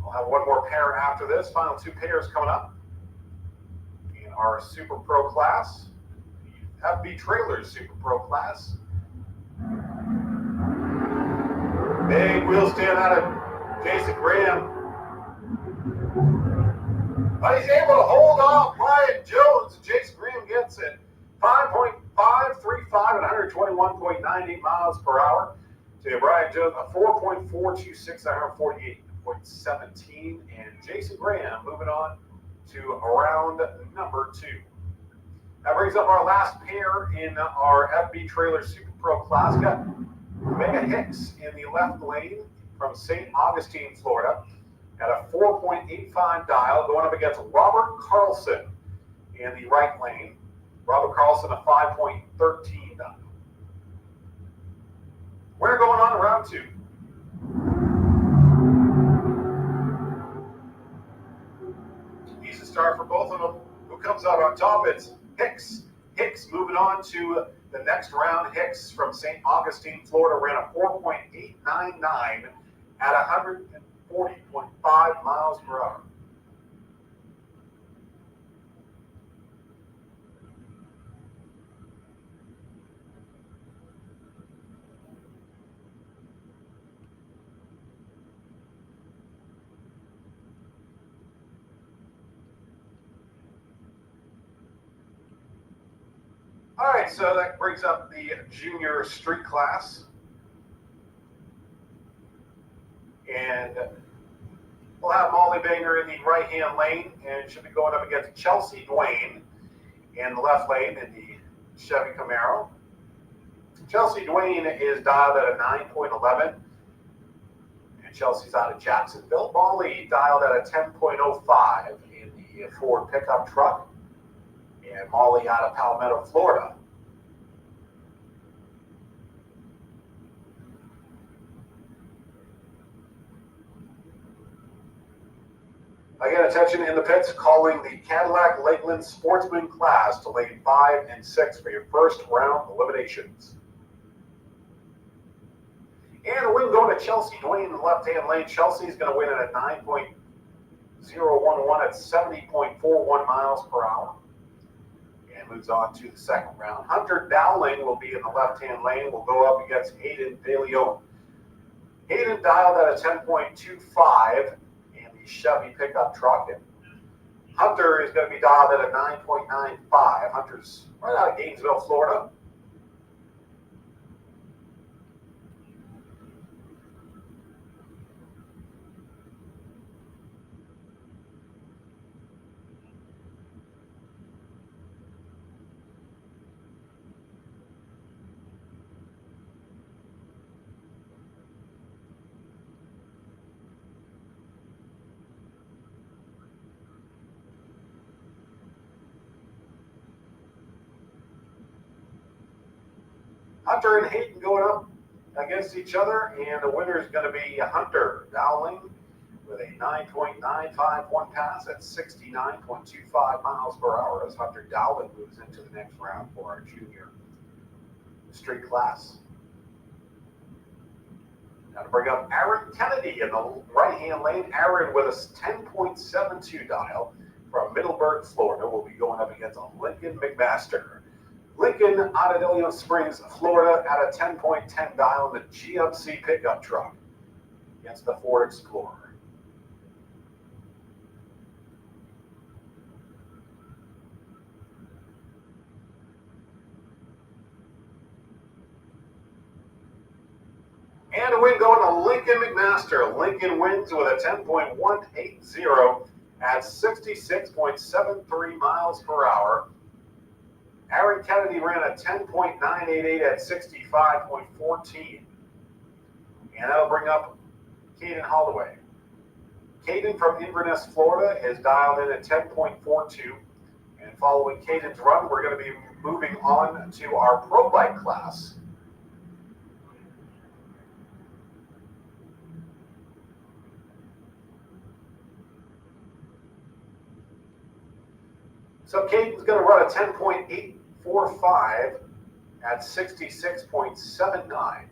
We'll have one more pair after this. Final two pairs coming up in our Super Pro class, the FB Trailers Super Pro class. Big wheel stand out of Jason Graham. But he's able to hold off Brian Jones. Jason Graham gets it. 5.535 at 121.98 miles per hour to Brian Jones, a 4.426 at 148.17, and Jason Graham moving on to round number 2. That brings up our last pair in our FB Trailer Super Pro class. Got Mega Hicks in the left lane from St. Augustine, Florida, at a 4.85 dial, going up against Robert Carlson in the right lane. Robert Carlson, a 5.13 dial. We're going on to round 2. Easy start for both of them. Who comes out on top? It's Hicks. Hicks moving on to the next round. Hicks from St. Augustine, Florida, ran a 4.899 at 140.5 miles per hour. All right, so that brings up the junior street class. And we'll have Molly Banger in the right-hand lane, and she'll be going up against Chelsea Dwayne in the left lane in the Chevy Camaro. Chelsea Dwayne is dialed at a 9.11, and Chelsea's out of Jacksonville. Molly dialed at a 10.05 in the Ford pickup truck. And Molly out of Palmetto, Florida. Again, attention in the pits, calling the Cadillac Lakeland Sportsman class to lane 5 and 6 for your first round eliminations. And a win going to Chelsea Dwayne in the left-hand lane. Chelsea's going to win at a 9.011 at 70.41 miles per hour. Moves on to the second round. Hunter Dowling will be in the left-hand lane. Will go up against Hayden DeLeon. Hayden dialed at a 10.25 in the Chevy pickup truck. And Hunter is going to be dialed at a 9.95. Hunter's right out of Gainesville, Florida. Hunter and Hayden going up against each other, and the winner is going to be Hunter Dowling with a 9.951 pass at 69.25 miles per hour as Hunter Dowling moves into the next round for our junior street class. Now to bring up Aaron Kennedy in the right-hand lane. Aaron with a 10.72 dial from Middleburg, Florida, will be going up against Lincoln McMaster. Lincoln out of Ilion Springs, Florida, at a 10.10 dial in the GMC pickup truck. against the Ford Explorer. And a win going to Lincoln McMaster. Lincoln wins with a 10.180 at 66.73 miles per hour. Aaron Kennedy ran a 10.988 at 65.14. And that'll bring up Caden Holloway. Caden from Inverness, Florida is dialed in at 10.42. And following Caden's run, we're going to be moving on to our pro bike class. So Caden's going to run a 10.845 at 66.79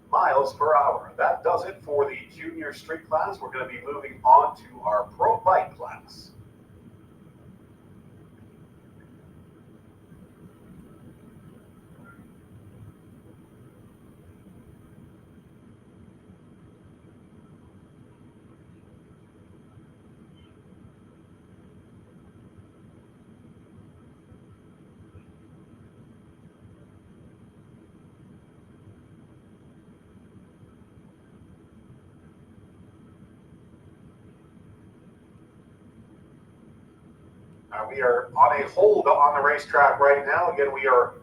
miles per hour. That does it for the junior street class. We're going to be moving on to our pro bike class. We are on a hold on the racetrack right now. Again, we are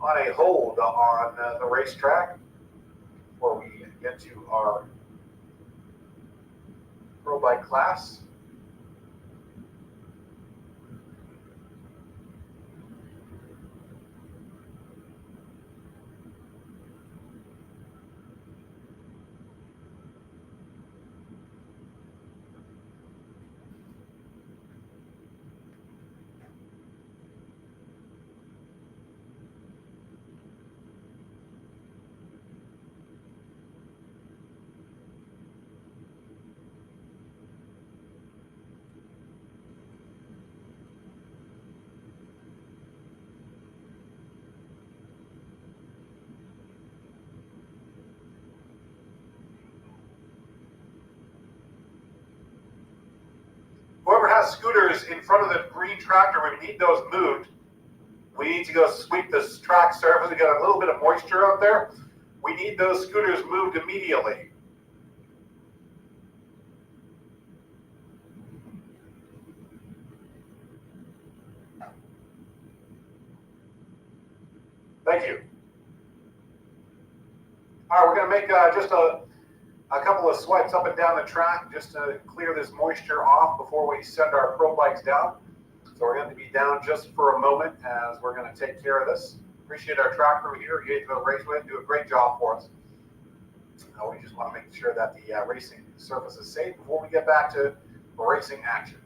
on a hold on the racetrack before we get to our pro bike class. Whoever has scooters in front of the green tractor, we need those moved. We need to go sweep this track surface. We got a little bit of moisture out there. We need those scooters moved immediately. Thank you. All right, we're going to make just a couple of swipes up and down the track just to clear this moisture off before we send our pro bikes down. So we're going to be down just for a moment as we're going to take care of this. Appreciate our track crew here at Gainesville Raceway. Do a great job for us. We just want to make sure that the racing surface is safe before we get back to racing action.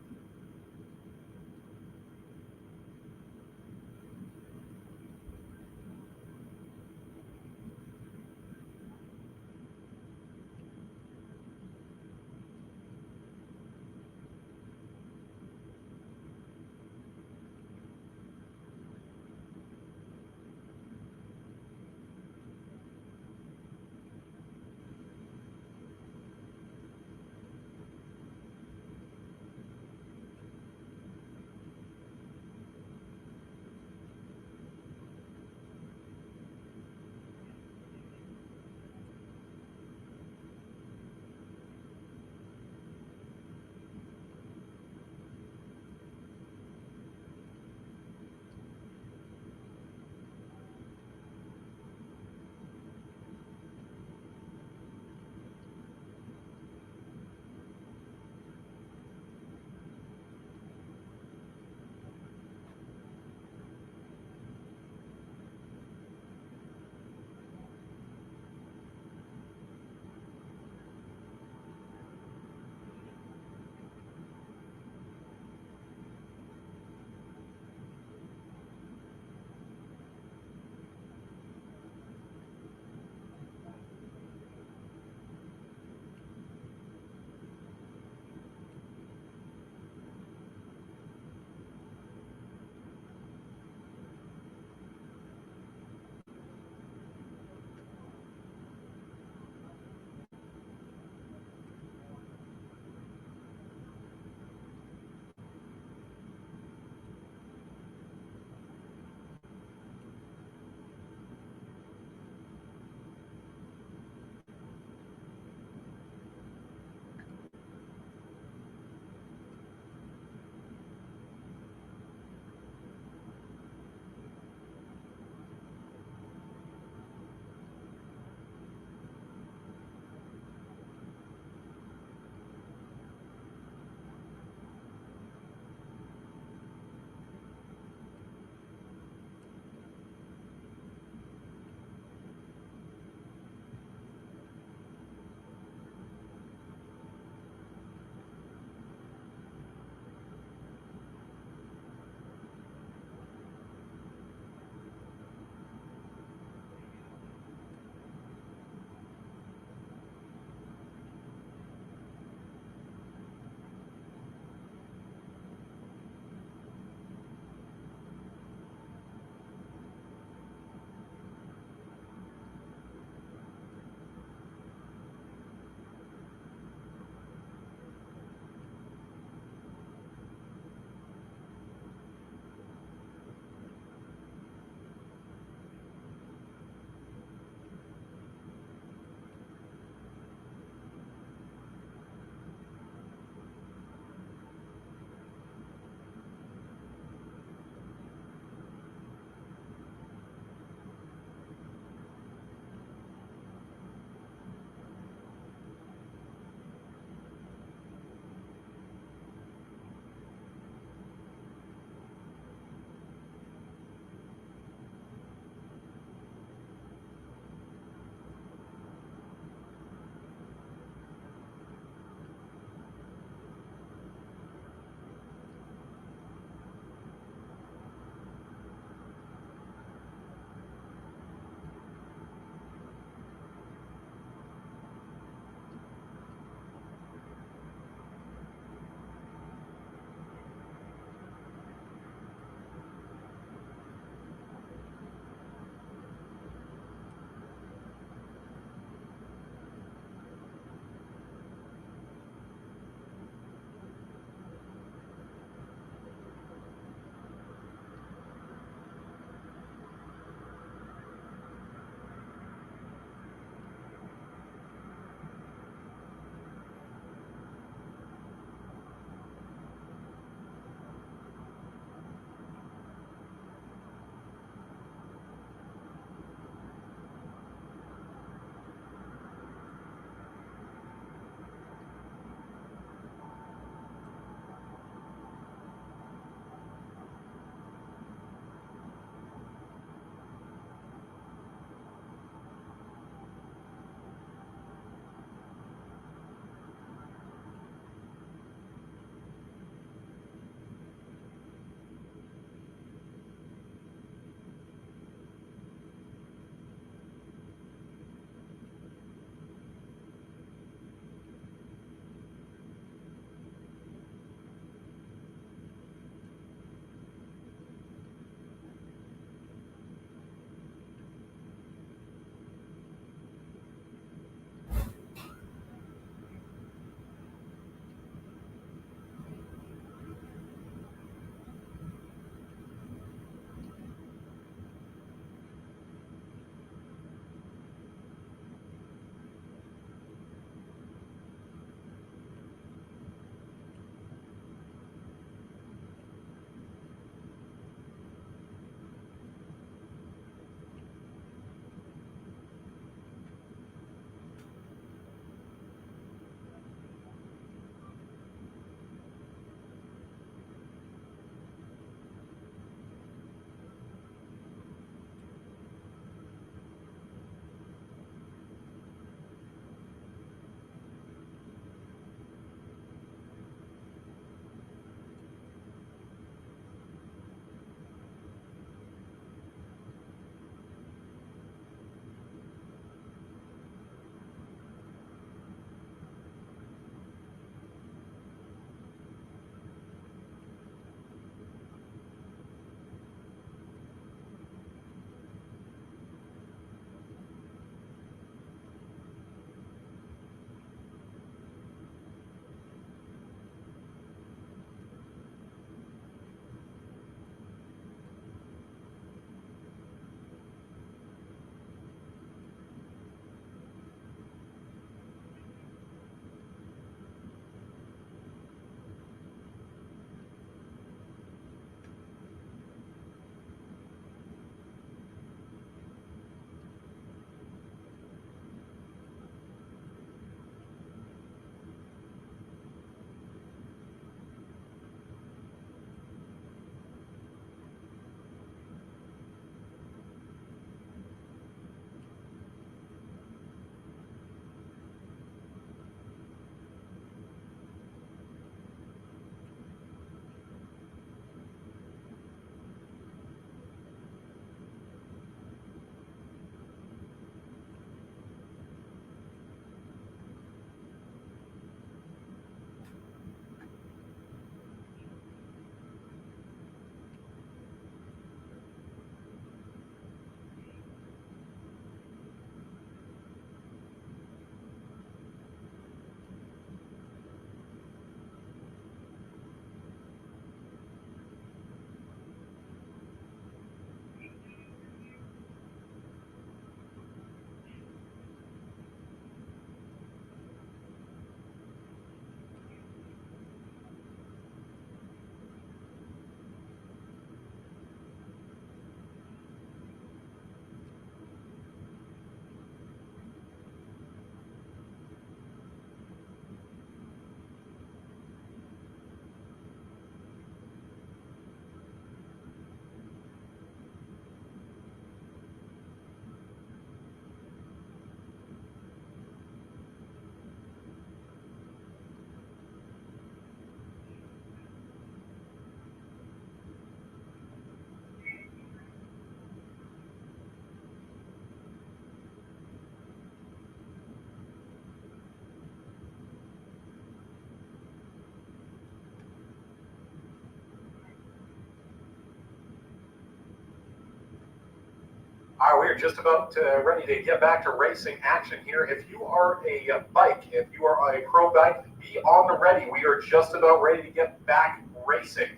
just about ready to get back to racing action here. If you are a bike, if you are a pro bike, be on the ready. We are just about ready to get back racing.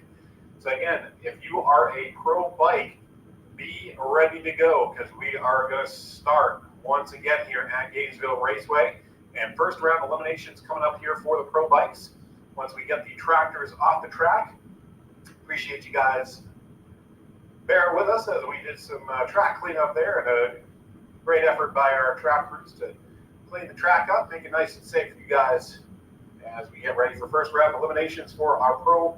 So again, if you are a pro bike, be ready to go because we are going to start once again here at Gainesville Raceway. And first round eliminations coming up here for the pro bikes. Once we get the tractors off the track, appreciate you guys bear with us as we did some track cleanup there, and a great effort by our track crews to clean the track up, make it nice and safe for you guys as we get ready for first round eliminations for our pro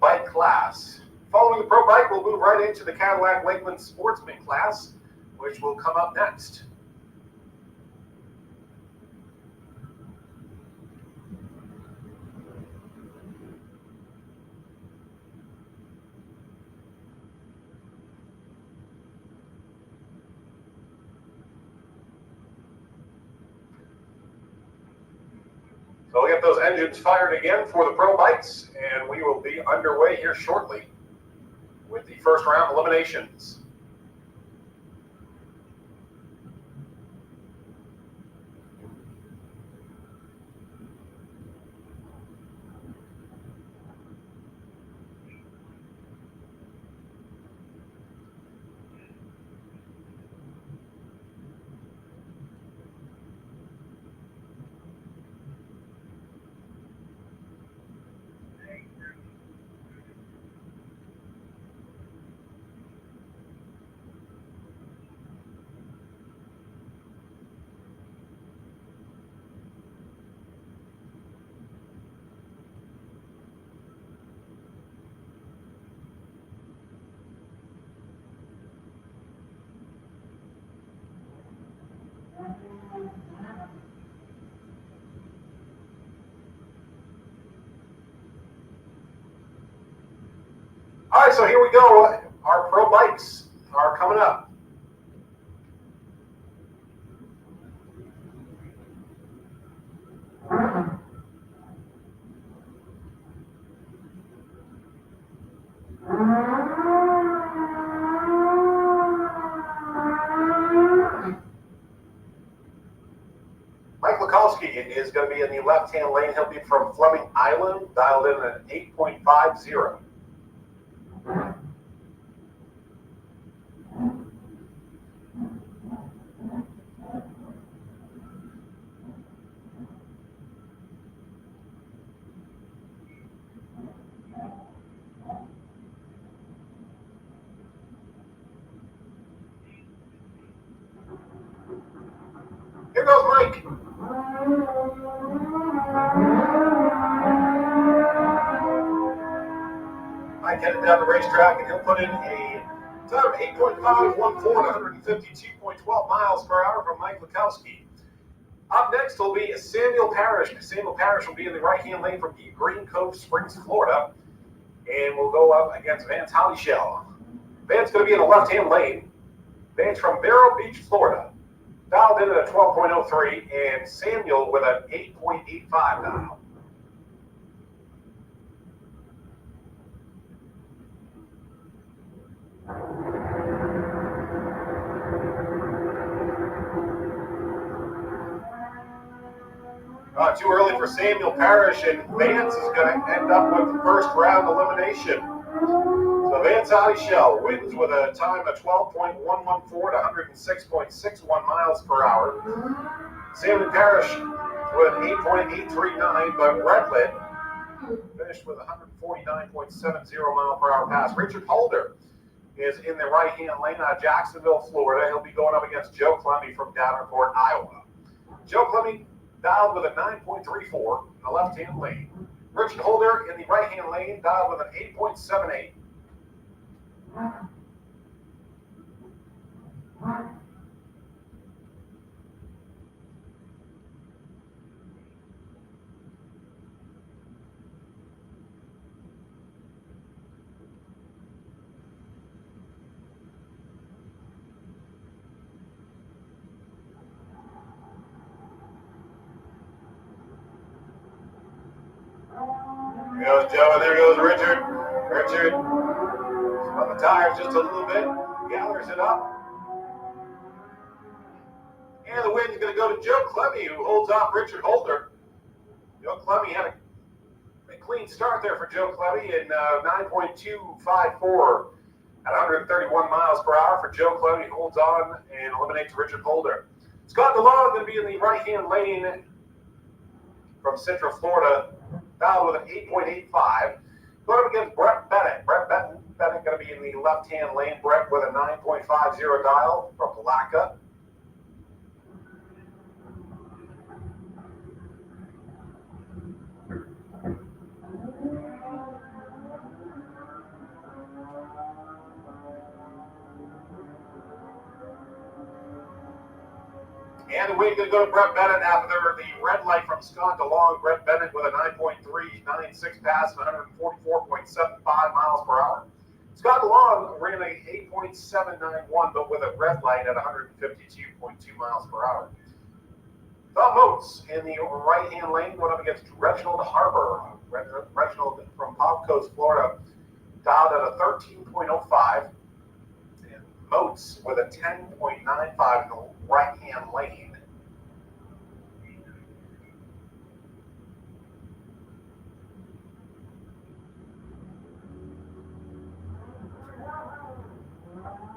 bike class. Following the pro bike, we'll move right into the Cadillac Lakeland Sportsman class, which will come up next. So we'll get those engines fired again for the pro bikes, and we will be underway here shortly with the first round eliminations. All right, so here we go. Our pro bikes are coming up. Mike Lukalski is going to be in the left-hand lane. He'll be from Fleming Island, dialed in at 8.50. Here goes Mike. Mike headed down the racetrack, and he'll put in a time of 8.514 to 152.12 miles per hour from Mike Lukalski. Up next will be Samuel Parrish. Samuel Parrish will be in the right-hand lane from Green Cove Springs, Florida, and will go up against Vance Holleyshell. Vance going to be in the left-hand lane. Vance from Vero Beach, Florida, dialed in at a 12.03, and Samuel with an 8.85 dial. Too early for Samuel Parrish, and Vance is going to end up with the first round elimination. So Vance Holleyshell wins with a time of 12.114 to 106.61 miles per hour. Samuel Parrish with 8.839, but Redlit finished with 149.70 mile per hour pass. Richard Holder is in the right-hand lane out of Jacksonville, Florida. He'll be going up against Joe Clemmy from Davenport, Iowa. Joe Clemmy dialed with a 9.34 in the left-hand lane. Richard Holder in the right-hand lane, dialed with an 8.78. There goes Joe, and there goes Richard. Richard on the tires just a little bit, gathers it up. And the win's going to go to Joe Clemmy, who holds off Richard Holder. Joe Clemmy had a clean start there for Joe Clemmy in 9.254 at 131 miles per hour for Joe Clemmy, who holds on and eliminates Richard Holder. Scott DeLong going to be in the right-hand lane from Central Florida, dialed with an 8.85. Going up against Brett Bennett. Brett Bennett going to be in the left-hand lane. Brett with a 9.50 dial from Palaca. And the win going to go to Brett Bennett after the red light from Scott DeLong. Brett Bennett with a 9.396 pass and 144.75 miles per hour. Scott DeLong ran a 8.791, but with a red light at 152.2 miles per hour. Tom Moats in the right-hand lane going up against Reginald Harper. Reginald from Palm Coast, Florida, dialed at a 13.05. And Moats with a 10.95 in the right-hand lane.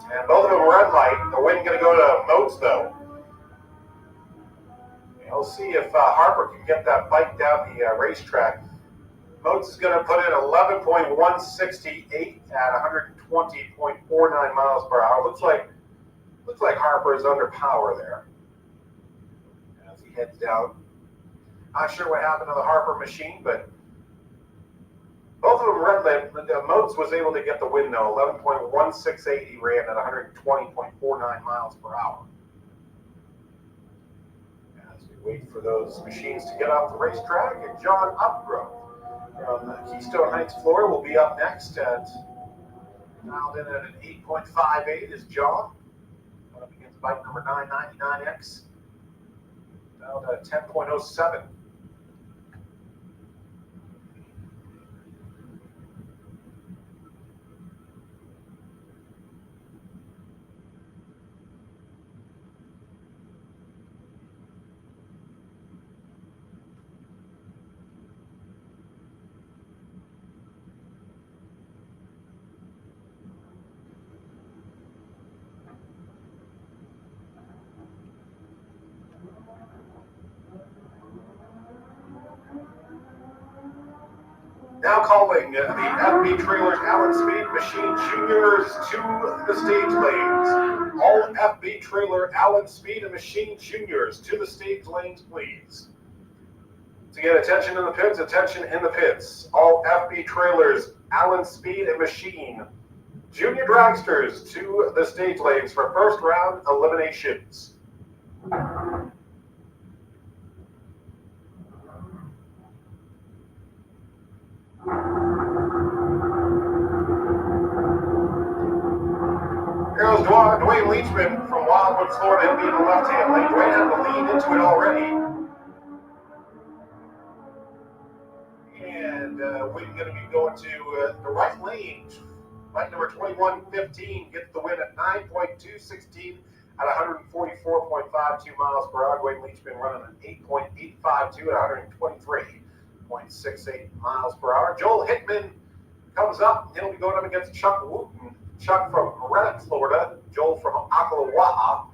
And both of them red light. The win going to go to Moats, though. And we'll see if Harper can get that bike down the racetrack. Moats is going to put in 11.168 at 120.49 miles per hour. Looks like Harper is under power there as he heads down. Not sure what happened to the Harper machine, but both of them red lit. Moats was able to get the win though. 11.168 he ran at 120.49 miles per hour. As we wait for those machines to get off the racetrack, and John Upgrove from Keystone Heights, Florida will be up next at dialed in at an 8.58 is John. Up against bike number 999X. Dialed at 10.07. Now calling the FB Trailers Allen Speed Machine Juniors to the stage lanes. All FB Trailer Allen Speed and Machine Juniors to the stage lanes, please. To get attention in the pits, attention in the pits. All FB Trailers Allen Speed and Machine Junior Dragsters to the stage lanes for first round eliminations. Here's Dwayne Leachman from Wildwood, Florida, being the left-hand lane. Dwayne had to lean into it already. And we're going to be going to the right lane. Bike number 2115 gets the win at 9.216 at 144.52 miles per hour. Dwayne Leachman running an 8.852 at 123.68 miles per hour. Joel Hickman comes up. He'll be going up against Chuck Wooten. Chuck from Reddick, Florida. Joel from Ocklawaha.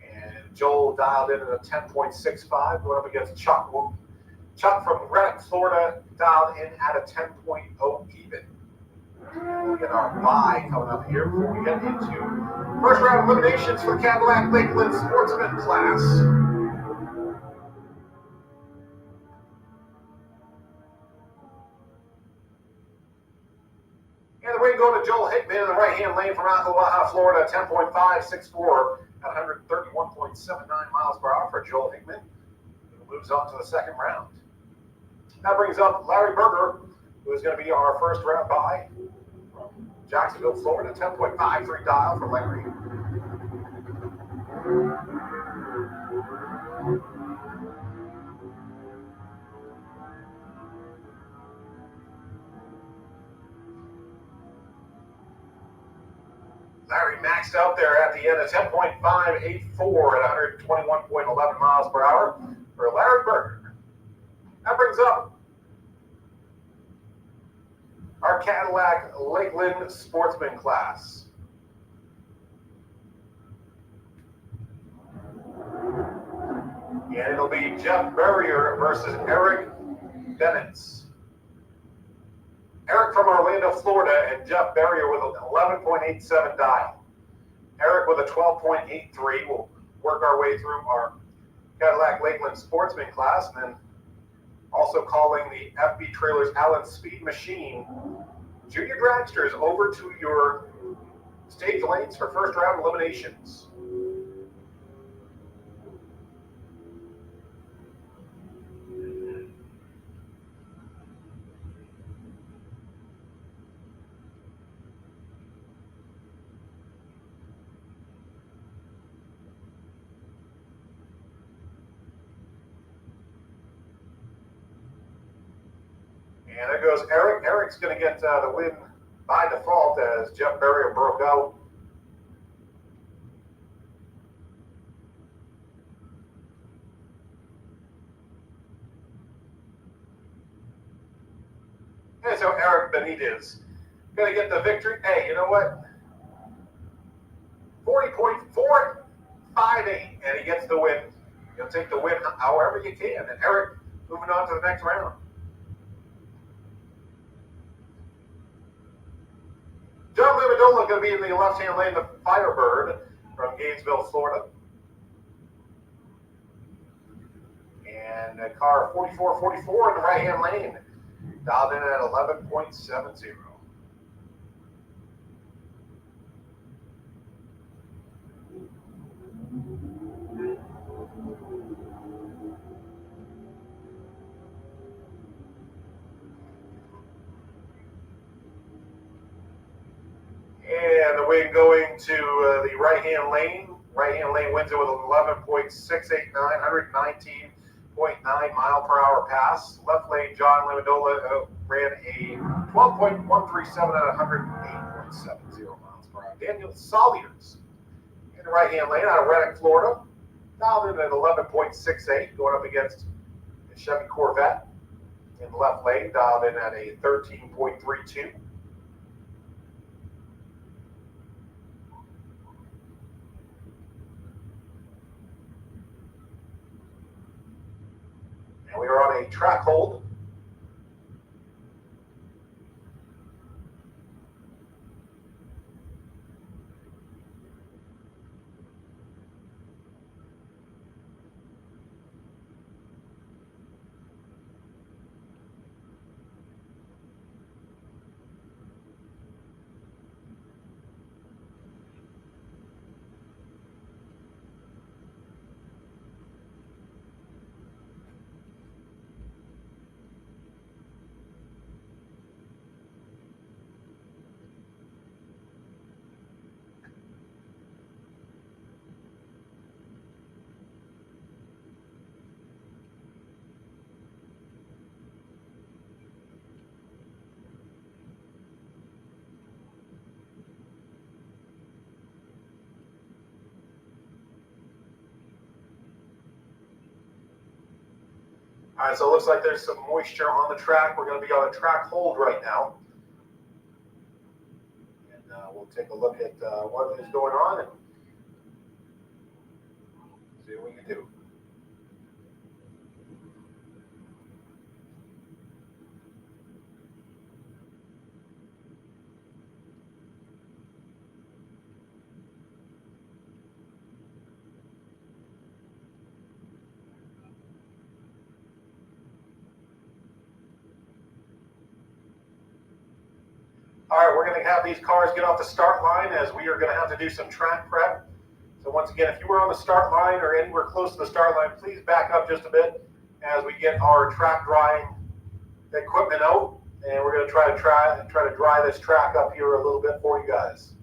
And Joel dialed in at a 10.65, going up against Chuck Wooten. Chuck from Reddick, Florida, dialed in at a 10.0 even. We'll get our bye coming up here before we get into first round eliminations for the Cadillac Lakeland Sportsman class. And the win going to Joel Hickman in the right-hand lane from Ocklawaha, Florida, 10.564 at 131.79 miles per hour for Joel Hickman, who moves on to the second round. That brings up Larry Berger, who is going to be our first round bye from Jacksonville, Florida, 10.53 dial for Larry. Larry maxed out there at the end of 10.584 at 121.11 miles per hour for Larry Berger. That brings up our Cadillac Lakeland Sportsman class. And it'll be Jeff Berrier versus Eric Bennett. Eric from Orlando, Florida, and Jeff Berrier with an 11.87 dial. Eric with a 12.83. We'll work our way through our Cadillac Lakeland Sportsman class, and then also calling the FB Trailers Allen Speed Machine Junior Dragsters over to your stage lanes for first round eliminations. And there goes Eric. Eric's going to get the win by default as Jeff Berrier broke out. And so Eric Benitez going to get the victory. Hey, you know what? 40.458, and he gets the win. You'll take the win however you can. And Eric moving on to the next round. John Livadola going to be in the left-hand lane, the Firebird from Gainesville, Florida. And car 4444 in the right-hand lane, dialed in at 11.70. And the win going to the right-hand lane. Right-hand lane wins it with 11.689, 119.9 mile per hour pass. Left lane, John Livadola ran a 12.137 at 108.70 miles per hour. Daniel Salyers in the right-hand lane out of Reddick, Florida. Dialed in at 11.68, going up against the Chevy Corvette. In the left lane, dialed in at a 13.32. We are on a track hold. All right, so it looks like there's some moisture on the track. We're going to be on a track hold right now. And we'll take a look at what is going on and see what we can do. All right, we're going to have these cars get off the start line as we are going to have to do some track prep. So once again, if you were on the start line or anywhere close to the start line, please back up just a bit as we get our track drying equipment out. And we're going to try to dry this track up here a little bit for you guys.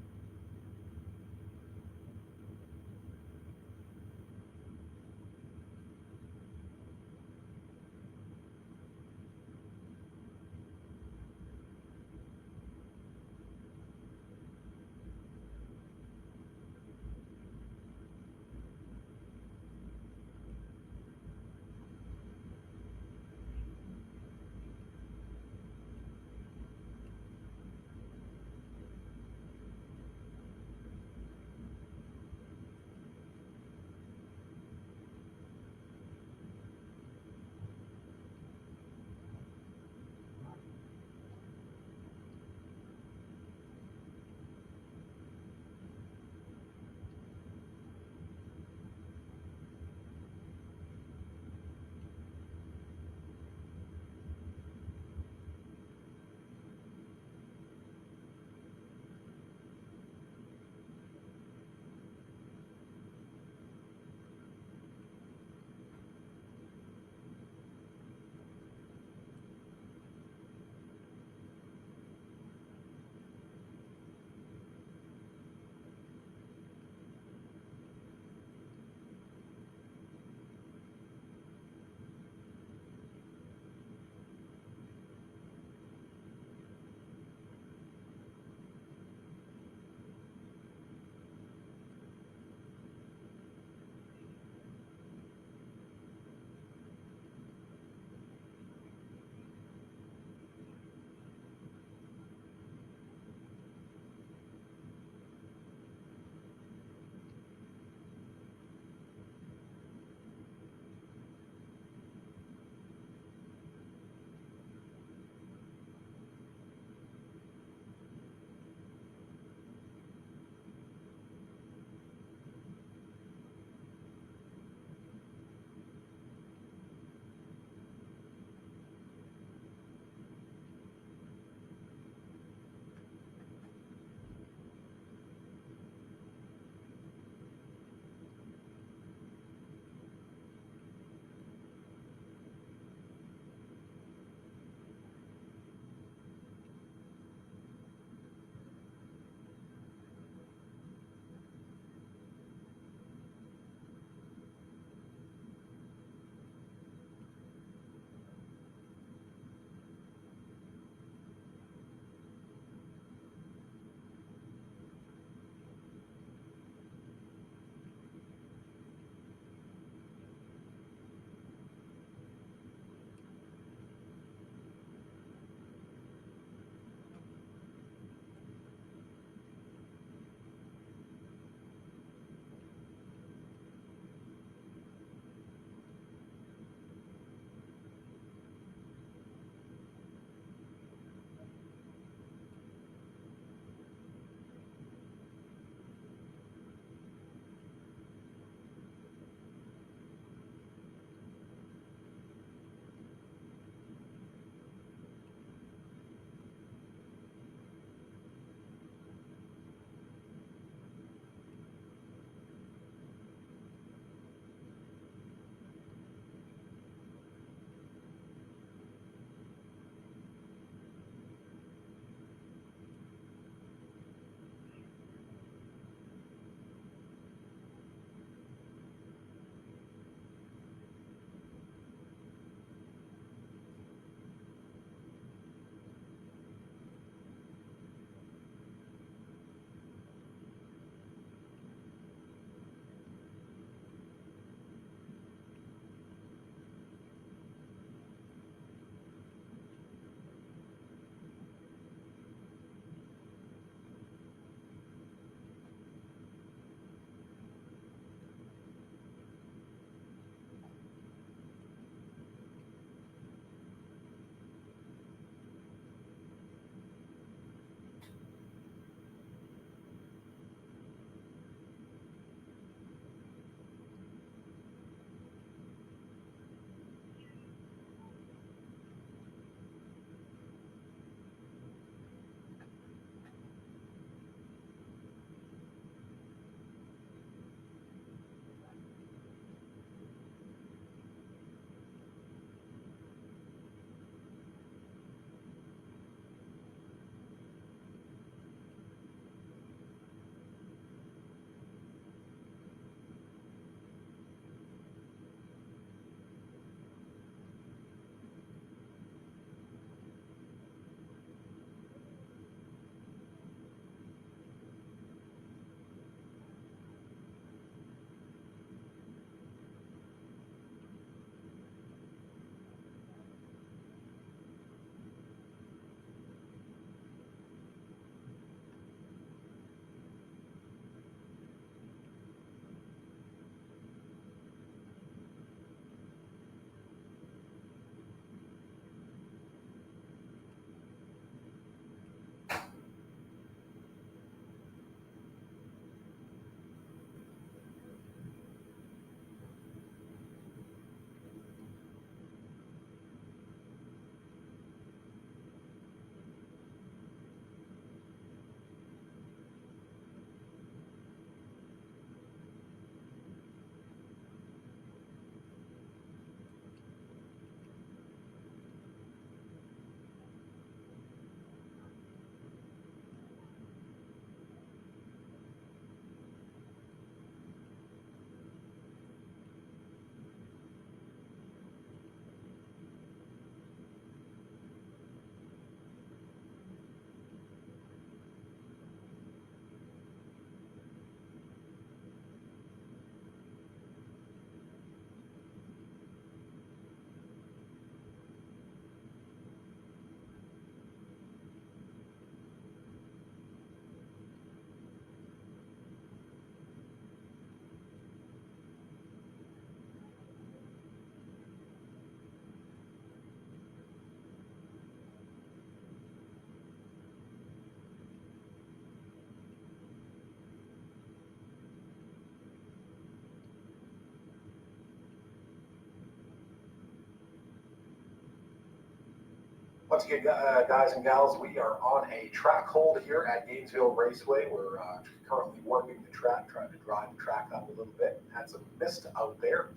Once again, guys and gals, we are on a track hold here at Gainesville Raceway. We're currently working the track, trying to drive the track up a little bit. Had some mist out there.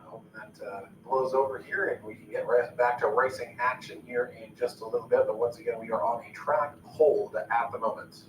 Hoping that blows over here and we can get back to racing action here in just a little bit. But once again, we are on a track hold at the moment.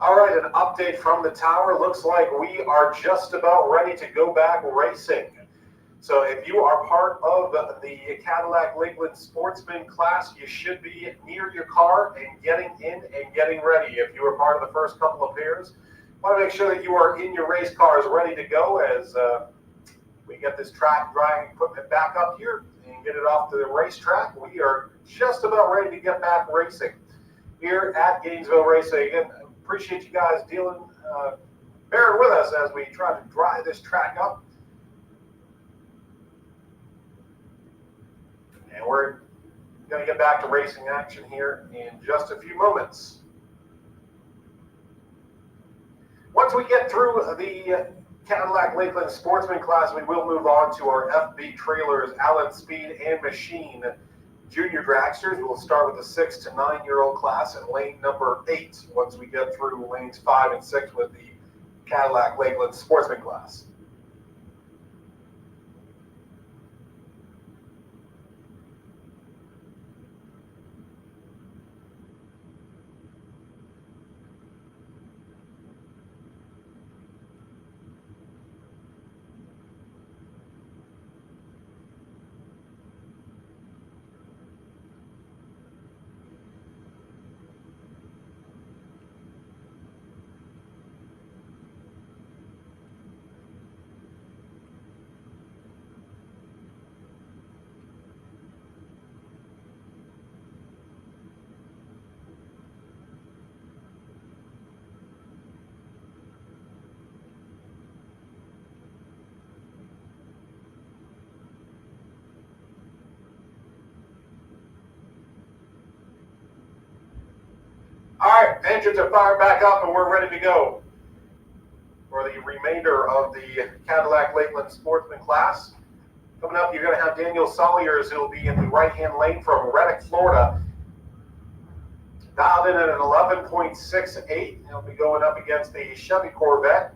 All right, an update from the tower. Looks like we are just about ready to go back racing. So if you are part of the Cadillac Lakeland Sportsman class, you should be near your car and getting in and getting ready. If you were part of the first couple of pairs, want to make sure that you are in your race cars ready to go as we get this track drying equipment back up here and get it off to the racetrack. We are just about ready to get back racing here at Gainesville Raceway. Again, appreciate you guys bearing with us as we try to dry this track up. And we're going to get back to racing action here in just a few moments. Once we get through the Cadillac Lakeland Sportsman class, we will move on to our FB trailers, Allen Speed and Machine Junior Dragsters. We'll start with the 6 to 9-year-old class in lane number 8 once we get through lanes 5 and 6 with the Cadillac Lakeland Sportsman class. All right, engines are fired back up and we're ready to go for the remainder of the Cadillac Lakeland Sportsman class. Coming up, you're going to have Daniel Salyers, who will be in the right-hand lane from Reddick, Florida. Dialed in at an 11.68. He'll be going up against the Chevy Corvette.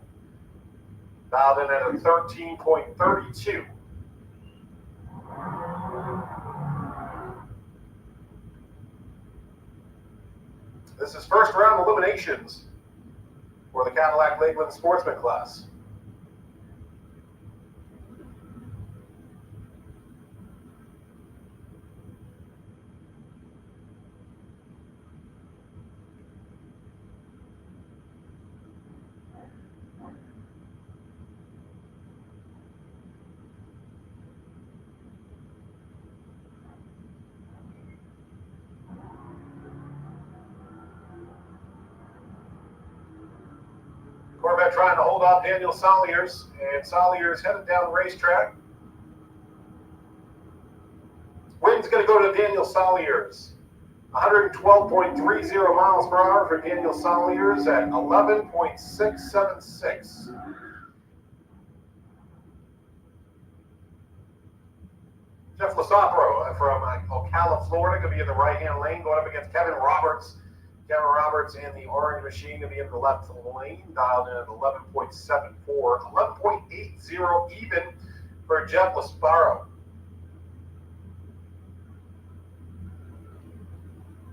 Dialed in at a 13.32. This is first round eliminations for the Cadillac Lakeland Sportsman class. Corvette trying to hold off Daniel Salyers, and Salyers headed down the racetrack. Wind's going to go to Daniel Salyers. 112.30 miles per hour for Daniel Salyers at 11.676. Jeff Lasopro from Ocala, Florida, going to be in the right-hand lane, going up against Kevin Roberts. Kevin Roberts and the orange machine going to be in the left lane, dialed in at 11.74, 11.80 even for Jeff Lasopro.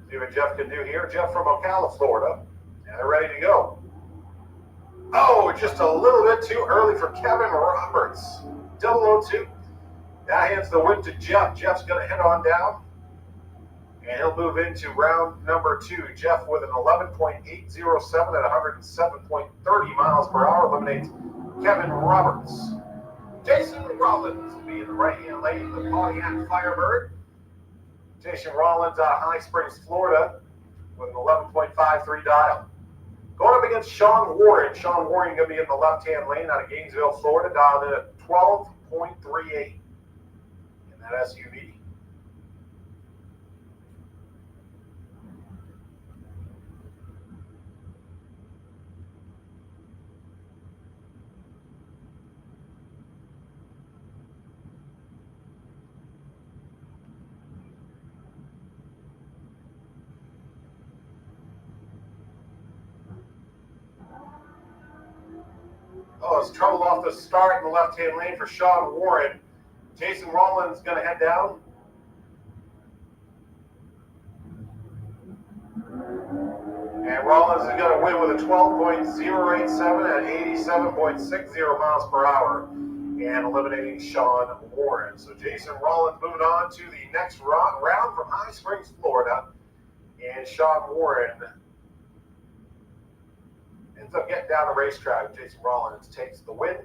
See what Jeff can do here. Jeff from Ocala, Florida, and they're ready to go. Oh, just a little bit too early for Kevin Roberts. 002. That hands the win to Jeff. Jeff's going to head on down, and he'll move into round number 2. Jeff with an 11.807 at 107.30 miles per hour eliminates Kevin Roberts. Jason Rollins will be in the right-hand lane, the Pontiac Firebird. Jason Rollins out of High Springs, Florida, with an 11.53 dial. Going up against Sean Warren. Sean Warren going to be in the left-hand lane out of Gainesville, Florida, dialed in at 12.38 in that SUV. Oh, it's trouble off the start in the left-hand lane for Sean Warren. Jason Rollins going to head down. And Rollins is going to win with a a 12.087 at 87.60 miles per hour, and eliminating Sean Warren. So Jason Rollins moving on to the next round from High Springs, Florida, and Sean Warren ends up getting down the racetrack. Jason Rollins takes the win.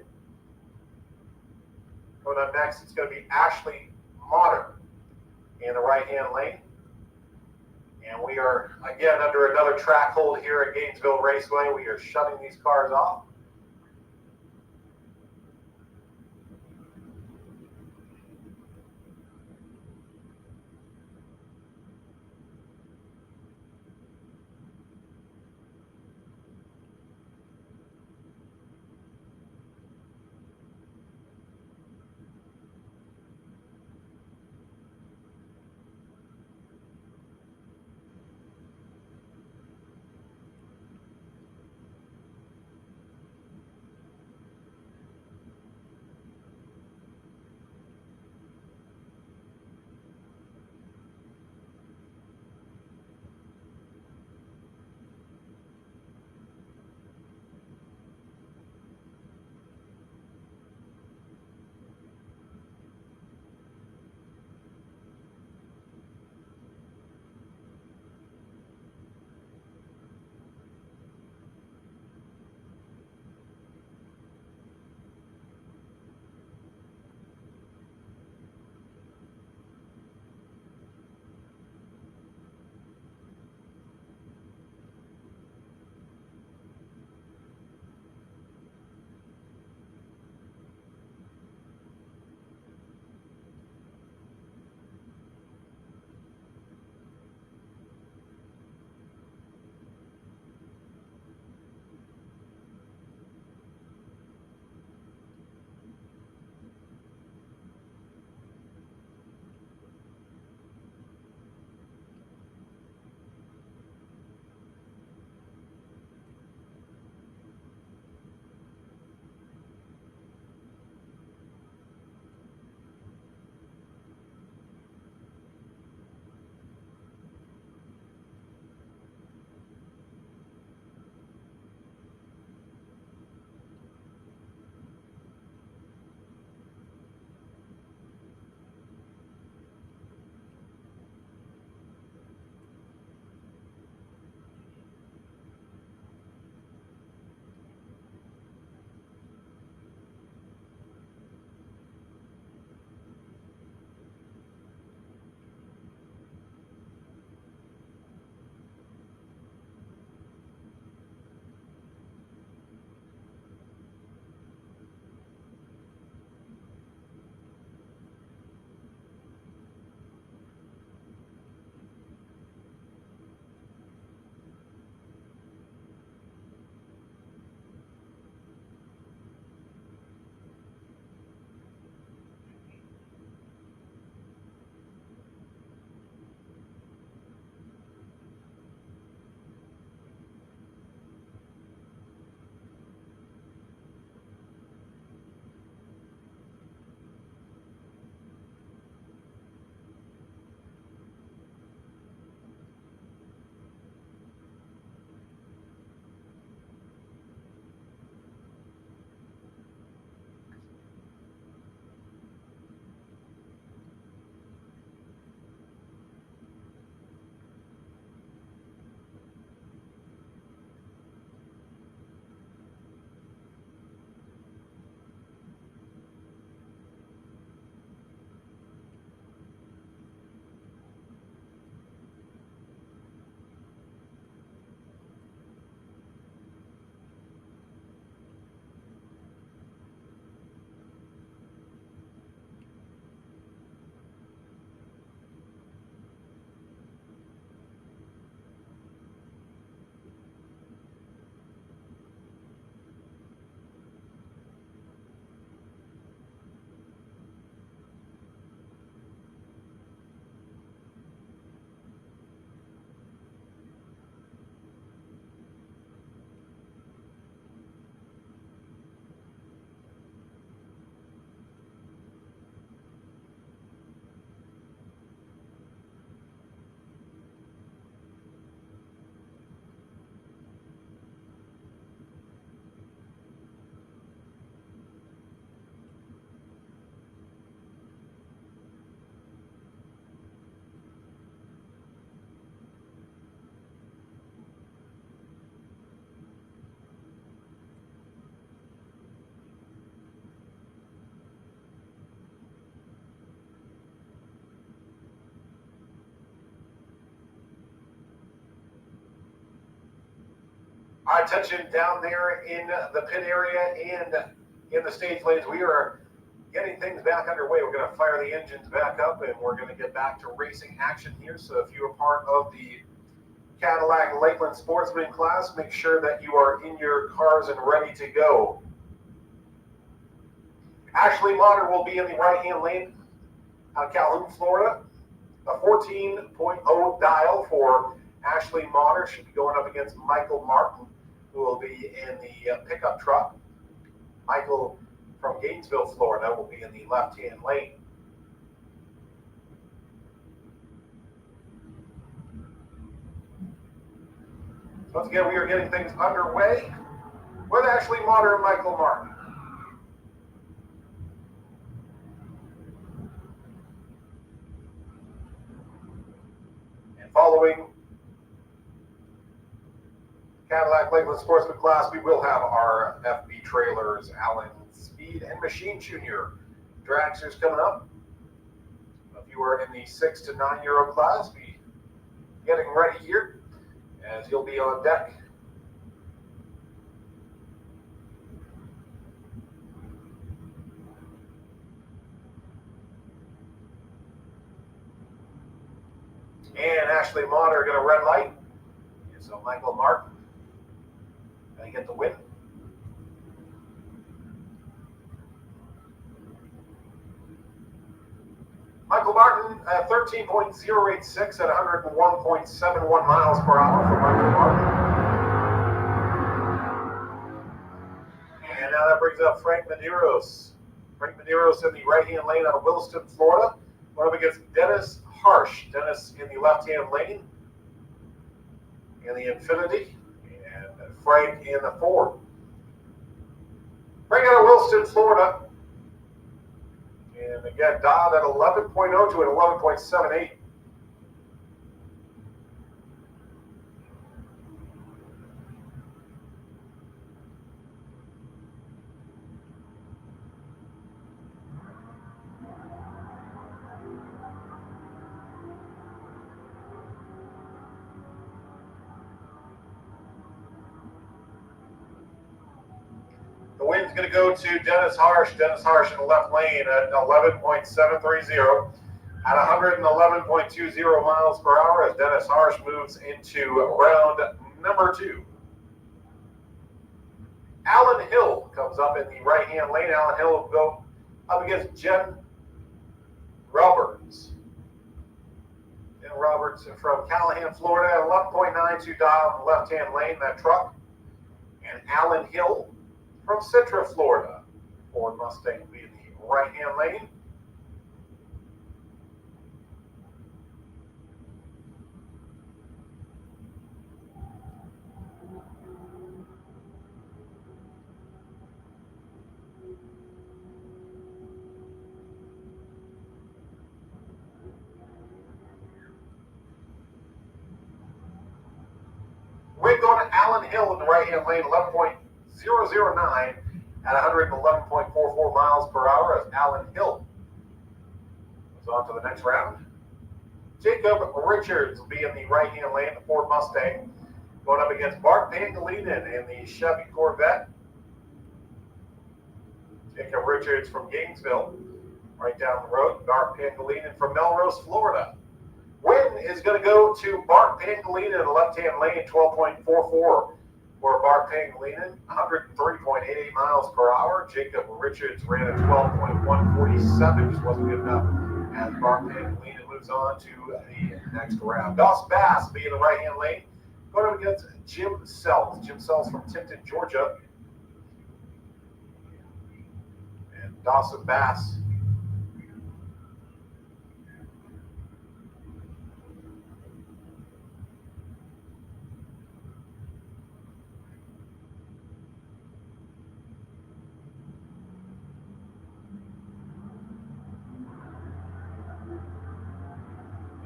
Coming up next, it's going to be Ashley Motter in the right-hand lane. And we are, again, under another track hold here at Gainesville Raceway. We are shutting these cars off. Attention down there in the pit area and in the stage lanes. We are getting things back underway. We're going to fire the engines back up and we're going to get back to racing action here. So if you are part of the Cadillac Lakeland Sportsman class, make sure that you are in your cars and ready to go. Ashley Motter will be in the right-hand lane out of Calhoun, Florida. A 14.0 dial for Ashley Motter should be going up against Michael Martin, who will be in the pickup truck. Michael from Gainesville, Florida, will be in the left-hand lane. Once again, we are getting things underway with Ashley Motter and Michael Martin. And following Cadillac Lakeland Sportsman class, we will have our FB trailers, Allen Speed and Machine Junior dragsters coming up. If you are in the 6 to 9 year old class, be getting ready here as you'll be on deck. And Ashley Motter going to red light. So Michael Martin going to get the win. Michael Martin at 13.086 at 101.71 miles per hour for Michael Martin. And now that brings up Frank Medeiros. Frank Medeiros in the right-hand lane out of Williston, Florida. Going up against Dennis Harsh. Dennis in the left-hand lane in the Infinity. And Frank in the Ford. Frank out of Williston, Florida. And again, dialed at 11.0 to an 11.78. The win's going to go to Dennis Harsh. Dennis Harsh in the left lane at 11.730 at 111.20 miles per hour as Dennis Harsh moves into round number 2. Alan Hill comes up in the right-hand lane. Alan Hill will go up against Jen Roberts. Jen Roberts from Callahan, Florida at 11.92 dial in the left-hand lane, that truck. And Alan Hill from Citra, Florida. Ford Mustang will be in the right-hand lane. We're going to Alan Hill in the right-hand lane, 11.009 at 111.44 miles per hour as Alan Hill moves on to the next round. Jacob Richards will be in the right-hand lane, the Ford Mustang, going up against Bart Pangolinin in the Chevy Corvette. Jacob Richards from Gainesville, right down the road. Bart Pangolinin from Melrose, Florida. Win is going to go to Bart Pangolinin in the left-hand lane, 12.44 for Bart Pangolinin, 103.88 miles per hour. Jacob Richards ran at 12.147, just wasn't good enough as Bart Pangolinin moves on to the next round. Dawson Bass will be in the right-hand lane, going up against Jim Sells. Jim Sells from Tipton, Georgia. And Dawson Bass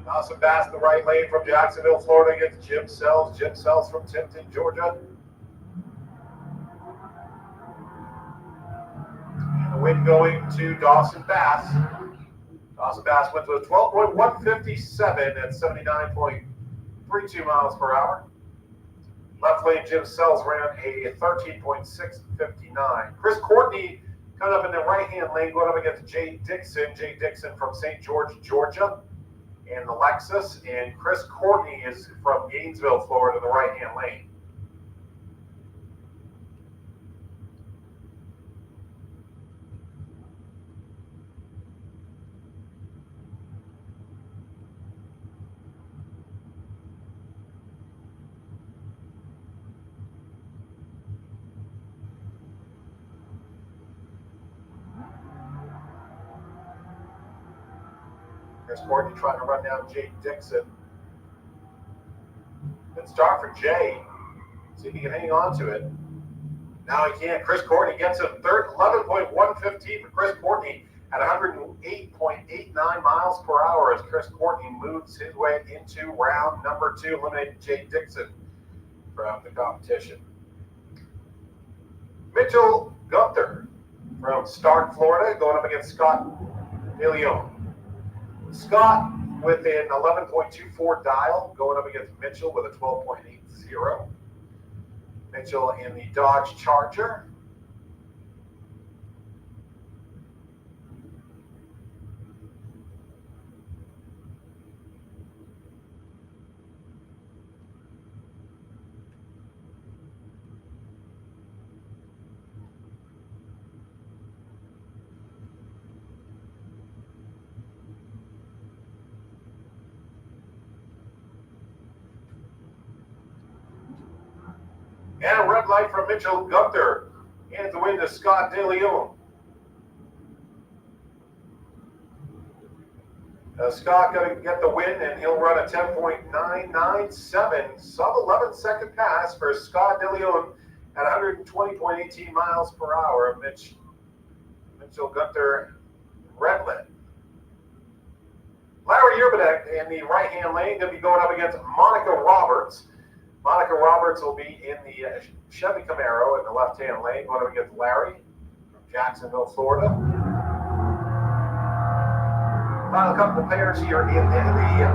Dawson Bass, the right lane from Jacksonville, Florida, against Jim Sells. Jim Sells from Tipton, Georgia. And the win going to Dawson Bass. Dawson Bass went to a 12.157 at 79.32 miles per hour. Left lane, Jim Sells ran a 13.659. Chris Courtney kind of in the right-hand lane going up against Jay Dixon. Jay Dixon from St. George, Georgia in the Lexus. And Chris Courtney is from Gainesville, Florida in the right-hand lane. Chris Courtney trying to run down Jay Dixon. Good start for Jay. See if he can hang on to it. Now he can't. Chris Courtney gets a third, 11.115 for Chris Courtney at 108.89 miles per hour as Chris Courtney moves his way into round number 2, eliminating Jay Dixon from the competition. Mitchell Gunther from Stark, Florida, going up against Scott DeLeon. Scott with an 11.24 dial, going up against Mitchell with a 12.80. Mitchell in the Dodge Charger. And a red light from Mitchell Gunther. Hands the win to Scott DeLeon. Scott going to get the win, and he'll run a 10.997, sub-11-second pass for Scott DeLeon at 120.18 miles per hour. Mitchell Gunther, red lit. Larry Urbanek in the right-hand lane going to be going up against Monica Roberts. Monica Roberts will be in the Chevy Camaro in the left-hand lane, going up against Larry from Jacksonville, Florida. Final couple of pairs here in the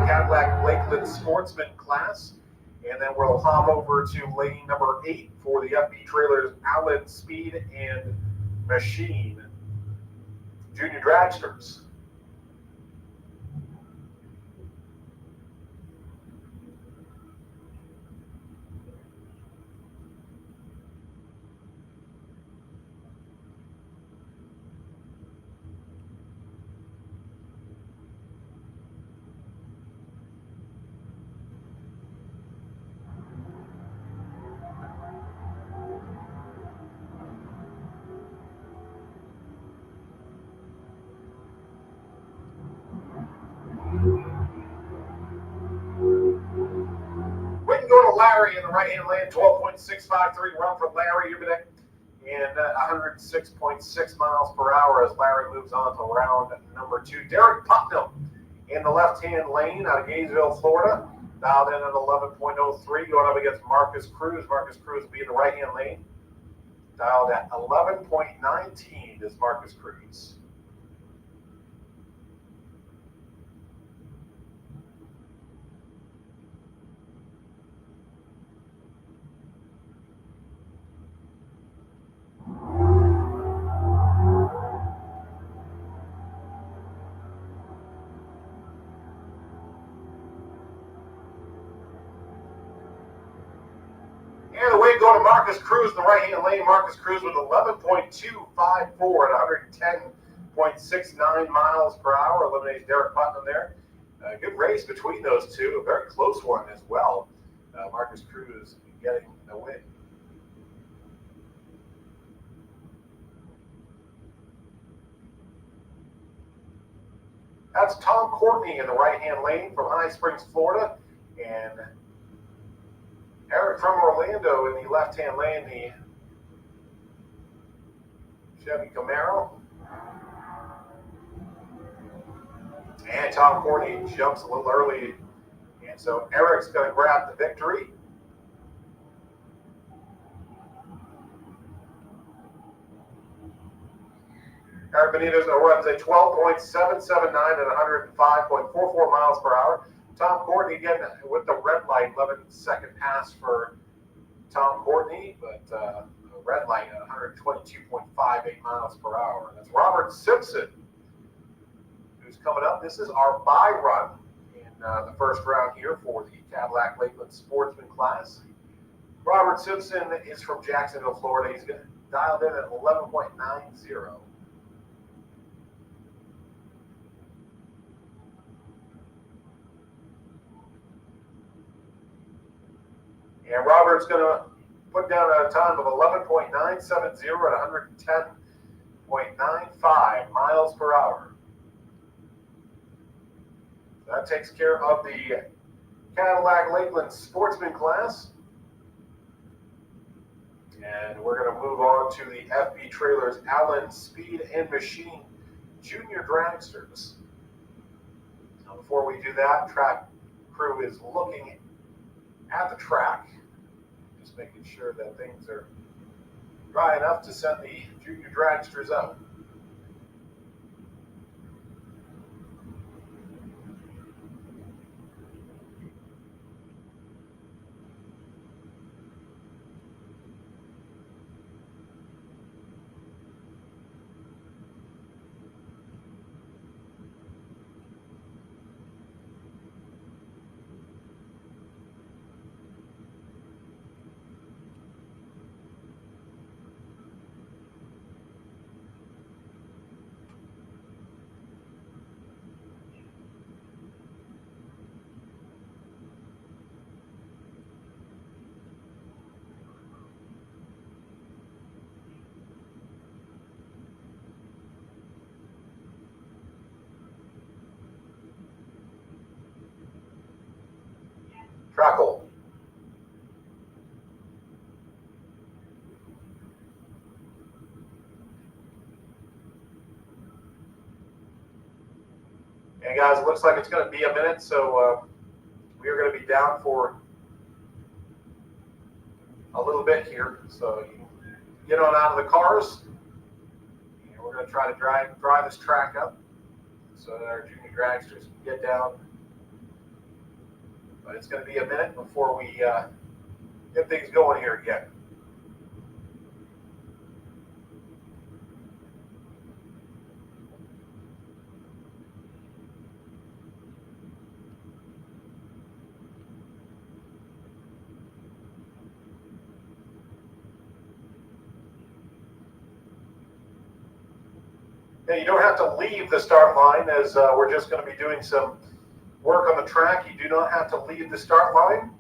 Cadillac Lakeland Sportsman class. And then we'll hop over to lane number 8 for the FB Trailers Allen Speed and Machine Junior Dragsters. Larry in the right-hand lane, 12.653 run for Larry Urbanek, and 106.6 miles per hour as Larry moves on to round number 2. Derek Putnam in the left-hand lane out of Gainesville, Florida, dialed in at 11.03, going up against Marcus Cruz. Marcus Cruz will be in the right-hand lane, dialed at 11.19 is Marcus Cruz. Go to Marcus Cruz in the right-hand lane. Marcus Cruz with 11.254 at 110.69 miles per hour. Eliminates Derek Putnam there. Good race between those two. A very close one as well. Marcus Cruz getting a win. That's Tom Courtney in the right-hand lane from High Springs, Florida. And Eric from Orlando in the left-hand lane, the Chevy Camaro. And Tom Courtney jumps a little early. And so Eric's going to grab the victory. Eric Benitez runs a 12.779 at 105.44 miles per hour. Tom Courtney again with the red light, 11-second pass for Tom Courtney, but a red light at 122.58 miles per hour. That's Robert Simpson, who's coming up. This is our bye run in the first round here for the Cadillac Lakeland Sportsman class. Robert Simpson is from Jacksonville, Florida. He's dialed in at 11.90. And Robert's going to put down a time of 11.970 at 110.95 miles per hour. That takes care of the Cadillac Lakeland Sportsman class. And we're going to move on to the FB Trailers Allen Speed and Machine Junior Dragsters. Now, before we do that, track crew is looking at the track, just making sure that things are dry enough to send the junior dragsters out. Track hole. And guys, it looks like it's going to be a minute, so we are going to be down for a little bit here. So you get on out of the cars, and we're going to try to dry this track up so that our junior dragsters can get down. But it's going to be a minute before we get things going here again. Now, you don't have to leave the start line, as we're just going to be doing some work on the track. You do not have to leave the start line.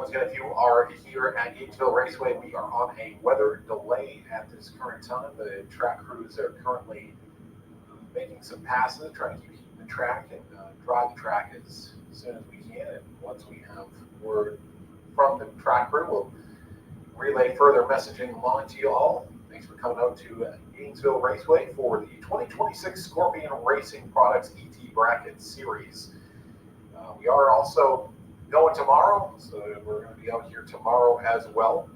Once again, if you are here at Gainesville Raceway, we are on a weather delay at this current time. The track crews are currently making some passes, trying to keep the track and drive the track as soon as we can. And once we have word from the track crew, we'll relay further messaging along to you all. Thanks for coming out to Gainesville Raceway for the 2026 Scorpion Racing Products ET Bracket Series. We are also going tomorrow, so we're going to be out here tomorrow as well.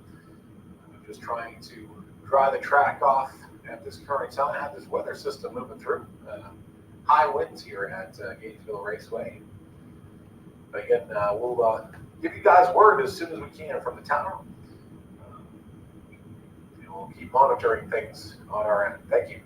Just trying to dry the track off at this current time. Have this weather system moving through. High winds here at Gainesville Raceway. Again, we'll give you guys word as soon as we can from the town. We'll keep monitoring things on our end. Thank you.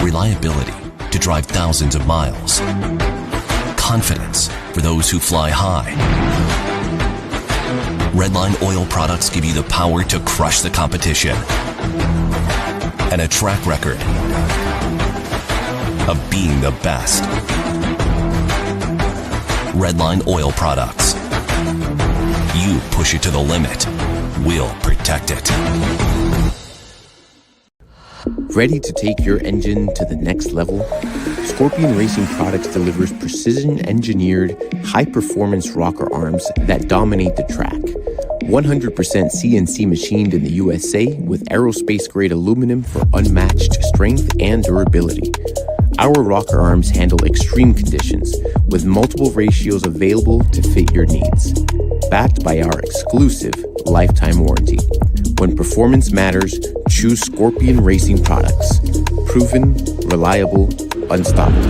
Reliability to drive thousands of miles. Confidence for those who fly high. Redline oil products give you the power to crush the competition. And a track record of being the best. Redline oil products. You push it to the limit, we'll protect it. Ready to take your engine to the next level? Scorpion Racing Products delivers precision-engineered, high-performance rocker arms that dominate the track. 100% CNC machined in the USA with aerospace-grade aluminum for unmatched strength and durability. Our rocker arms handle extreme conditions with multiple ratios available to fit your needs. Backed by our exclusive lifetime warranty. When performance matters, choose Scorpion Racing Products. Proven, reliable, unstoppable.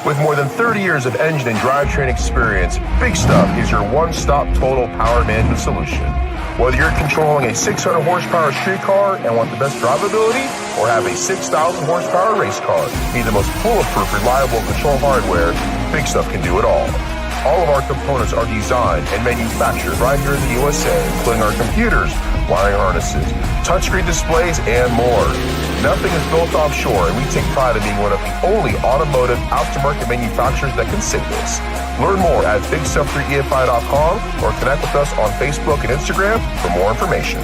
With more than 30 years of engine and drivetrain experience, Big Stuff is your one-stop total power management solution. Whether you're controlling a 600 horsepower street car and want the best drivability, or have a 6,000 horsepower race car, need the most bulletproof, reliable control hardware, Big Stuff can do it all. All of our components are designed and manufactured right here in the USA, including our computers, wiring harnesses, touchscreen displays, and more. Nothing is built offshore, and we take pride in being one of the only automotive aftermarket manufacturers that can say this. Learn more at bigstuff3efi.com or connect with us on Facebook and Instagram for more information.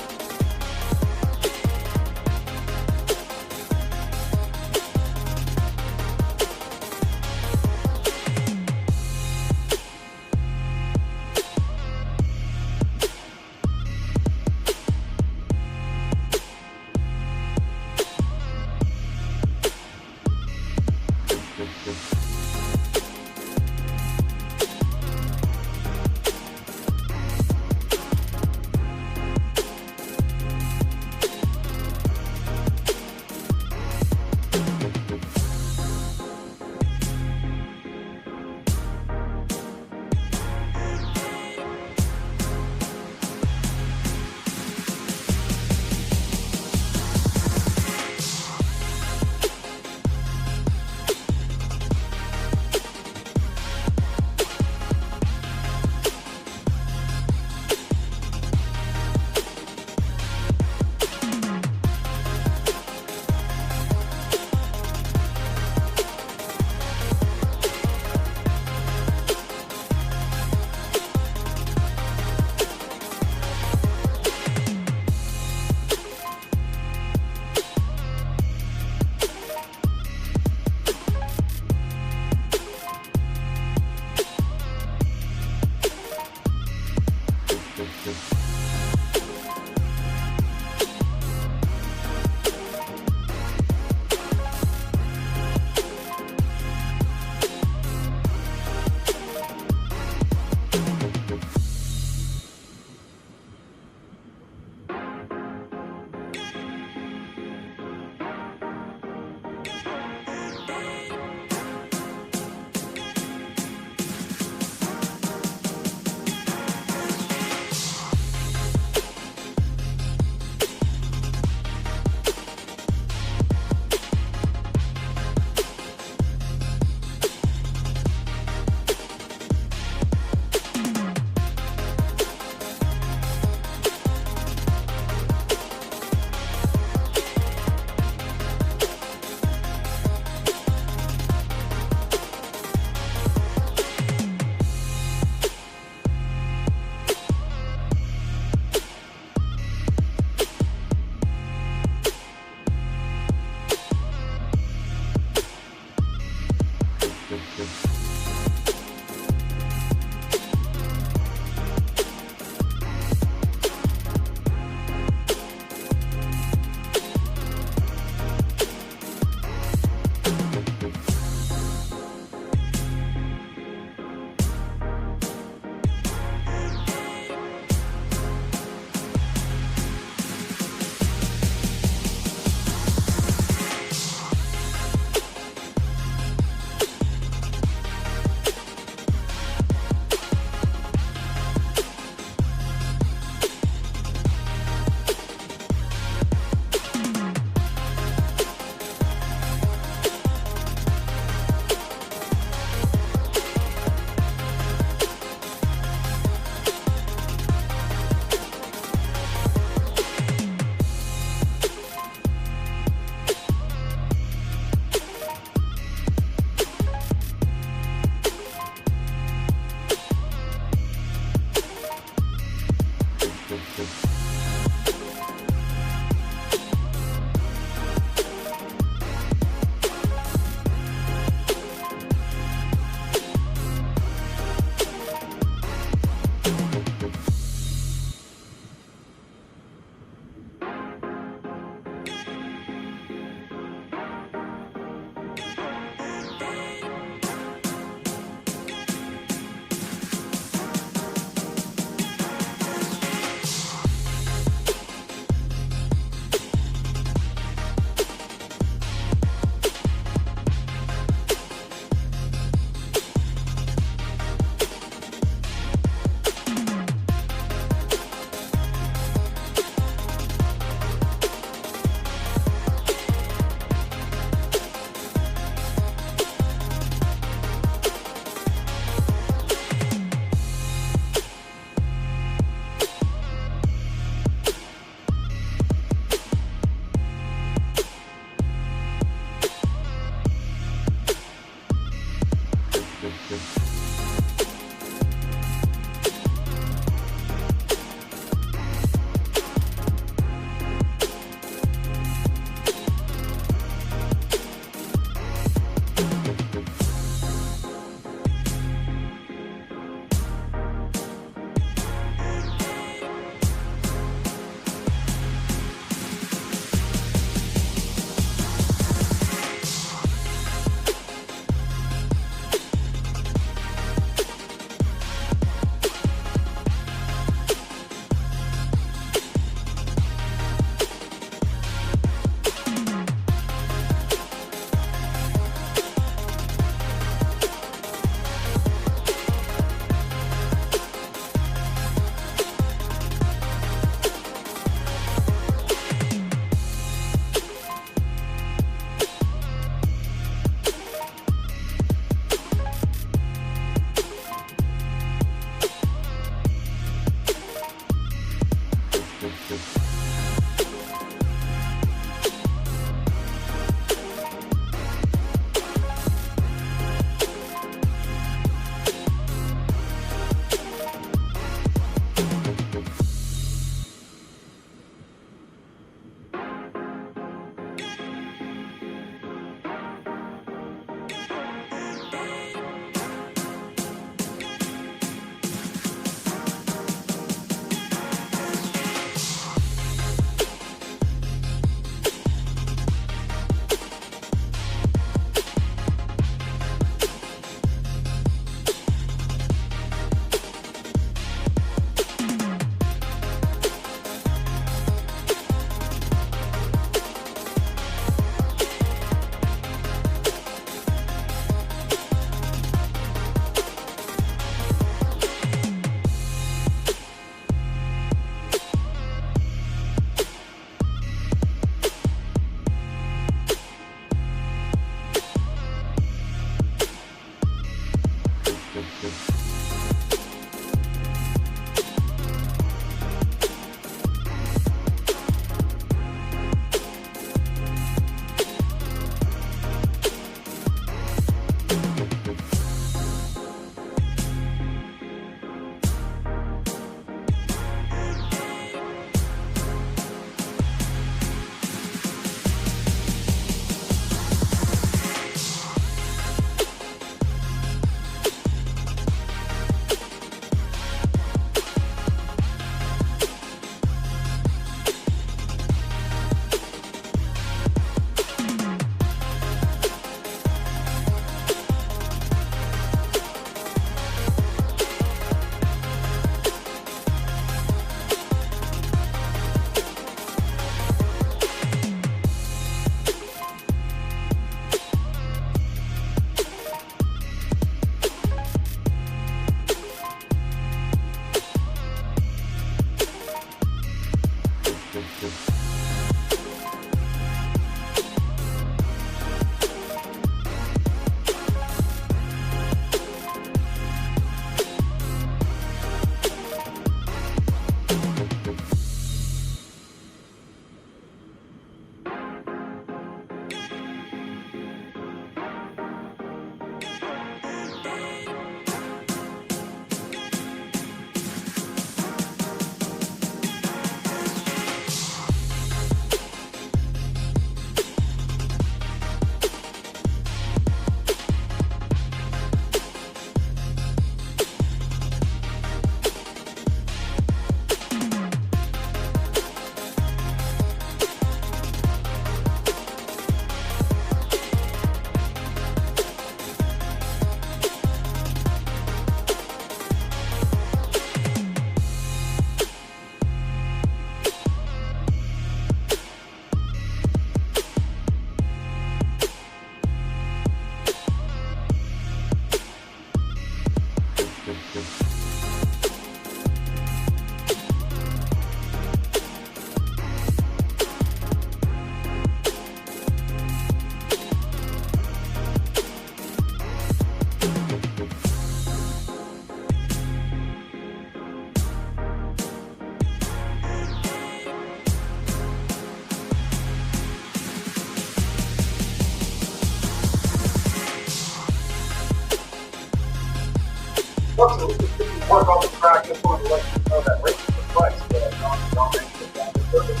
Listen, we continue to work on the track. Just wanted to let you know that racing for Christ, non-domination is down to service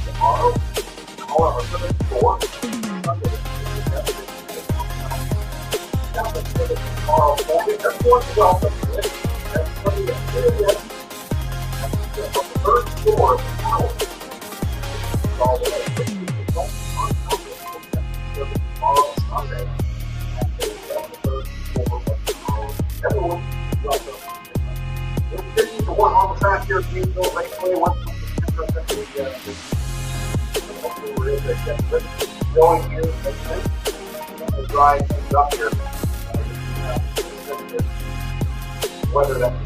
tomorrow. However, for the store, Sunday, tomorrow morning, everyone's welcome. That's Sunday at 3 a.m. The third floor of the tower. All the way to tomorrow Sunday. Everyone, welcome. We'll continue to work on the track here at Gainesville Raceway. Once we hopefully we're able to get going here. We'll drive things up here. Whether that's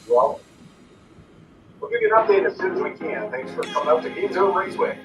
well, we'll give you an update as soon as we can. Thanks for coming out to Gainesville Raceway.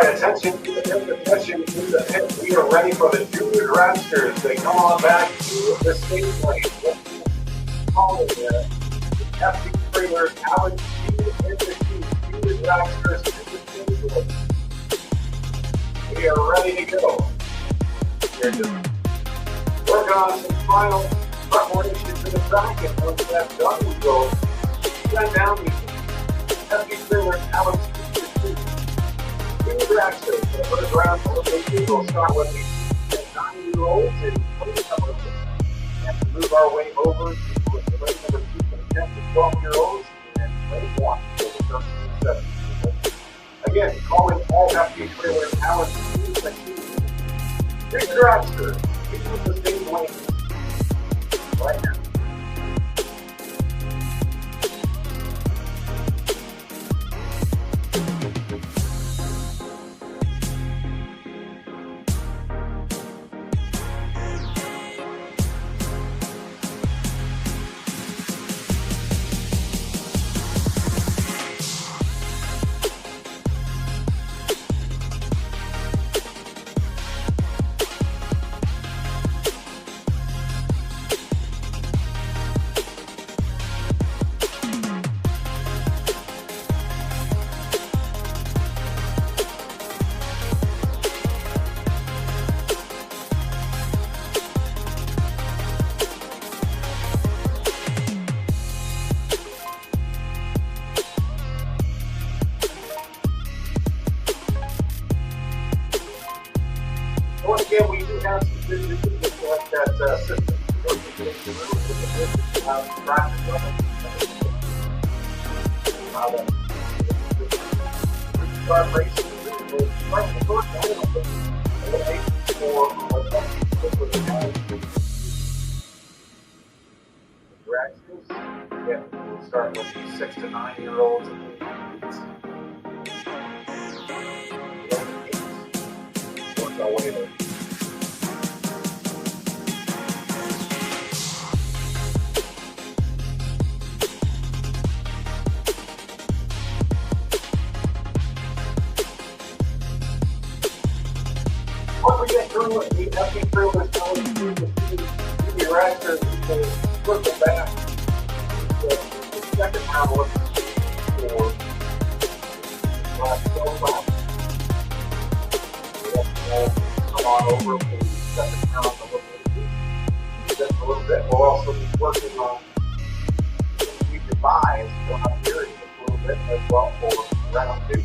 right, attention to the session in the pit. We are ready for the junior dragsters. They come on back to the stage lane. Following the FC trailers, Alex G and the junior dragsters in the stage lane. We are ready to go. We're just working on some final preparation to the track, and once that's done, we go send down the FC trailers, Alex G. Dragsters for the ground elimination. We'll start with the 9-year-olds and 20-year-olds and move our way over to the race number 2 from 10 to 12-year-olds and race 1 for the 13 to 17. Again, calling all FP trailers Alex Big Dragster, into the same lane right now. Once again, we do have some good news with that system. Start racing. We'll start the first elimination for the dragsters. Yeah, we'll start with the 6 to 9-year-olds. Work our way there. Once we get through the FP trailers, the dragsters, we will circle back to the second round for last 12 laps. Come on over to the second round just a little bit. We'll also be working on future buys going up here just a little bit as well for round 2.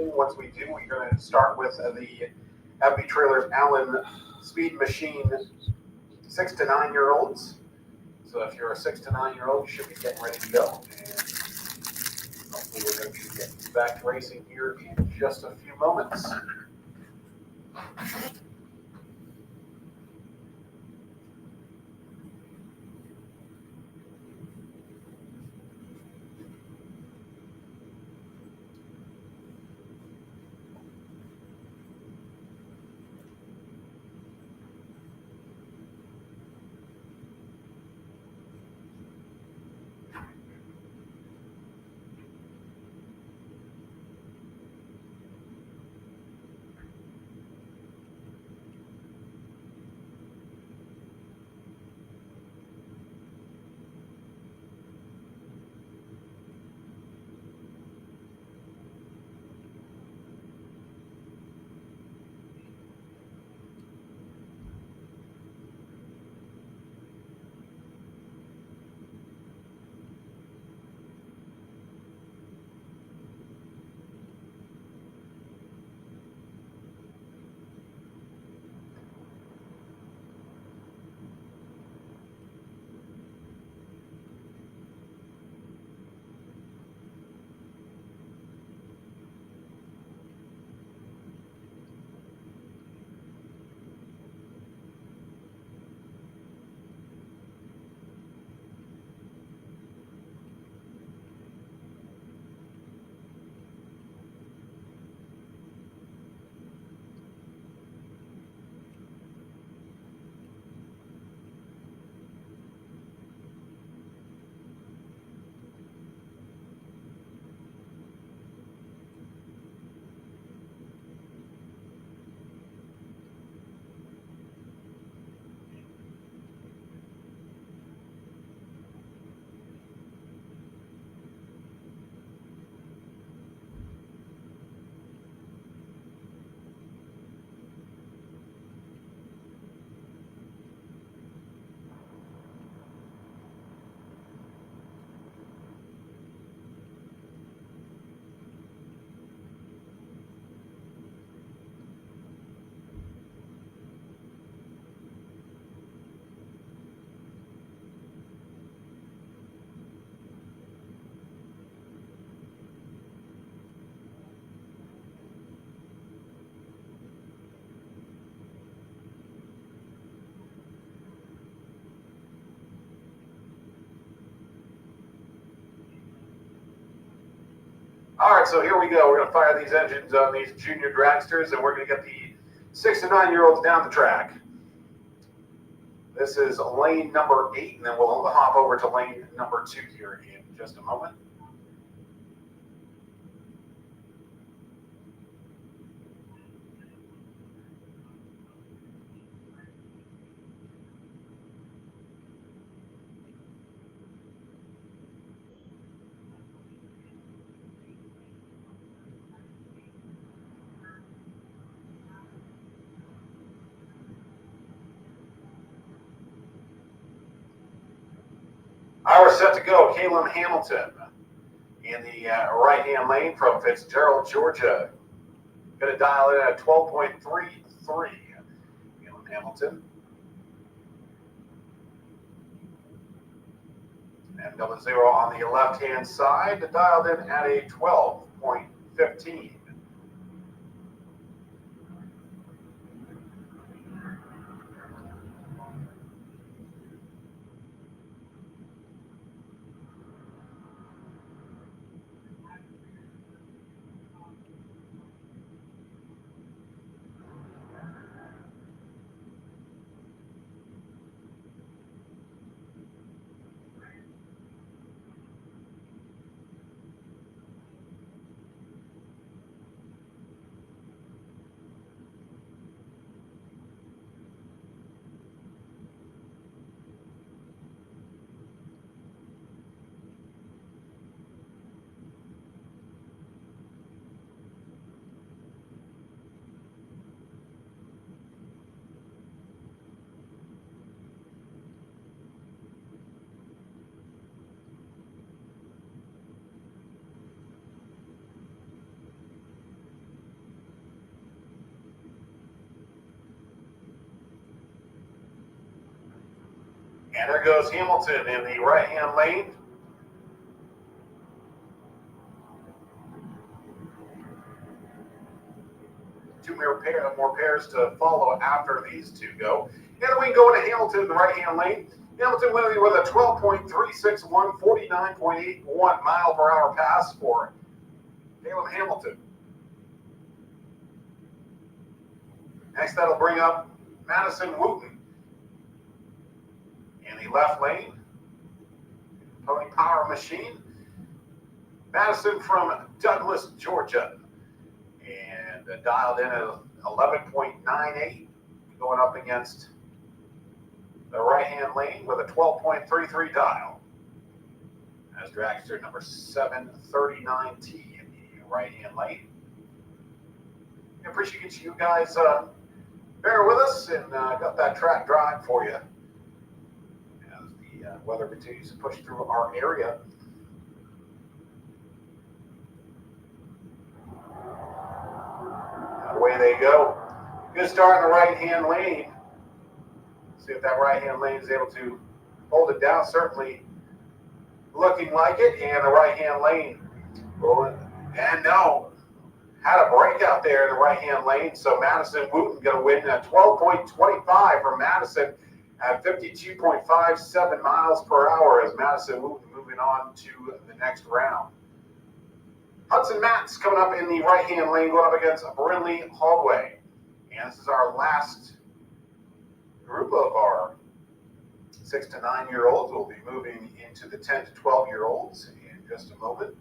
racing. Once we do, we're going to start with the FB Trailers Allen Speed Machine 6 to 9 year olds. So if you're a 6 to 9 year old, you should be getting ready to go. And hopefully we're going to get back to racing here in just a few moments. All right, so here we go. We're going to fire these engines on these junior dragsters, and we're going to get the 6 to 9 year olds down the track. This is lane number 8, and then we'll hop over to lane number 2 here in just a moment. All right, we're set to go. Caleb Hamilton in the right-hand lane from Fitzgerald, Georgia. Going to dial in at 12.33. Caleb Hamilton. And 00 on the left-hand side, dialed in at a 12.15. And there goes Hamilton in the right-hand lane. Two more pairs to follow after these two go. And we go into Hamilton in the right-hand lane. Hamilton winning with a 12.361, 49.81 mile per hour pass for Caleb Hamilton. Next, that'll bring up Madison Wooten in the left lane. Pony Power Machine. Madison from Douglas, Georgia. And dialed in at 11.98, going up against the right-hand lane with a 12.33 dial. As dragster number 739T in the right-hand lane. I appreciate you guys bear with us and got that track drive for you as the weather continues to push through our area. Away they go. Good start in the right-hand lane. See if that right-hand lane is able to hold it down. Certainly looking like it. And the right-hand lane. And no. Had a breakout there in the right-hand lane. So Madison Wooten going to win at 12.25 for Madison at 52.57 miles per hour as Madison Wooten moving on to the next round. Hudson Matz coming up in the right-hand lane, going up against Brindley Hallway. And this is our last group of our 6 to 9 year olds. We'll be moving into the 10 to 12 year olds in just a moment.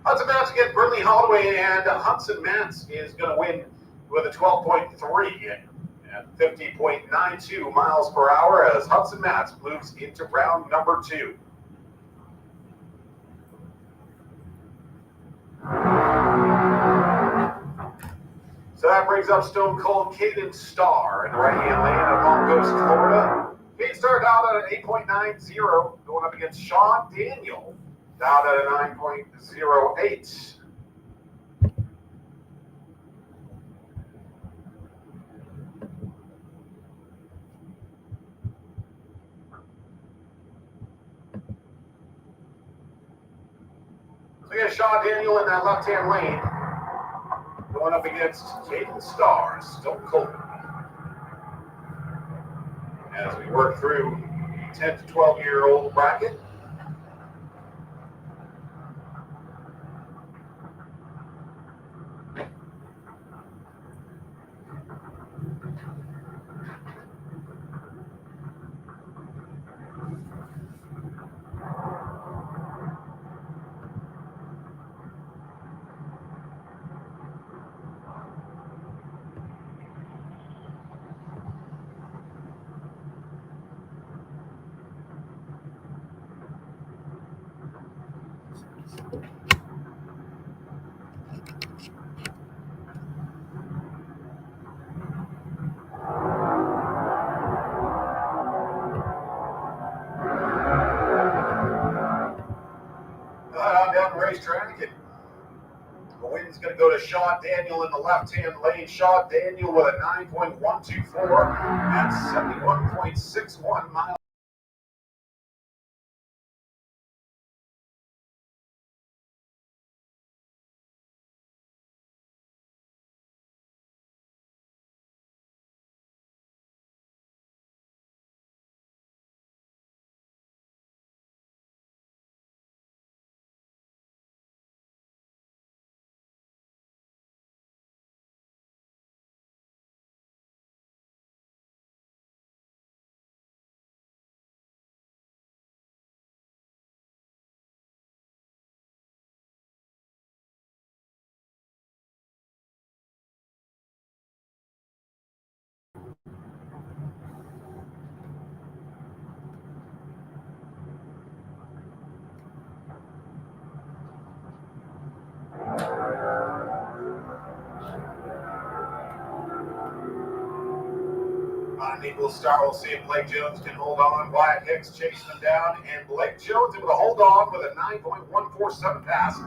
Hudson Matz against Brindley Holloway, and Hudson Matz is going to win with a 12.3 at 50.92 miles per hour as Hudson Matz moves into round number 2. So that brings up Stone Cold Caden Starr in the right-hand lane of Palm Coast, Florida. Caden Starr dialed at an 8.90, going up against Sean Daniel, dialed at a 9.08. So we got Sean Daniel in that left-hand lane, going up against Caden Starr, Stone Cold. As we work through 10 to 12-year-old bracket. Down the racetrack, and the win's going to go to Sean Daniel in the left-hand lane. Sean Daniel with a 9.124 at 71.61 miles. On an equal start, we'll see if Blake Jones can hold on. Wyatt Hicks chasing him down, and Blake Jones able to hold on with a 9.147 pass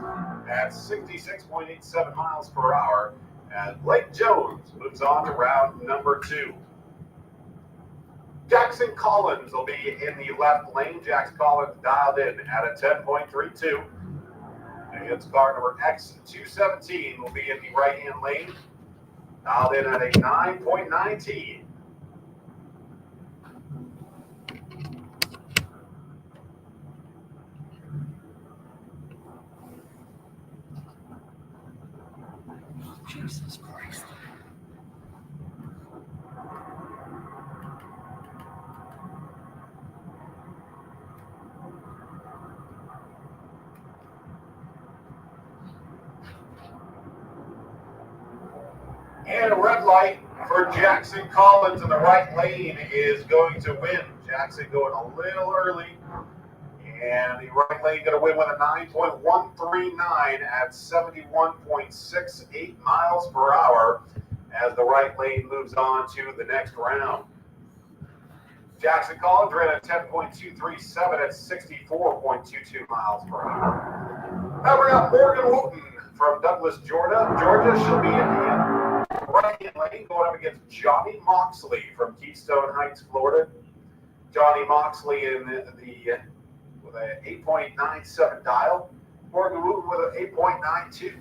at 66.87 miles per hour. As Blake Jones moves on to round number 2. Jackson Collins will be in the left lane. Jackson Collins dialed in at a 10.32. Against car number X217 will be in the right-hand lane. Dialed in at a 9.19. Jesus Christ. And a red light for Jackson Collins in the right lane is going to win. Jackson going a little early. And the right lane going to win with a 9.139 at 71.68 miles per hour as the right lane moves on to the next round. Jackson Collins ran a 10.237 at 64.22 miles per hour. Now we got Morgan Wooten from Douglas, Georgia. She'll be in the right-hand lane going up against Johnny Moxley from Keystone Heights, Florida. Johnny Moxley in the with an 8.97 dial. Morgan Wooten with an 8.92.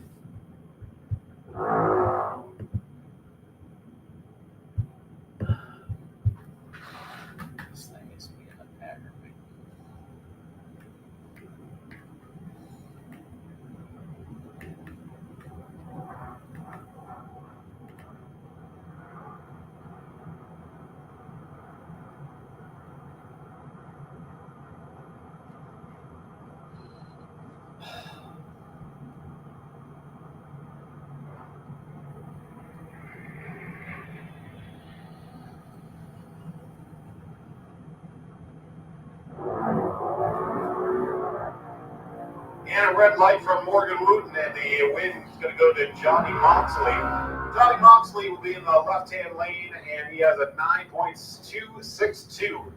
This thing is being aggravating. And a red light from Morgan Wooten, and the win is going to go to Johnny Moxley. Johnny Moxley will be in the left-hand lane, and he has a 9.262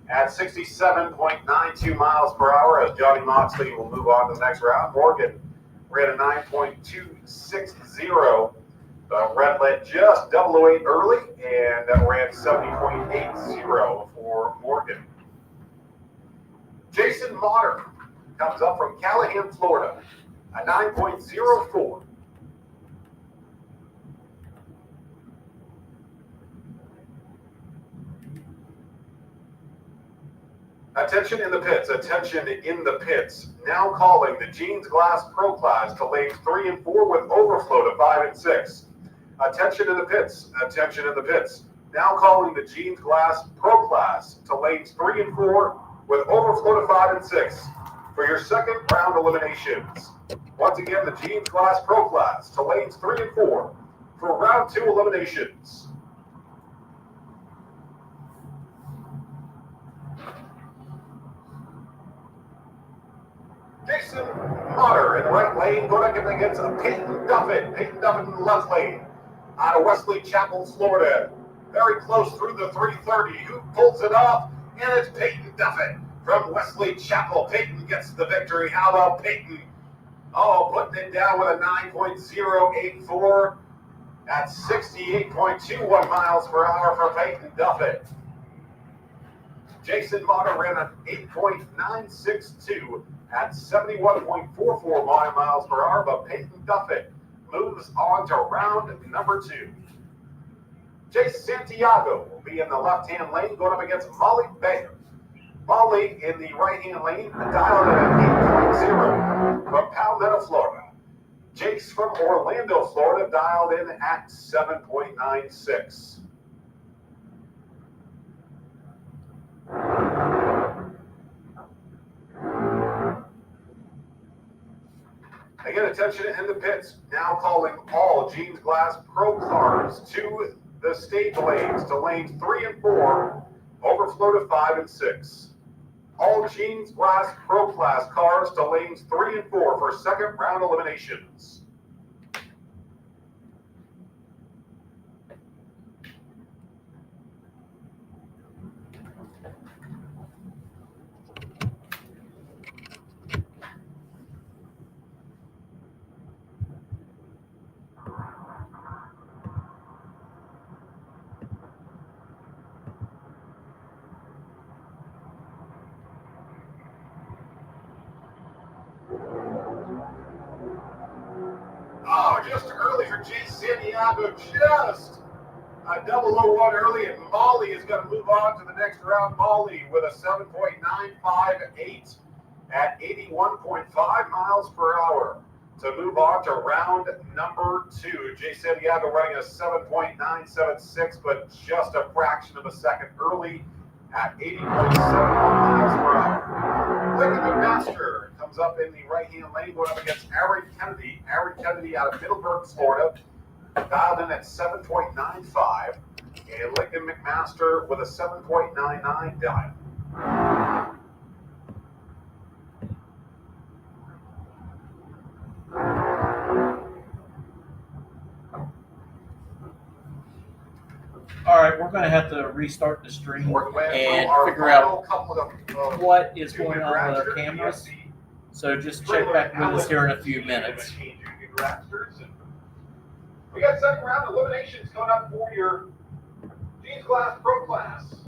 at 67.92 miles per hour as Johnny Moxley will move on to the next round. Morgan ran a 9.260. The red lit just 008 early, and that ran 70.80 for Morgan. Jason Motter comes up from Callahan, Florida, a 9.04. Attention in the pits, attention in the pits. Now calling the Jeans Glass Pro Class to lanes 3 and 4 with overflow to 5 and 6. Attention in the pits, attention in the pits. Now calling the Jeans Glass Pro Class to lanes 3 and 4 with overflow to 5 and 6. For your second round eliminations. Once again, the Jeans Glass Pro Class to lanes 3 and 4 for round 2 eliminations. Jason Motter in the right lane going up against Peyton Duffett. Peyton Duffett in the left lane out of Wesley Chapel, Florida. Very close through the 330. Who pulls it off? And it's Peyton Duffett from Wesley Chapel. Peyton gets the victory. How about Peyton? Oh, putting it down with a 9.084 at 68.21 miles per hour for Peyton Duffett. Jason Motter ran an 8.962 at 71.44 miles per hour, but Peyton Duffett moves on to round number 2. Chase Santiago will be in the left-hand lane going up against Molly Bayer. Molly in the right-hand lane, dialed at an 8.0 from Palmetto, Florida. Jace from Orlando, Florida, dialed in at 7.96. Again, attention in the pits. Now calling all Jeans Glass Pro cars to the stage lanes to lanes 3 and 4, overflow to 5 and 6. All Jeans Glass Pro Class cars to lanes 3 and 4 for second round eliminations. just earlier, Jay Santiago just a 001 early, and Molly is going to move on to the next round. Molly with a 7.958 at 81.5 miles per hour to move on to round number 2. Jay Santiago running a 7.976, but just a fraction of a second early at 80.71 miles per hour. Lincoln McMaster comes up in the right-hand lane, going up against Aaron Kennedy. Aaron Kennedy out of Middleburg, Florida, dialed in at 7.95, and Lincoln McMaster with a 7.99 dial. All right, we're going to have to restart the stream and Our figure out couple of, what is junior going on with our dragsters, cameras. the So just check back with us here in a few minutes. Junior dragsters. And we got second round eliminations coming up for your Jeans Class Pro Class.